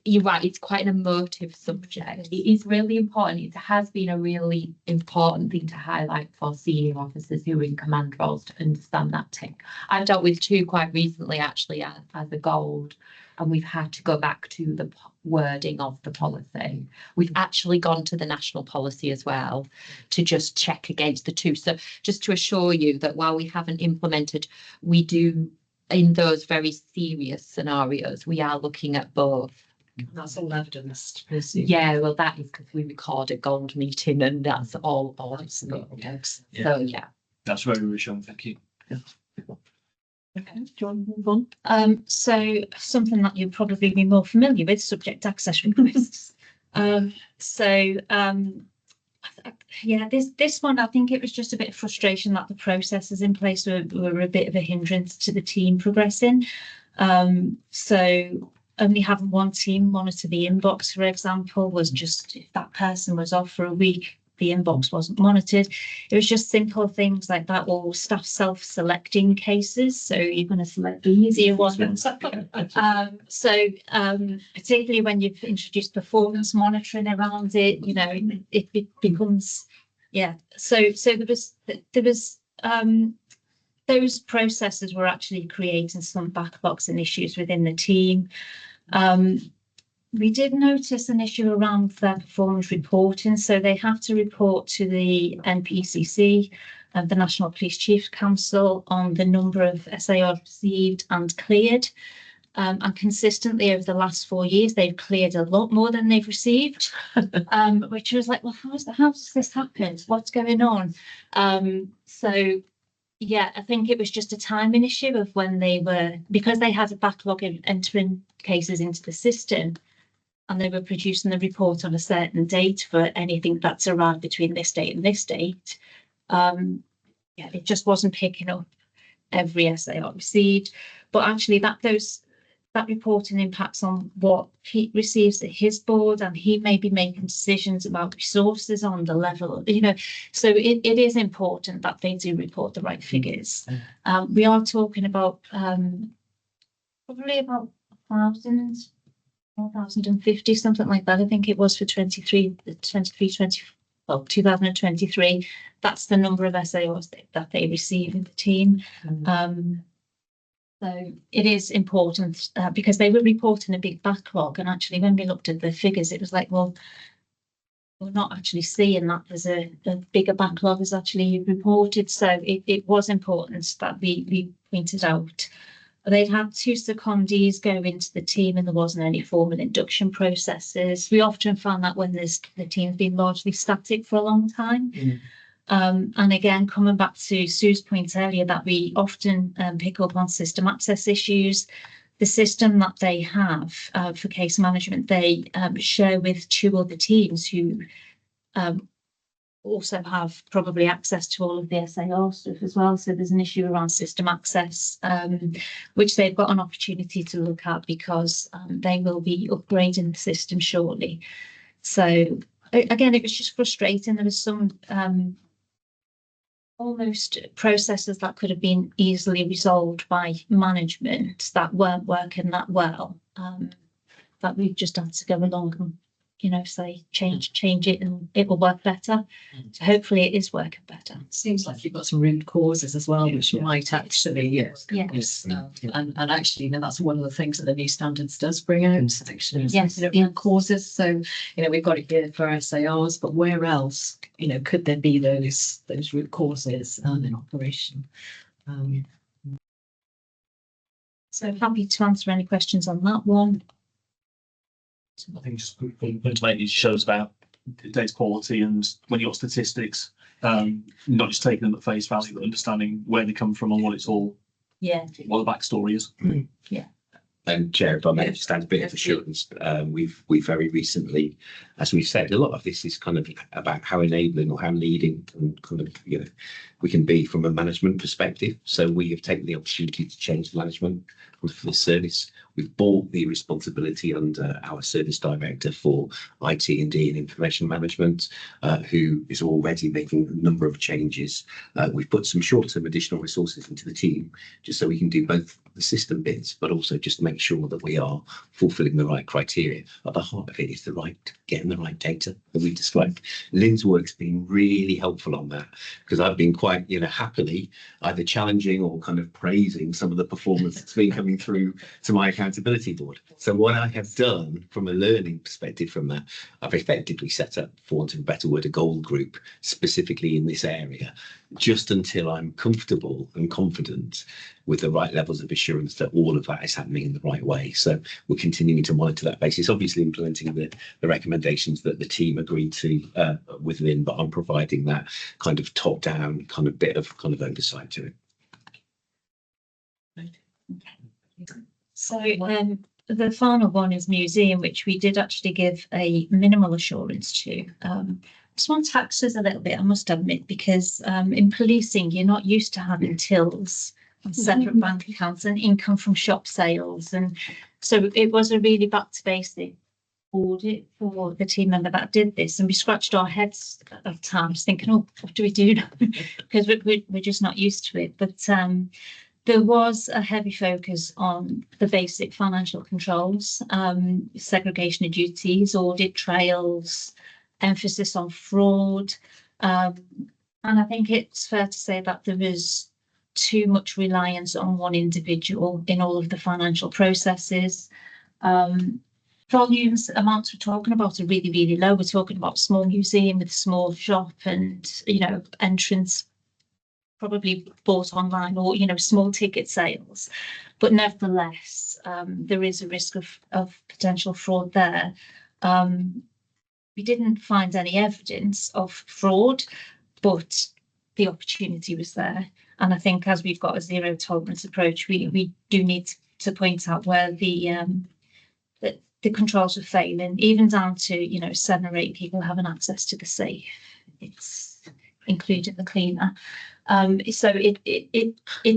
you're right, it's quite an emotive subject. It is really important. It has been a really important thing to highlight for senior officers who are in command roles to understand that tech. I've dealt with two quite recently, actually, as a gold, and we've had to go back to the wording of the policy. We've actually gone to the national policy as well to just check against the two. So just to assure you that while we haven't implemented, we do, in those very serious scenarios, we are looking at both. That's all evidence. Yeah, well, that is because we record a gold meeting and that's all it's So yeah. That's very reassuring. Thank you. Okay, do you want to move on? So something that you'll probably be more familiar with, subject access requests. Yeah, this one, I think it was just a bit of frustration that the processes in place were a bit of a hindrance to the team progressing. So only having one team monitor the inbox, for example, was just, if that person was off for a week, the inbox wasn't monitored. It was just simple things like that, or staff self-selecting cases. So you're going to select the easier ones. Particularly when you've introduced performance monitoring around it, you know, it becomes, yeah. So there was those processes were actually creating some backlogs and issues within the team. We did notice an issue around their performance reporting. So they have to report to the NPCC, the National Police Chiefs Council, on the number of SARs received and cleared. And consistently over the last 4 years, they've cleared a lot more than they've received, which was like, well, how does this happen? What's going on? So yeah, I think it was just a timing issue of when they were, because they had a backlog of entering cases into the system, and they were producing the report on a certain date for anything that's arrived between this date and this date. Yeah, it just wasn't picking up every SAR received, but actually that reporting impacts on what he receives at his board, and he may be making decisions about resources on the level, you know, so it is important that they do report the right figures. We are talking about probably about 4,050, something like that. I think it was for 2023. That's the number of SAOs that they receive in the team. So it is important because they were reporting a big backlog, and actually when we looked at the figures, it was like, well, we're not actually seeing that there's a bigger backlog is actually reported. So it was important that we pointed out. They'd had 2 secondees go into the team and there wasn't any formal induction processes. We often found that when the team's been largely static for a long time. And again, coming back to Sue's point earlier, that we often pick up on system access issues. The system that they have for case management, they share with 2 other teams who also have probably access to all of the SAR stuff as well. So there's an issue around system access, which they've got an opportunity to look at because they will be upgrading the system shortly. So again, it was just frustrating. There was some almost processes that could have been easily resolved by management that weren't working that well, that we've just had to go along and say change it and it will work better. So hopefully it is working better. Seems like you've got some root causes as well, which might actually, yes. And actually, that's one of the things that the new standards does bring out, actually. Yes, Root causes. So, we've got it here for SARs, but where else, could there be those root causes in operation? So happy to answer any questions on that one. I think just ultimately it shows about data quality, and when you've got statistics, not just taking them at face value, but understanding where they come from and what it's all, what the backstory is. And Chair, if I may just add a bit of assurance, we've very recently, as we've said, a lot of this is kind of about how enabling or how leading and kind of, we can be from a management perspective. So we have taken the opportunity to change the management for this service. We've brought the responsibility under our service director for IT&D and information management, who is already making a number of changes. We've put some short-term additional resources into the team, just so we can do both the system bits, but also just make sure that we are fulfilling the right criteria. At the heart of it is getting the right data that we described. Lynn's work's been really helpful on that, because I've been quite, happily either challenging or kind of praising some of the performance that's been coming through to my accountability board. So what I have done from a learning perspective from that, I've effectively set up, for want of a better word, a goal group specifically in this area, just until I'm comfortable and confident with the right levels of assurance that all of that is happening in the right way. So we're continuing to monitor that basis, obviously implementing the recommendations that the team agreed to with Lynn, but I'm providing that kind of top-down kind of bit of kind of oversight to it. So the final one is museum, which we did actually give a minimal assurance to. This one taxes a little bit, I must admit, because in policing, you're not used to having tills and separate bank accounts and income from shop sales. And so it was a really back to basic audit for the team member that did this. And we scratched our heads at times thinking, oh, what do we do now? Because we're just not used to it. But there was a heavy focus on the basic financial controls, segregation of duties, audit trails, emphasis on fraud. And I think it's fair to say that there was too much reliance on one individual in all of the financial processes. Volumes, amounts we're talking about are really, really low. We're talking about a small museum with a small shop and, entrance probably bought online or, small ticket sales. But nevertheless, there is a risk of potential fraud there. We didn't find any evidence of fraud, but the opportunity was there. And I think as we've got a zero tolerance approach, we do need to point out where the controls are failing, even down to, 7 or 8 people having access to the safe. It's including the cleaner. So it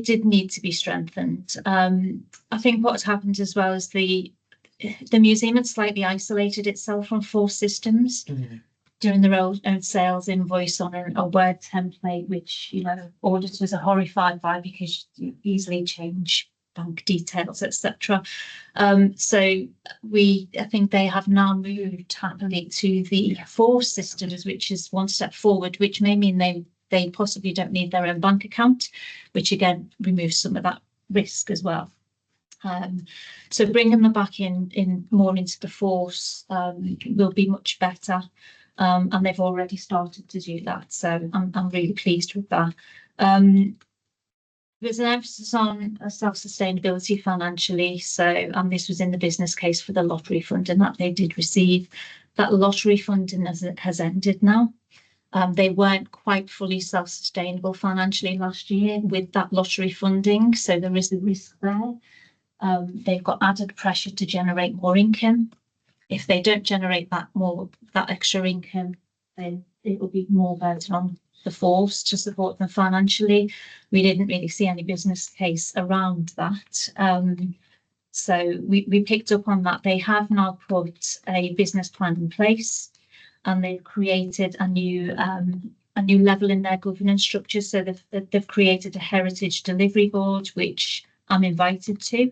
did need to be strengthened. I think what's happened as well is the museum had slightly isolated itself from 4 systems, doing their own sales invoice on a Word template, which, auditors are horrified by because you easily change bank details, etc. So I think they have now moved happily to the 4 systems, which is one step forward, which may mean they possibly don't need their own bank account, which again removes some of that risk as well. So bringing them back in more into the force will be much better. And they've already started to do that. So I'm really pleased with that. There's an emphasis on self-sustainability financially. And this was in the business case for the lottery funding that they did receive. That lottery funding has ended now. They weren't quite fully self-sustainable financially last year with that lottery funding. So there is a risk there. They've got added pressure to generate more income. If they don't generate that extra income, then it will be more burden on the force to support them financially. We didn't really see any business case around that. So we picked up on that. They have now put a business plan in place, and they've created a new level in their governance structure. So they've created a heritage delivery board, which I'm invited to.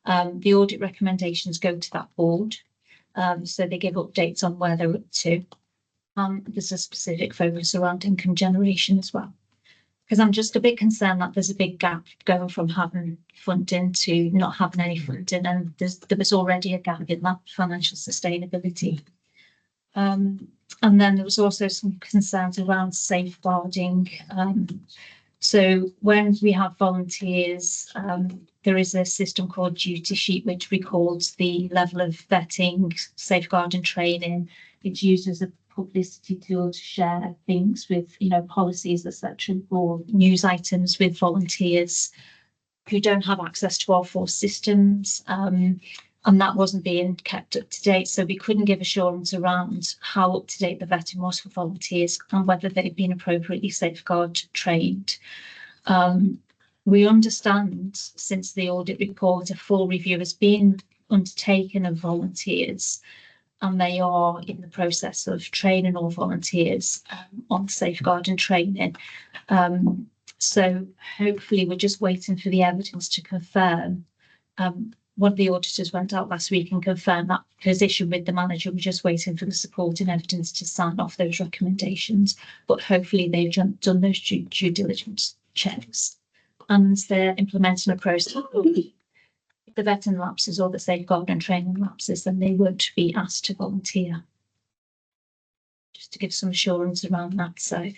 The audit recommendations go to that board. So they give updates on where they're up to. There's a specific focus around income generation as well. Because I'm just a bit concerned that there's a big gap going from having funding to not having any funding, and there was already a gap in that financial sustainability. And then there was also some concerns around safeguarding. So when we have volunteers, there is a system called Duty Sheet, which records the level of vetting, safeguarding training. It's used as a publicity tool to share things with, policies, etc., or news items with volunteers who don't have access to our force systems. And that wasn't being kept up to date. So we couldn't give assurance around how up to date the vetting was for volunteers and whether they'd been appropriately safeguard trained. We understand since the audit report, a full review has been undertaken of volunteers, and they are in the process of training all volunteers on safeguarding training. So hopefully we're just waiting for the evidence to confirm. One of the auditors went out last week and confirmed that position with the manager. We're just waiting for the supporting evidence to sign off those recommendations, but hopefully they've done those due diligence checks and they're implementing a process. If the vetting lapses or the safeguarding training lapses, then they won't be asked to volunteer. Just to give some assurance around that. So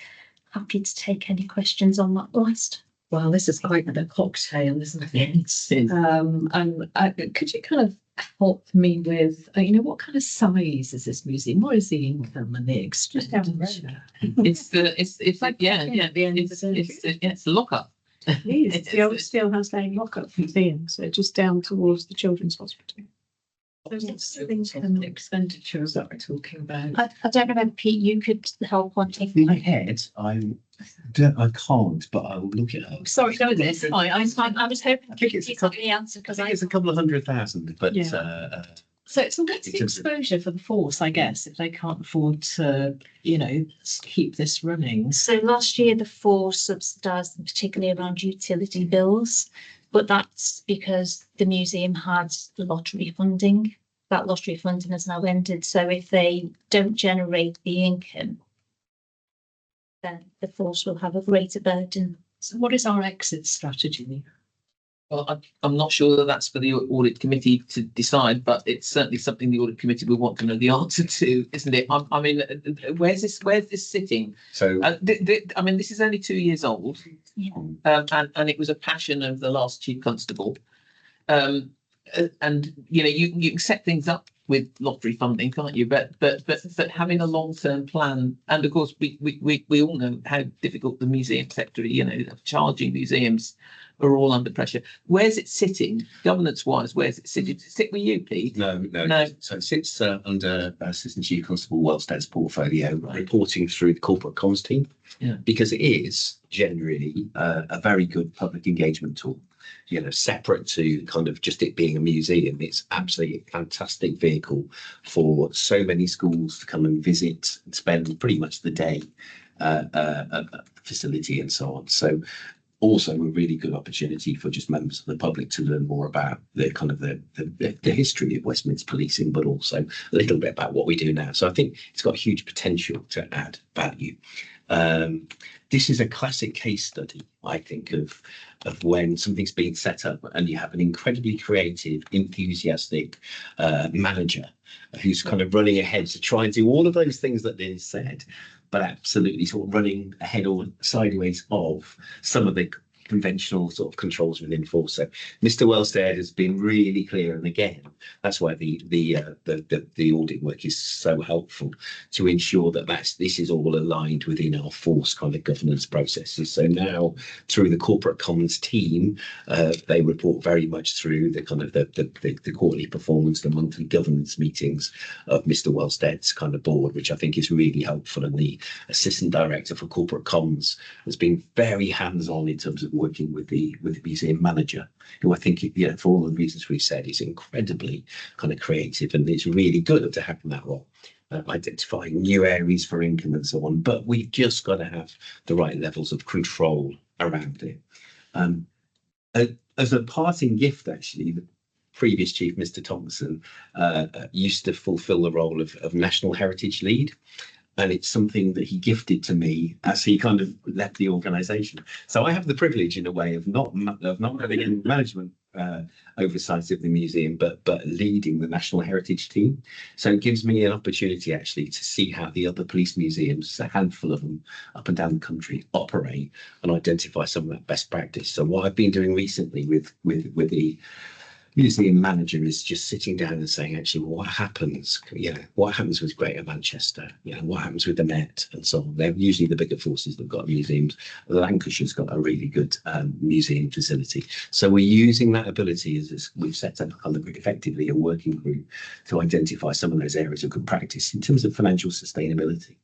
happy to take any questions on that last. Well, this is quite a cocktail, isn't it? And could you kind of help me with, what kind of size is this museum? What is the income and the expenditure? It's a lockup. It's the old Steelhouse Lane lockup museum, so just down towards the Children's Hospital. What's the income and expenditure that we're talking about? I don't know whether Pete, you could help on In my head, I can't, but I will look it up. Sorry, no, this. I was hoping I think it's Pete had the answer I because think it's a couple of 100,000, but Yeah. So what's the in terms of- exposure for the force, I guess, if they can't afford to, keep this running? So last year the force subsidised them, particularly around utility bills, but that's because the museum had lottery funding. That lottery funding has now ended. So if they don't generate the income, then the force will have a greater burden. So what is our exit strategy? Well, I'm not sure that that's for the audit committee to decide, but it's certainly something the audit committee will want to know the answer to, isn't it? I mean, where's this sitting? So I mean, this is only 2 years old, Yeah. and it was a passion of the last chief constable. And you can set things up with lottery funding, can't you? But having a long-term plan, and of course we all know how difficult the museum sector, charging museums are all under pressure. Where's it sitting, governance-wise? Where's it sitting? Does it sit with you, Pete? No. So it sits under Assistant Chief Constable Wellstead's portfolio, Right. reporting through the corporate comms team. Yeah. Because it is generally a very good public engagement tool. Separate to kind of just it being a museum, it's absolutely a fantastic vehicle for so many schools to come and visit and spend pretty much the day at the facility and so on. So also a really good opportunity for just members of the public to learn more about the kind of the history of Westminster policing, but also a little bit about what we do now. So I think it's got huge potential to add value. This is a classic case study, I think, of when something's been set up and you have an incredibly creative, enthusiastic manager who's kind of running ahead to try and do all of those things that Liz said, but absolutely sort of running ahead or sideways of some of the conventional sort of controls within force. So Mr. Wellstead has been really clear, and again, that's why the audit work is so helpful to ensure that this is all aligned within our force kind of governance processes. So now through the corporate comms team, they report very much through the kind of the quarterly performance, the monthly governance meetings of Mr. Wellstead's kind of board, which I think is really helpful. And the assistant director for corporate comms has been very hands-on in terms of working with the museum manager, who I think, for all the reasons we said, is incredibly kind of creative, and it's really good to have that role, identifying new areas for income and so on. But we've just got to have the right levels of control around it. As a parting gift, actually, previous chief, Mr. Thompson, used to fulfil the role of National Heritage Lead. And it's something that he gifted to me as he kind of left the organisation. So I have the privilege, in a way, of not having any management oversight of the museum, but leading the National Heritage team. So it gives me an opportunity actually to see how the other police museums, a handful of them up and down the country, operate and identify some of that best practice. So what I've been doing recently with the museum manager is just sitting down and saying, actually, what happens? What happens with Greater Manchester? What happens with the Met and so on? They're usually the bigger forces that've got museums. Lancashire's got a really good museum facility. So we're using that ability as we've set up kind of effectively a working group to identify some of those areas of good practice in terms of financial sustainability.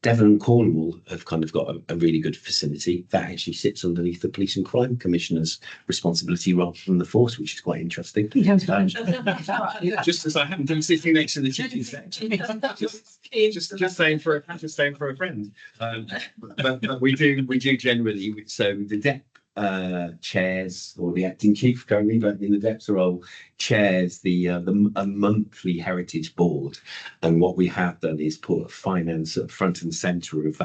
Devon and Cornwall have kind of got a really good facility that actually sits underneath the Police and Crime Commissioner's responsibility rather than the force, which is quite interesting. Just as I happen to be sitting next to the chief exec. Just saying for a friend. But we do generally. So the DEP chairs, or the acting chief currently, but in the DEP's role, chairs a monthly heritage board. And what we have done is put finance at front and centre of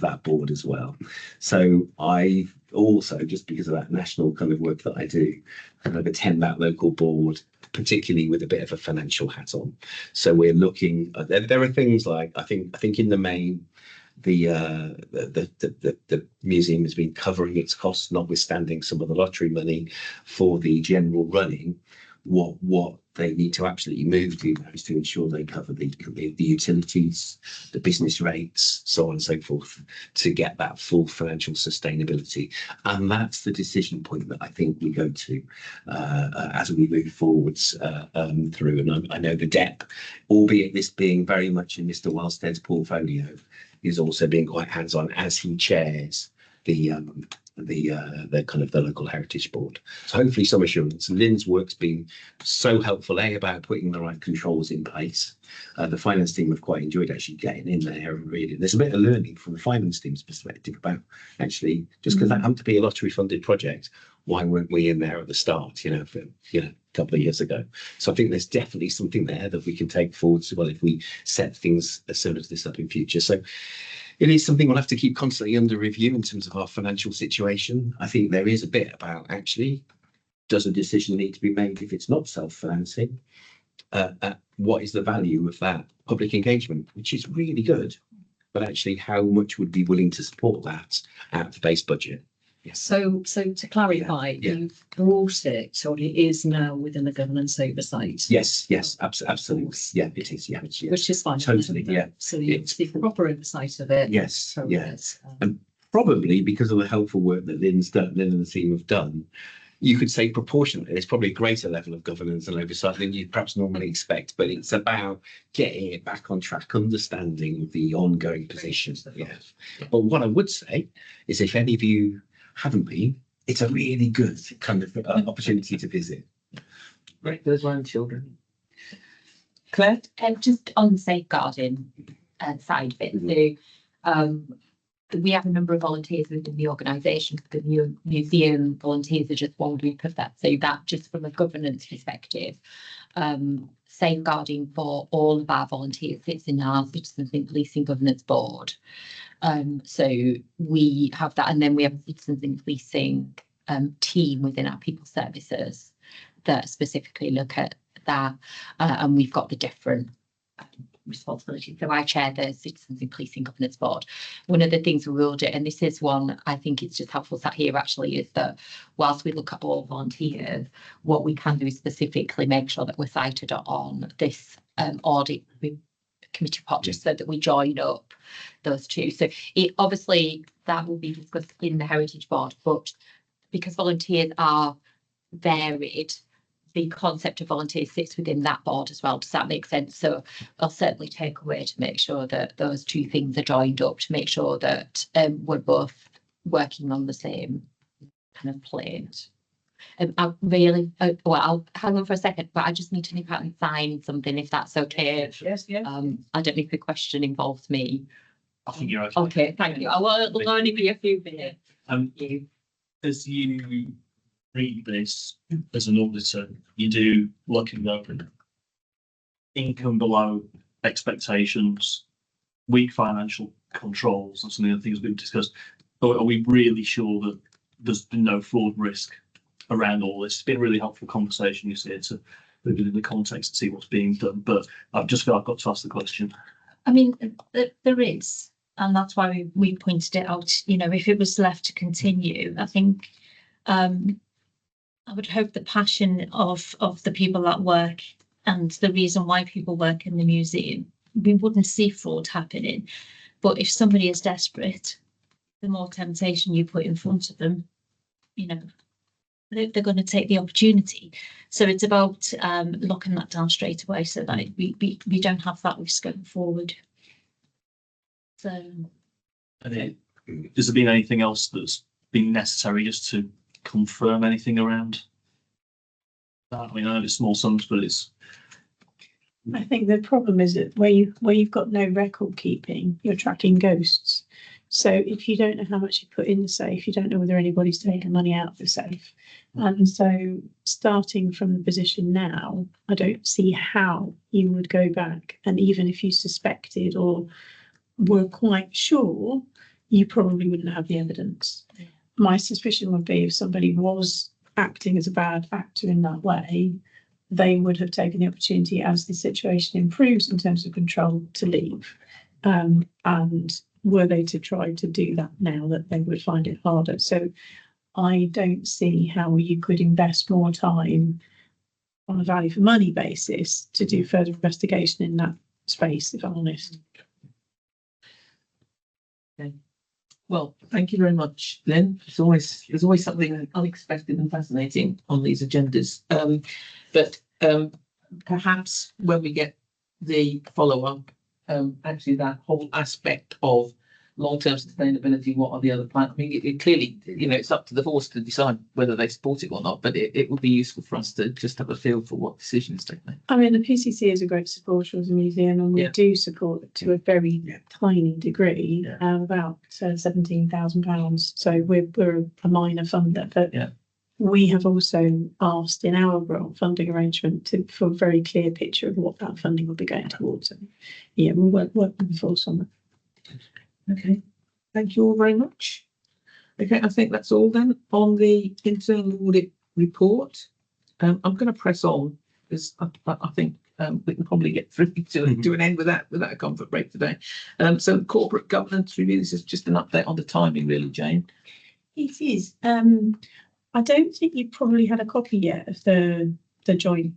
that board as well. So I also, just because of that national kind of work that I do, kind of attend that local board, particularly with a bit of a financial hat on. So we're looking there are things like I think in the main the museum has been covering its costs, notwithstanding some of the lottery money for the general running. What they need to absolutely move to is to ensure they cover the utilities, the business rates, so on and so forth, to get that full financial sustainability. And that's the decision point that I think we go to as we move forwards through. And I know the DEP, albeit this being very much in Mr. Wellstead's portfolio, is also being quite hands-on as he chairs the kind of the local heritage board. So hopefully some assurance. Lynn's work's been so helpful, about putting the right controls in place. The finance team have quite enjoyed actually getting in there and really, there's a bit of learning from the finance team's perspective about actually, just because that happened to be a lottery funded project, why weren't we in there at the start, a couple of years ago. So I think there's definitely something there that we can take forward as well if we set things similar to this up in future. So it is something we'll have to keep constantly under review in terms of our financial situation. I think there is a bit about actually, does a decision need to be made if it's not self-financing? What is the value of that public engagement, which is really good, but actually how much would be willing to support that out of the base budget? Yes. So to clarify, you've brought it, or it is now within the governance oversight. Yes, absolutely. Yeah, it is. Yeah, Which is fine. Totally. Yeah. So you see the proper oversight of it. Yes. Yes. And probably because of the helpful work that Lynn and the team have done, you could say proportionately, there's probably a greater level of governance and oversight than you'd perhaps normally expect, but it's about getting it back on track, understanding the ongoing positions. Yeah. But what I would say is if any of you haven't been, it's a really good kind of opportunity to visit. Great, those own children. Claire? Just on the safeguarding side of it, so we have a number of volunteers within the organisation. The museum volunteers are just one group of that. So that just from a governance perspective, safeguarding for all of our volunteers sits in our Citizens in Policing Governance Board. So we have that, and then we have a Citizens in Policing team within our people services that specifically look at that, and we've got the different responsibilities. So I chair the Citizens in Policing Governance Board. One of the things we will do, and this is one I think it's just helpful sat here actually, is that whilst we look at all volunteers, what we can do is specifically make sure that we're cited on this audit committee pot, just so that we join up those two. So it obviously that will be discussed in the Heritage Board, but because volunteers are varied, the concept of volunteers sits within that board as well. Does that make sense? So I'll certainly take away to make sure that those two things are joined up, to make sure that we're both working on the same kind of plate. I really, well, I'll hang on for a second, but I just need to nip out and sign something if that's okay. Yes. I don't know if the question involves me. I think you're okay. Okay, thank you. I will only be a few minutes. As you read this as an auditor, you do looking over income below expectations, weak financial controls, and some of the things we've discussed. Are we really sure that there's been no fraud risk around all this? It's been a really helpful conversation, you see, to put it in the context and see what's being done. But I've just felt I've got to ask the question. I mean, there is, and that's why we pointed it out. You know, if it was left to continue, I think I would hope the passion of the people that work and the reason why people work in the museum, we wouldn't see fraud happening. But if somebody is desperate, the more temptation you put in front of them, you know, they're going to take the opportunity. So it's about locking that down straight away so that we don't have that risk going forward. So, has there been anything else that's been necessary just to confirm anything around that? I mean, I know it's small sums, but it's. I think the problem is that where you've got no record keeping, you're tracking ghosts. So if you don't know how much you put in the safe, you don't know whether anybody's taken money out of the safe. And so starting from the position now, I don't see how you would go back. And even if you suspected or were quite sure, you probably wouldn't have the evidence. My suspicion would be if somebody was acting as a bad actor in that way, they would have taken the opportunity as the situation improves in terms of control to leave. And were they to try to do that now, that they would find it harder. So I don't see how you could invest more time on a value for money basis to do further investigation in that space, if I'm honest. Okay. Well, thank you very much, Lynn. There's always something unexpected and fascinating on these agendas. But perhaps when we get the follow-up, actually that whole aspect of long-term sustainability, what are the other plans? I mean, it clearly, you know, it's up to the force to decide whether they support it or not, but it would be useful for us to just have a feel for what decisions to make. I mean, the PCC is a great supporter of the museum, and we do support it to a very tiny degree, about £17,000. So we're a minor funder, but we have also asked in our grant funding arrangement for a very clear picture of what that funding will be going towards. And we'll work with the force on that. Okay, thank you all very much. Okay, I think that's all then on the internal audit report. I'm going to press on because I think we can probably get through to an end without a comfort break today. So corporate governance review, this is just an update on the timing really, Jane. It is. I don't think you probably had a copy yet of the joint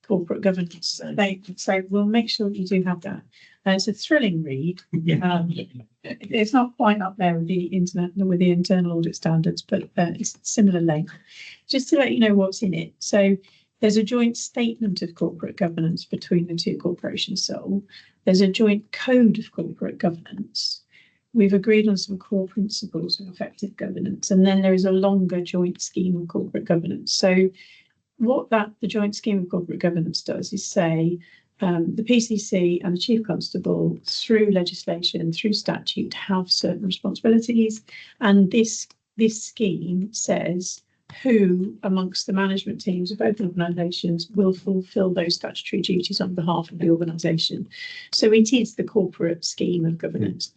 corporate governance. So we'll make sure you do have that. It's a thrilling read. It's not quite up there with the internal audit standards, but it's similar length. Just to let you know what's in it. So there's a joint statement of corporate governance between the two corporations. So there's a joint code of corporate governance. We've agreed on some core principles of effective governance, and then there is a longer joint scheme of corporate governance. So what the joint scheme of corporate governance does is say the PCC and the Chief Constable, through legislation, through statute, have certain responsibilities, and this scheme says who amongst the management teams of both organisations will fulfil those statutory duties on behalf of the organisation. So it is the corporate scheme of governance.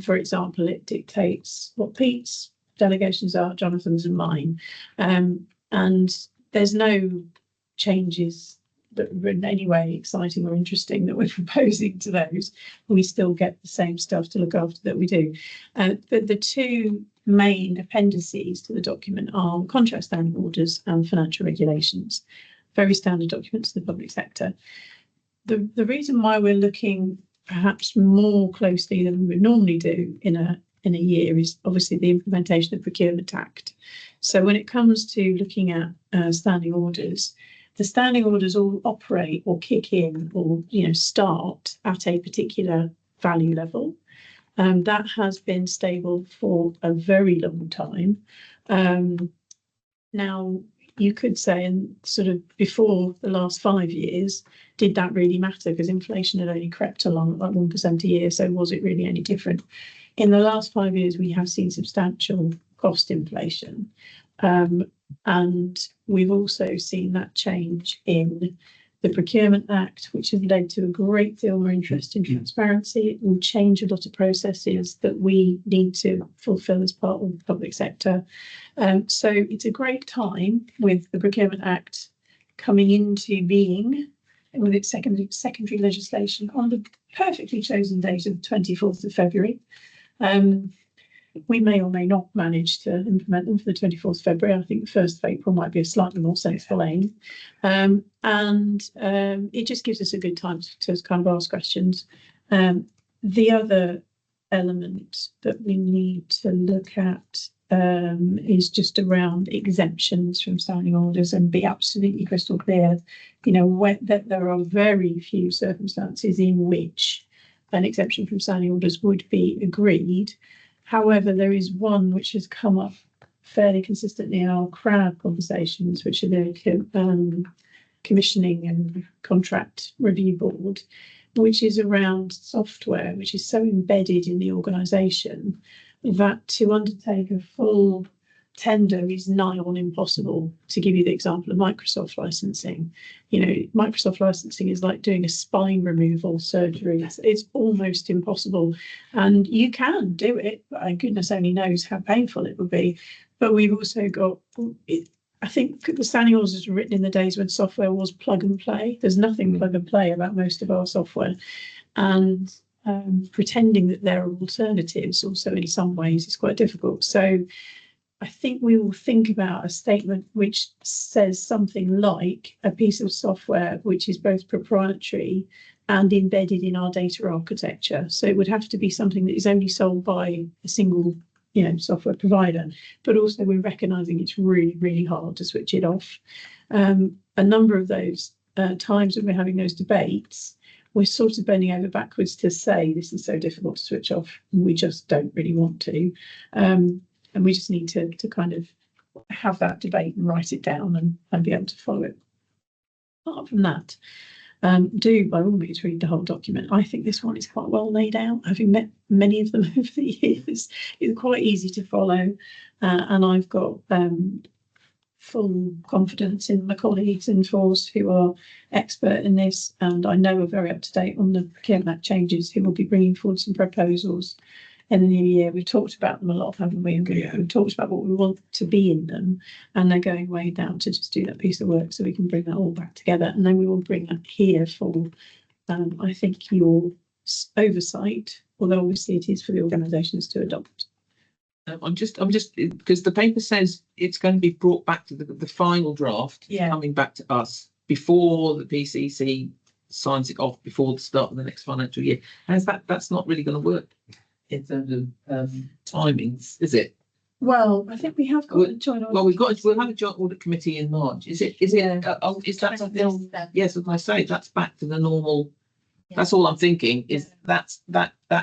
For example, it dictates what Pete's delegations are, Jonathan's and mine, and there's no changes that are in any way exciting or interesting that we're proposing to those. We still get the same stuff to look after that we do. But the two main appendices to the document are contract standing orders and financial regulations, very standard documents to the public sector. The reason why we're looking perhaps more closely than we would normally do in a year is obviously the implementation of the Procurement Act. So when it comes to looking at standing orders, the standing orders all operate or kick in or start at a particular value level. That has been stable for a very long time. Now you could say, and sort of before the last 5 years, did that really matter? Because inflation had only crept along at like 1% a year. So was it really any different? In the last 5 years, we have seen substantial cost inflation. And we've also seen that change in the Procurement Act, which has led to a great deal more interest in transparency. It will change a lot of processes that we need to fulfil as part of the public sector. So it's a great time with the Procurement Act coming into being with its secondary legislation on the perfectly chosen date of the 24th of February. We may or may not manage to implement them for the 24th of February. I think the 1st of April might be a slightly more sensible aim. It just gives us a good time to kind of ask questions. The other element that we need to look at is just around exemptions from standing orders, and be absolutely crystal clear, that there are very few circumstances in which an exemption from standing orders would be agreed. However, there is one which has come up fairly consistently in our CRAB conversations, which are the Commissioning and Contract Review Board, which is around software, which is so embedded in the organisation that to undertake a full tender is nigh on impossible. To give you the example of Microsoft licensing, Microsoft licensing is like doing a spine removal surgery. It's almost impossible, and you can do it, but goodness only knows how painful it would be. But we've also got, I think the standing orders were written in the days when software was plug and play. There's nothing plug and play about most of our software, and pretending that there are alternatives also in some ways is quite difficult. So I think we will think about a statement which says something like a piece of software which is both proprietary and embedded in our data architecture. So it would have to be something that is only sold by a single, software provider, but also we're recognising it's really, really hard to switch it off. A number of those times when we're having those debates, we're sort of bending over backwards to say this is so difficult to switch off, and we just don't really want to. And we just need to kind of have that debate and write it down and be able to follow it. Apart from that, do by all means read the whole document. I think this one is quite well laid out. Having met many of them over the years, it's quite easy to follow. And I've got full confidence in my colleagues in Force who are expert in this, and I know are very up to date on the Procurement Act changes, who will be bringing forward some proposals in the new year. We've talked about them a lot, haven't we? We've talked about what we want to be in them, and they're going way down to just do that piece of work so we can bring that all back together. And then we will bring that here for, I think, your oversight, although obviously it is for the organisations to adopt. I'm just because the paper says it's going to be brought back to the final draft, coming back to us before the PCC signs it off before the start of the next financial year. How's that's not really going to work in terms of timings, is it? Well, I think we have got a joint audit. Well, we'll have a joint audit committee in March. Is it? Is that still? Yes, as I say, that's back to the normal. That's all I'm thinking is that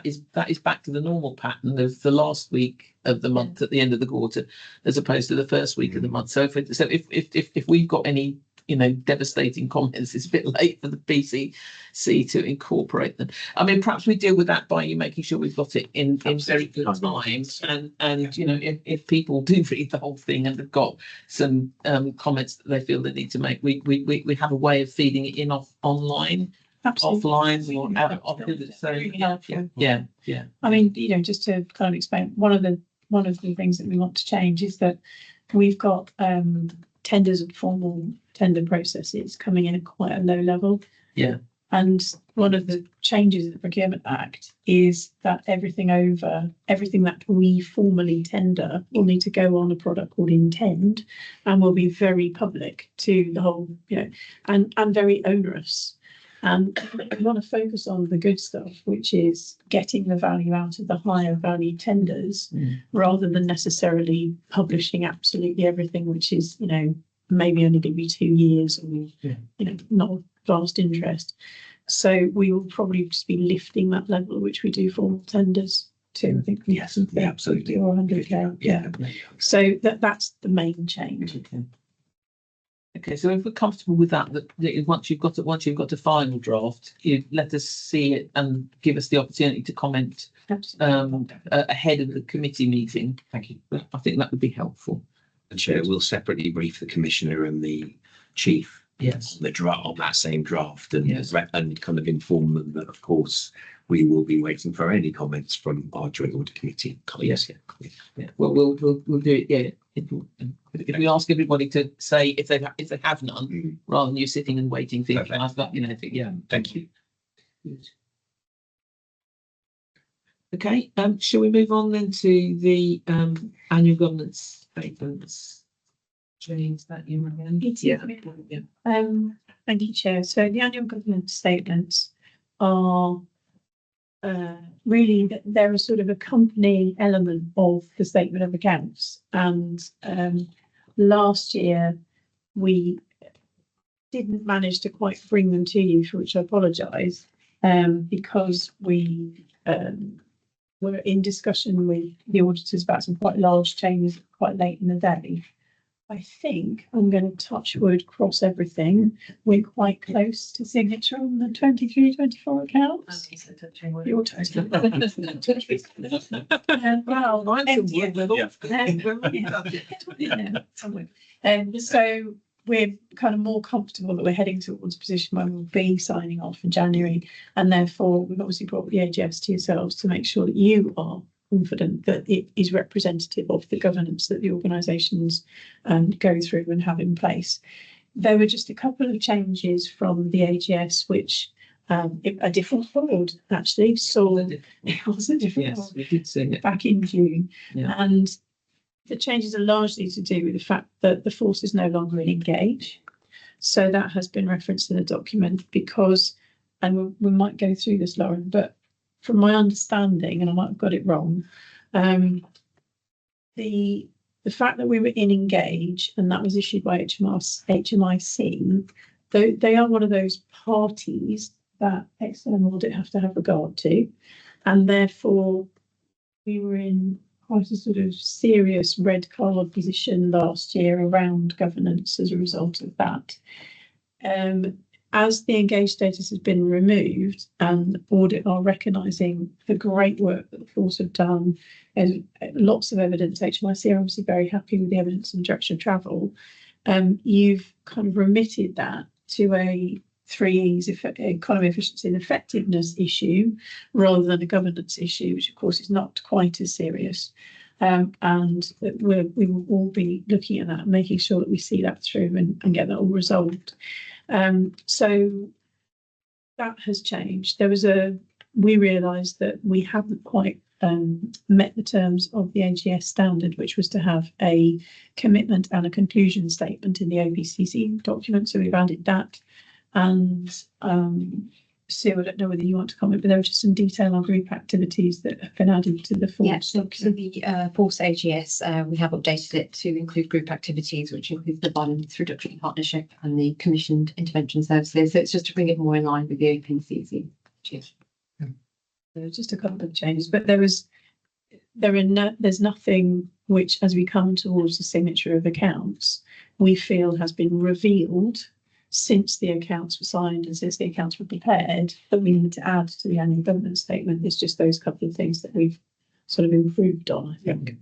is back to the normal pattern of the last week of the month at the end of the quarter, as opposed to the first week of the month. So if we've got any devastating comments, it's a bit late for the PCC to incorporate them. I mean, perhaps we deal with that by you making sure we've got it in very good time. And if people do read the whole thing and have got some comments that they feel they need to make, we have a way of feeding it in online. Absolutely. Offline or out of yeah. I mean, just to kind of explain, one of the things that we want to change is that we've got tenders and formal tender processes coming in at quite a low level. Yeah. And one of the changes in the Procurement Act is that everything that we formally tender will need to go on a product called Intend, and will be very public to the whole, and very onerous. And we want to focus on the good stuff, which is getting the value out of the higher value tenders, rather than necessarily publishing absolutely everything, which is, maybe only going to be 2 years or, not of vast interest. So we will probably just be lifting that level at which we do formal tenders to, I think, absolutely, or 100k. Yeah. So that's the main change. Okay, so if we're comfortable with that once you've got a final draft, you let us see it and give us the opportunity to comment ahead of the committee meeting. Thank you. I think that would be helpful. And Chair, we'll separately brief the Commissioner and the Chief Yes. on the draft, on that same draft, and Yes. and kind of inform them that, of course, we will be waiting for any comments from our joint audit committee colleagues. Yeah. Well, we'll do it. Yeah. If we ask everybody to say if they have none, rather than you sitting and waiting for Perfect. I've got, yeah. Thank you. Good. Okay, shall we move on then to the annual governance statements? James, that you again? Yeah. Thank you, Chair. So the annual governance statements are really, they're a sort of accompanying element of the statement of accounts. And last year we didn't manage to quite bring them to you, for which I apologise, because we were in discussion with the auditors about some quite large changes quite late in the day. I think I'm going to touch wood, cross everything. We're quite close to signature on the 23-24 accounts. Your total. Well, so we're kind of more comfortable that we're heading towards a position where we'll be signing off in January, and therefore we've obviously brought the AGS to yourselves to make sure that you are confident that it is representative of the governance that the organisations go through and have in place. There were just a couple of changes from the AGS, which a different board actually saw. It was a different board. We did see it back in June, and the changes are largely to do with the fact that the force is no longer in engage. So that has been referenced in the document because, and we might go through this, Lauren, but from my understanding, and I might have got it wrong, the fact that we were in engage and that was issued by HMIC, they are one of those parties that external audit have to have regard to, and therefore we were in quite a sort of serious red card position last year around governance as a result of that. As the engaged status has been removed and audit are recognising the great work that the force have done, there's lots of evidence. HMIC are obviously very happy with the evidence and direction of travel. You've kind of remitted that to a 3Es economy, efficiency and effectiveness issue rather than a governance issue, which of course is not quite as serious. And we will all be looking at that and making sure that we see that through and get that all resolved. So that has changed. We realised that we haven't quite met the terms of the AGS standard, which was to have a commitment and a conclusion statement in the OPCC document. So we've added that. And Sue, I don't know whether you want to comment, but there are just some detail on group activities that have been added to the force. So the Force AGS, we have updated it to include group activities, which includes the Violence Reduction Partnership and the Commissioned Intervention Services. So it's just to bring it more in line with the OPCC. Cheers. There's just a couple of changes, but there's nothing which, as we come towards the signature of accounts, we feel has been revealed since the accounts were signed and since the accounts were prepared that we need to add to the annual governance statement. It's just those couple of things that we've sort of improved on, I think.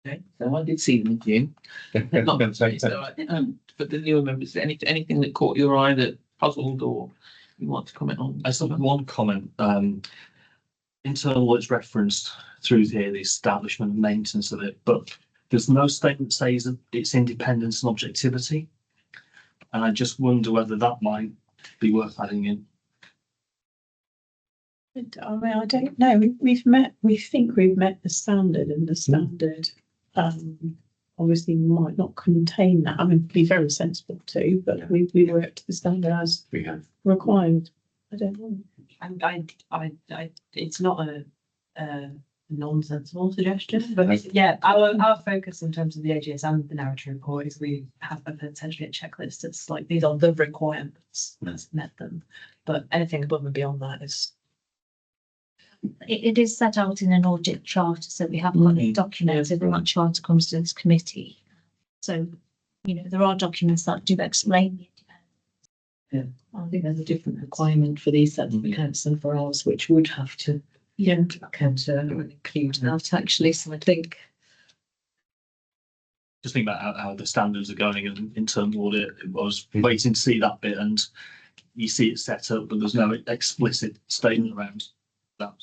Okay, so I did see them in June. Not but the newer members, anything that caught your eye that puzzled or you want to comment on? I still have one comment. Internal audit's referenced through here the establishment and maintenance of it, but there's no statement that says that its independence and objectivity. And I just wonder whether that might be worth adding in. I mean, I don't know. We think we've met the standard, and the standard obviously might not contain that. I mean, be very sensible too, but we work to the standard as We have. required. I don't know. I it's not a nonsensical suggestion, but yeah, our focus in terms of the AGS and the narrative report is we have essentially a checklist. It's like these are the requirements that's met them, but anything above and beyond that is. It is set out in an audit charter, so we have got it documented when that charter comes to this committee. So, there are documents that do explain the independence. Yeah, I think there's a different requirement for these sets of accounts than for ours, which would have to include that actually. So I think just think about how the standards are going in internal audit. I was waiting to see that bit, and you see it set up, but there's no explicit statement around that.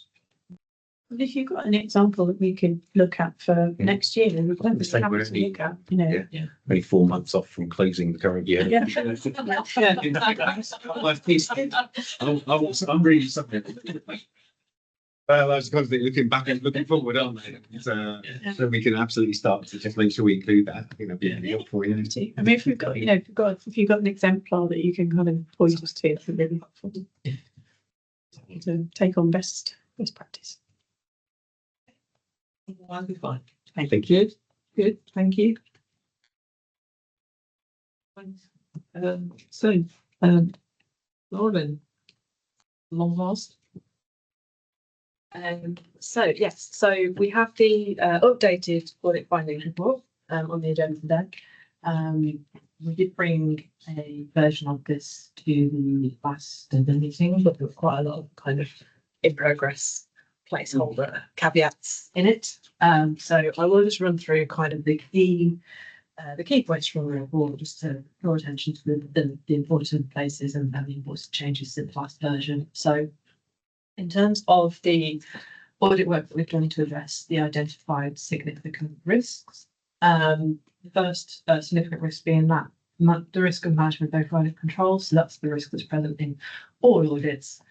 If you've got an example that we could look at for next year, then we'd The same have we're to only- look at, you know. Yeah. Only 4 months off from closing the current year. Yeah. I'm reading something. Well, I was constantly looking back and looking forward, aren't they? So we can absolutely start to just make sure we include that. I think that'd be really helpful. Yeah. I mean, if we've got, you know, if you've got an exemplar that you can kind of point us to, that'd be really helpful. To take on best practice. I'll be fine. Thank you. Good, thank you. So, Lauren, long last. So yes, so we have the updated audit findings report on the agenda today. We did bring a version of this to the last meeting, but there was quite a lot of kind of in progress placeholder caveats in it. So I will just run through kind of the key points from the report, just to draw attention to the important places and the important changes to the last version. So in terms of the audit work that we've done to address the identified significant risks, the first significant risk being that the risk of management of audit control. So that's the risk that's present in all audits.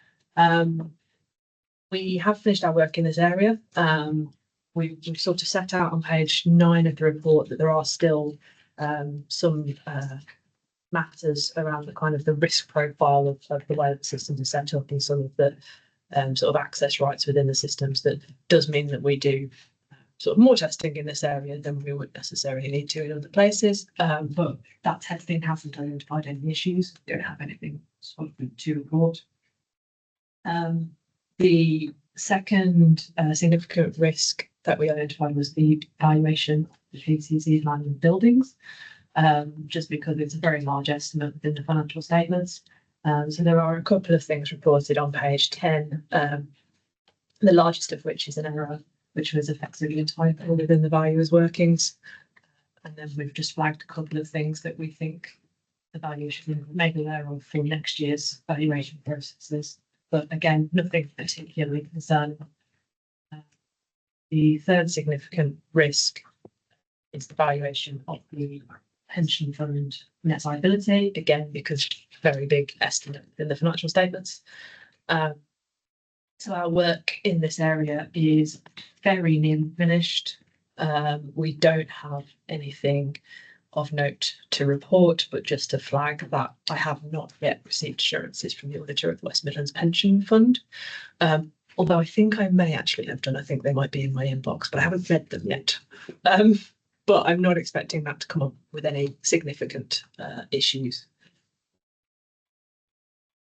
We have finished our work in this area. We've sort of set out on page 9 of the report that there are still some matters around the kind of the risk profile of the way that the systems are set up and some of the sort of access rights within the systems. That does mean that we do sort of more testing in this area than we would necessarily need to in other places. But that testing hasn't identified any issues. We don't have anything sort of to report. The second significant risk that we identified was the valuation of the PCC's land and buildings, just because it's a very large estimate within the financial statements. So there are a couple of things reported on page 10, the largest of which is an error, which was effectively a typo within the valuer's workings. And then we've just flagged a couple of things that we think the valuation may be there for next year's valuation processes. But again, nothing particularly concerning. The third significant risk is the valuation of the pension fund net liability, again, because very big estimate in the financial statements. So our work in this area is very nearly finished. We don't have anything of note to report, but just to flag that I have not yet received assurances from the auditor of the West Midlands Pension Fund. Although I think I may actually have done. I think they might be in my inbox, but I haven't read them yet. But I'm not expecting that to come up with any significant issues.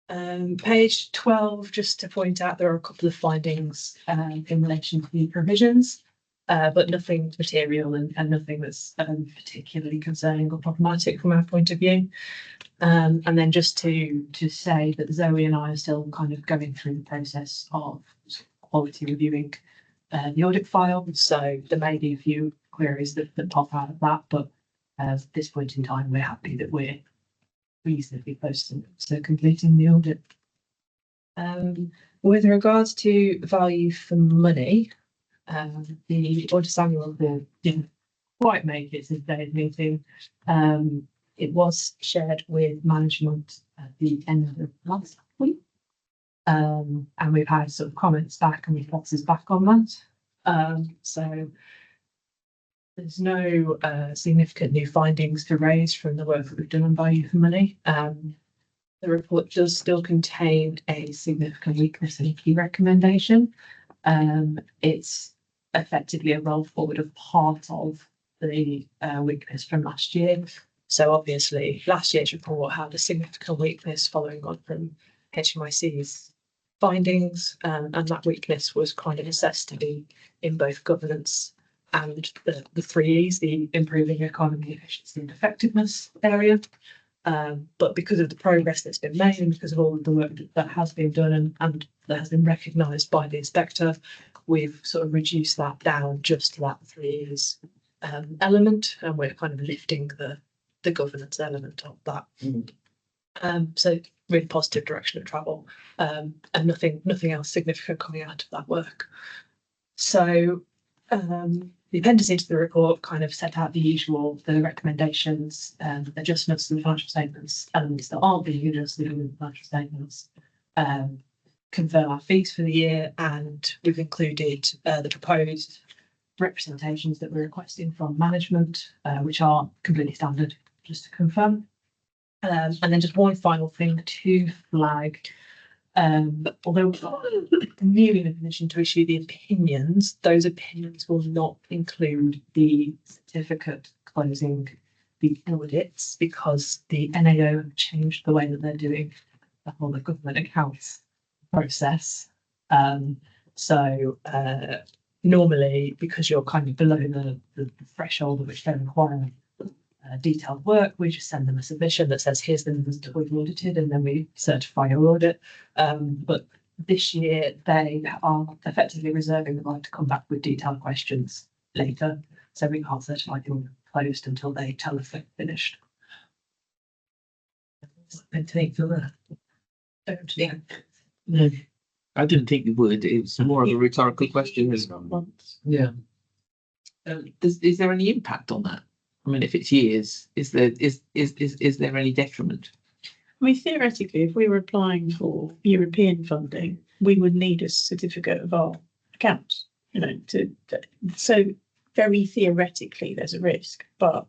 Page 12, just to point out, there are a couple of findings in relation to the provisions, but nothing material and nothing that's particularly concerning or problematic from our point of view. And then just to say that Zoe and I are still kind of going through the process of quality reviewing the audit file. So there may be a few queries that pop out of that, but at this point in time, we're happy that we're reasonably close to completing the audit. With regards to value for money, the Audit Annual didn't quite make it to today's meeting. It was shared with management at the end of last week. And we've had sort of comments back and responses back on that. So there's no significant new findings to raise from the work that we've done on value for money. The report does still contain a significant weakness and key recommendation. It's effectively a roll forward of part of the weakness from last year. So obviously last year's report had a significant weakness following on from HMIC's findings, and that weakness was kind of assessed to be in both governance and the 3 E's, the improving economy, efficiency and effectiveness area. But because of the progress that's been made and because of all of the work that has been done and that has been recognised by the inspector, we've sort of reduced that down just to that 3 E's element, and we're kind of lifting the governance element of that. So really positive direction of travel, and nothing else significant coming out of that work. So the appendices to the report kind of set out the recommendations and adjustments to the financial statements, elements that aren't being adjusted in the financial statements, confirm our fees for the year, and we've included the proposed representations that we're requesting from management, which are completely standard, just to confirm. And then just one final thing to flag. Although we're new in a position to issue the opinions, those opinions will not include the certificate closing the audits, because the NAO have changed the way that they're doing the whole government accounts process. So normally, because you're kind of below the threshold at which they require detailed work, we just send them a submission that says, here's the numbers that we've audited, and then we certify your audit. But this year they are effectively reserving the right to come back with detailed questions later. So we can't certify the audit closed until they tell us they're finished. No, I didn't think you would. It's more of a rhetorical question, isn't it? Yeah. Is there any impact on that? I mean, if it's years, is there any detriment? I mean, theoretically, if we were applying for European funding, we would need a certificate of our accounts, so very theoretically there's a risk, but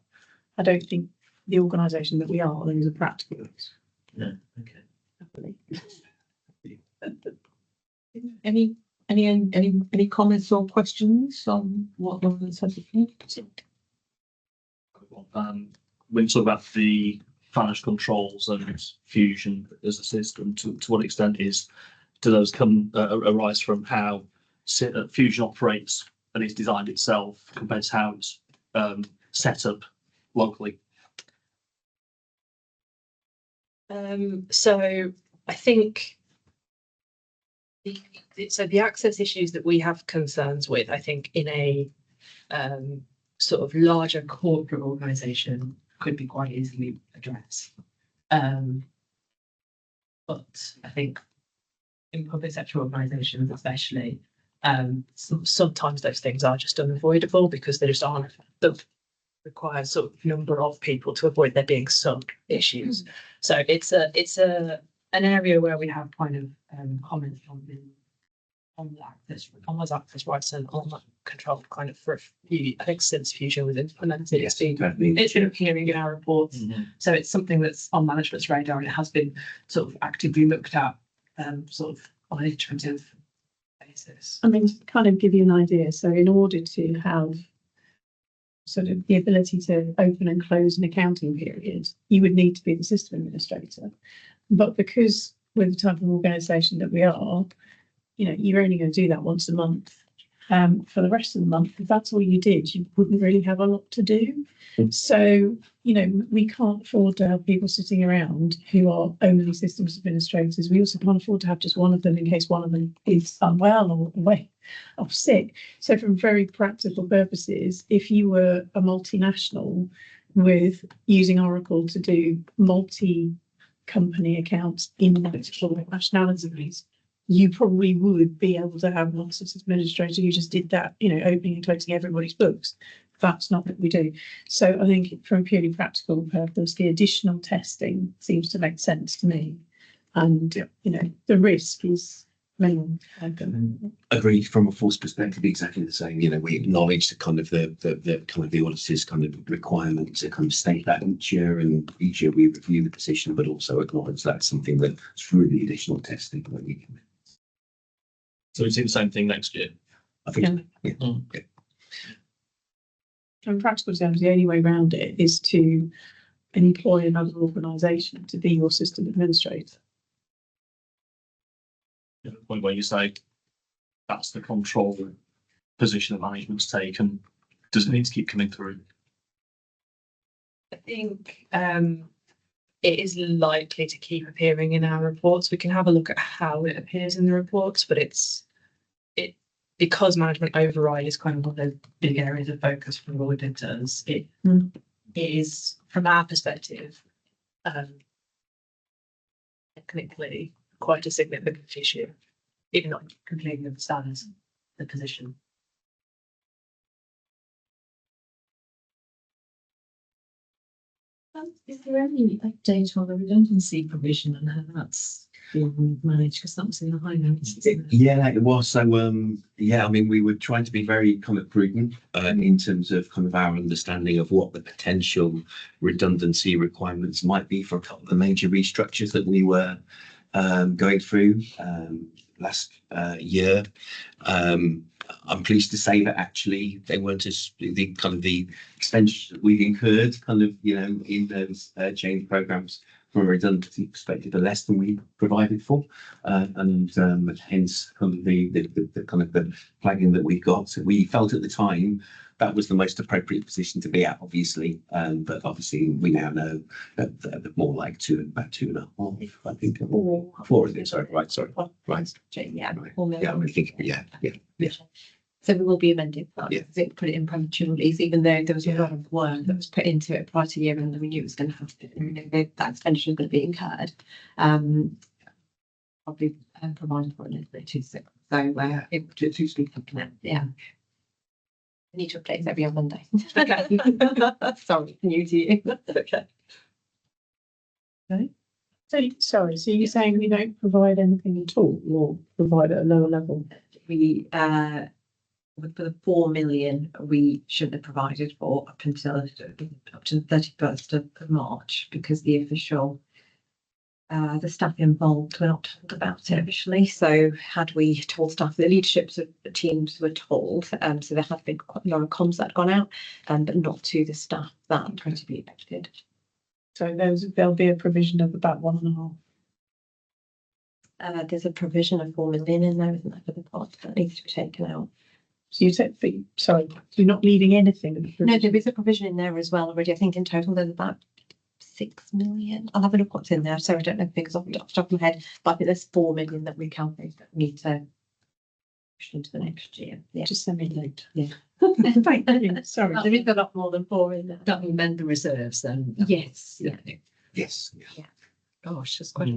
I don't think the organisation that we are, there's a practical risk. No, okay. Any comments or questions on what Lauren said? When you talk about the financial controls and Fusion as a system, to what extent do those arise from how Fusion operates and it's designed itself compared to how it's set up locally? So I think the access issues that we have concerns with, I think in a sort of larger corporate organisation could be quite easily addressed. But I think in public sector organisations especially, sometimes those things are just unavoidable because there just aren't the required sort of number of people to avoid there being some issues. So it's an area where we have kind of comments on those access rights and on that control kind of for a few, I think since Fusion was implemented, it's been appearing in our reports. So it's something that's on management's radar, and it has been sort of actively looked at sort of on an iterative basis. I mean, to kind of give you an idea, so in order to have sort of the ability to open and close an accounting period, you would need to be the system administrator. But because we're the type of organisation that we are, you're only going to do that once a month. For the rest of the month, if that's all you did, you wouldn't really have a lot to do. So, we can't afford to have people sitting around who are only systems administrators. We also can't afford to have just one of them in case one of them is unwell or away or sick. So from very practical purposes, if you were a multinational with using Oracle to do multi-company accounts in multiple nationalities, you probably would be able to have one system administrator who just did that, opening and closing everybody's books. That's not what we do. So I think from a purely practical purpose, the additional testing seems to make sense to me. And, the risk is minimal. Agreed. From a force perspective, exactly the same. We acknowledge the kind of the auditors kind of requirement to kind of state that each year, and each year we review the position, but also acknowledge that's something that's really additional testing that we can. So we see the same thing next year. I think. Yeah. In practical terms, the only way around it is to employ another organisation to be your system administrator. The point where you say that's the control position that management's taken, does it need to keep coming through? I think it is likely to keep appearing in our reports. We can have a look at how it appears in the reports, but because management override is kind of one of those big areas of focus for auditors, it is, from our perspective, technically quite a significant issue, even not completely understands the position. Is there any update on the redundancy provision and how that's being managed? Because that was in the high notes. isn't it? Yeah, it was. So, yeah, I mean, we were trying to be very kind of prudent in terms of kind of our understanding of what the potential redundancy requirements might be for a couple of the major restructures that we were going through last year. I'm pleased to say that actually they weren't as the kind of the expense that we've incurred kind of, you know, in those change programs from a redundancy perspective are less than we provided for. And hence kind of the kind of the flagging that we got. So we felt at the time that was the most appropriate position to be at, obviously. But obviously we now know that they're more like about 2.5, I think. Four, is it? Sorry, right, sorry. Right. Yeah, Right. 4 million. Yeah, I'm thinking, yeah. So we will be amending that. Yeah. Because it put it in prematurely, even though there was a lot of work that was put into it prior to the year, and we knew it was going to have to, you know, that expenditure was going to be incurred. Probably provided for a little bit too soon. So it would too soon. Yeah. I need to update every on Monday. Sorry, new to you. Okay. So, sorry, so you're saying we don't provide anything at all, or provide at a lower level? We for the 4 million we shouldn't have provided for up to the 31st of March, because the official the staff involved were not told about it officially. So had we told staff, the leaderships of the teams were told, so there had been quite a lot of comms that had gone out, but not to the staff that are to be affected. So there'll be a provision of about 1.5. There's a provision of 4 million in there, isn't there, for the part that needs to be taken out? So you said, sorry, you're not leaving anything. No, there is a provision in there as well already. I think in total there's about 6 million. I'll have a look what's in there. So I don't know figures off the top of my head, but I think there's 4 million that we calculate that we need to push into the next year. Yeah. Just send me later. Yeah. Thank you. Sorry. There is a lot more than 4 in there. That will amend the reserves then. Yes. Yeah. Yes. Gosh, that's quite.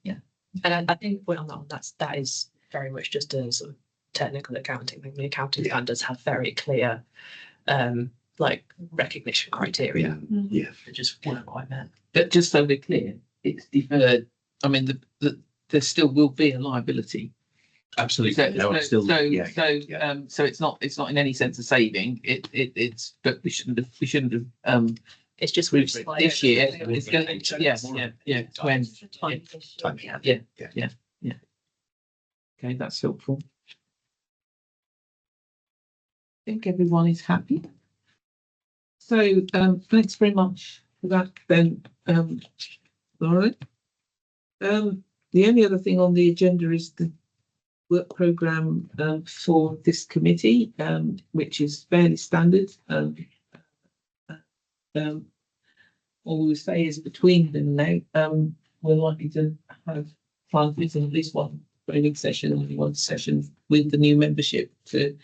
Yeah, and I think point on that one, that is very much just a sort of technical accounting thing. The accounting standards have very clear, like recognition criteria. Yeah. They just weren't quite met. But just so we're clear, it's deferred. I mean, there still will be a liability. Absolutely. So it's not in any sense a saving. It's but we shouldn't have It's just this year. It's going to when Time. yeah. Okay, that's helpful. I think everyone is happy. So thanks very much for that, Ben. Lauren. The only other thing on the agenda is the work programme for this committee, which is fairly standard. All we say is between them now, we're likely to have planned at least one training session and one session with the new membership to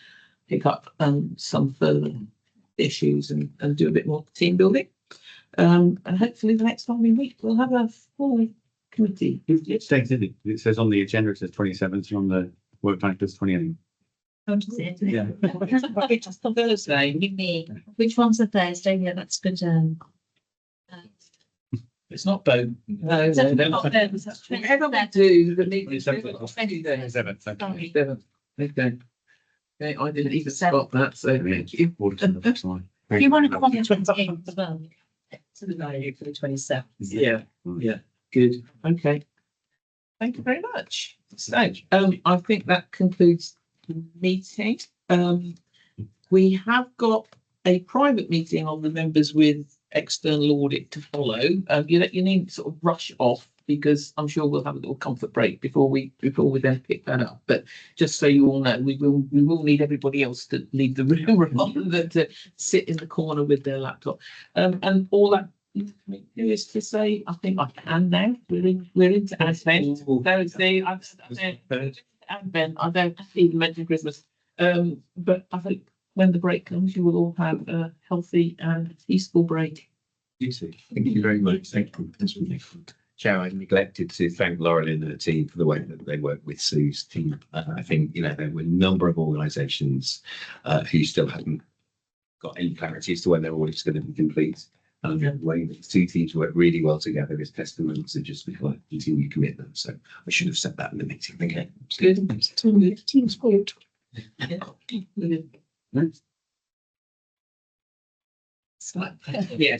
pick up some further issues and do a bit more team building. And hopefully the next time we meet, we'll have a full committee. It says on the agenda, it says 27th, and on the work plan, it says 28th. Yeah. It's Thursday. Me. Which one's a Thursday? Yeah, that's good. It's not bone. No. That's Whatever we do, the meeting. 27th. Okay. Okay, I didn't even spot that, so thank you. If you want to come on the 28th as well. To the value for the 27th. Yeah, good. Okay. Thank you very much. So, I think that concludes the meeting. We have got a private meeting on the members with external audit to follow. You need to sort of rush off because I'm sure we'll have a little comfort break before we then pick that up. But just so you all know, we will need everybody else to leave the room rather than to sit in the corner with their laptop. And all that is to say, I think I can now. We're into Advent. Thursday. Advent. I don't even mention Christmas. But I think when the break comes, you will all have a healthy and peaceful break. You too. Thank you very much. Thank you. That's really good. Chair, I neglected to thank Laurel and her team for the way that they work with Sue's team. I think, you know, there were a number of organisations who still hadn't got any clarity as to when their audit's going to be complete. And the way that the two teams work really well together is testament to just like continued commitment. So I should have said that in the meeting. Okay. Good. Team sport. Yeah.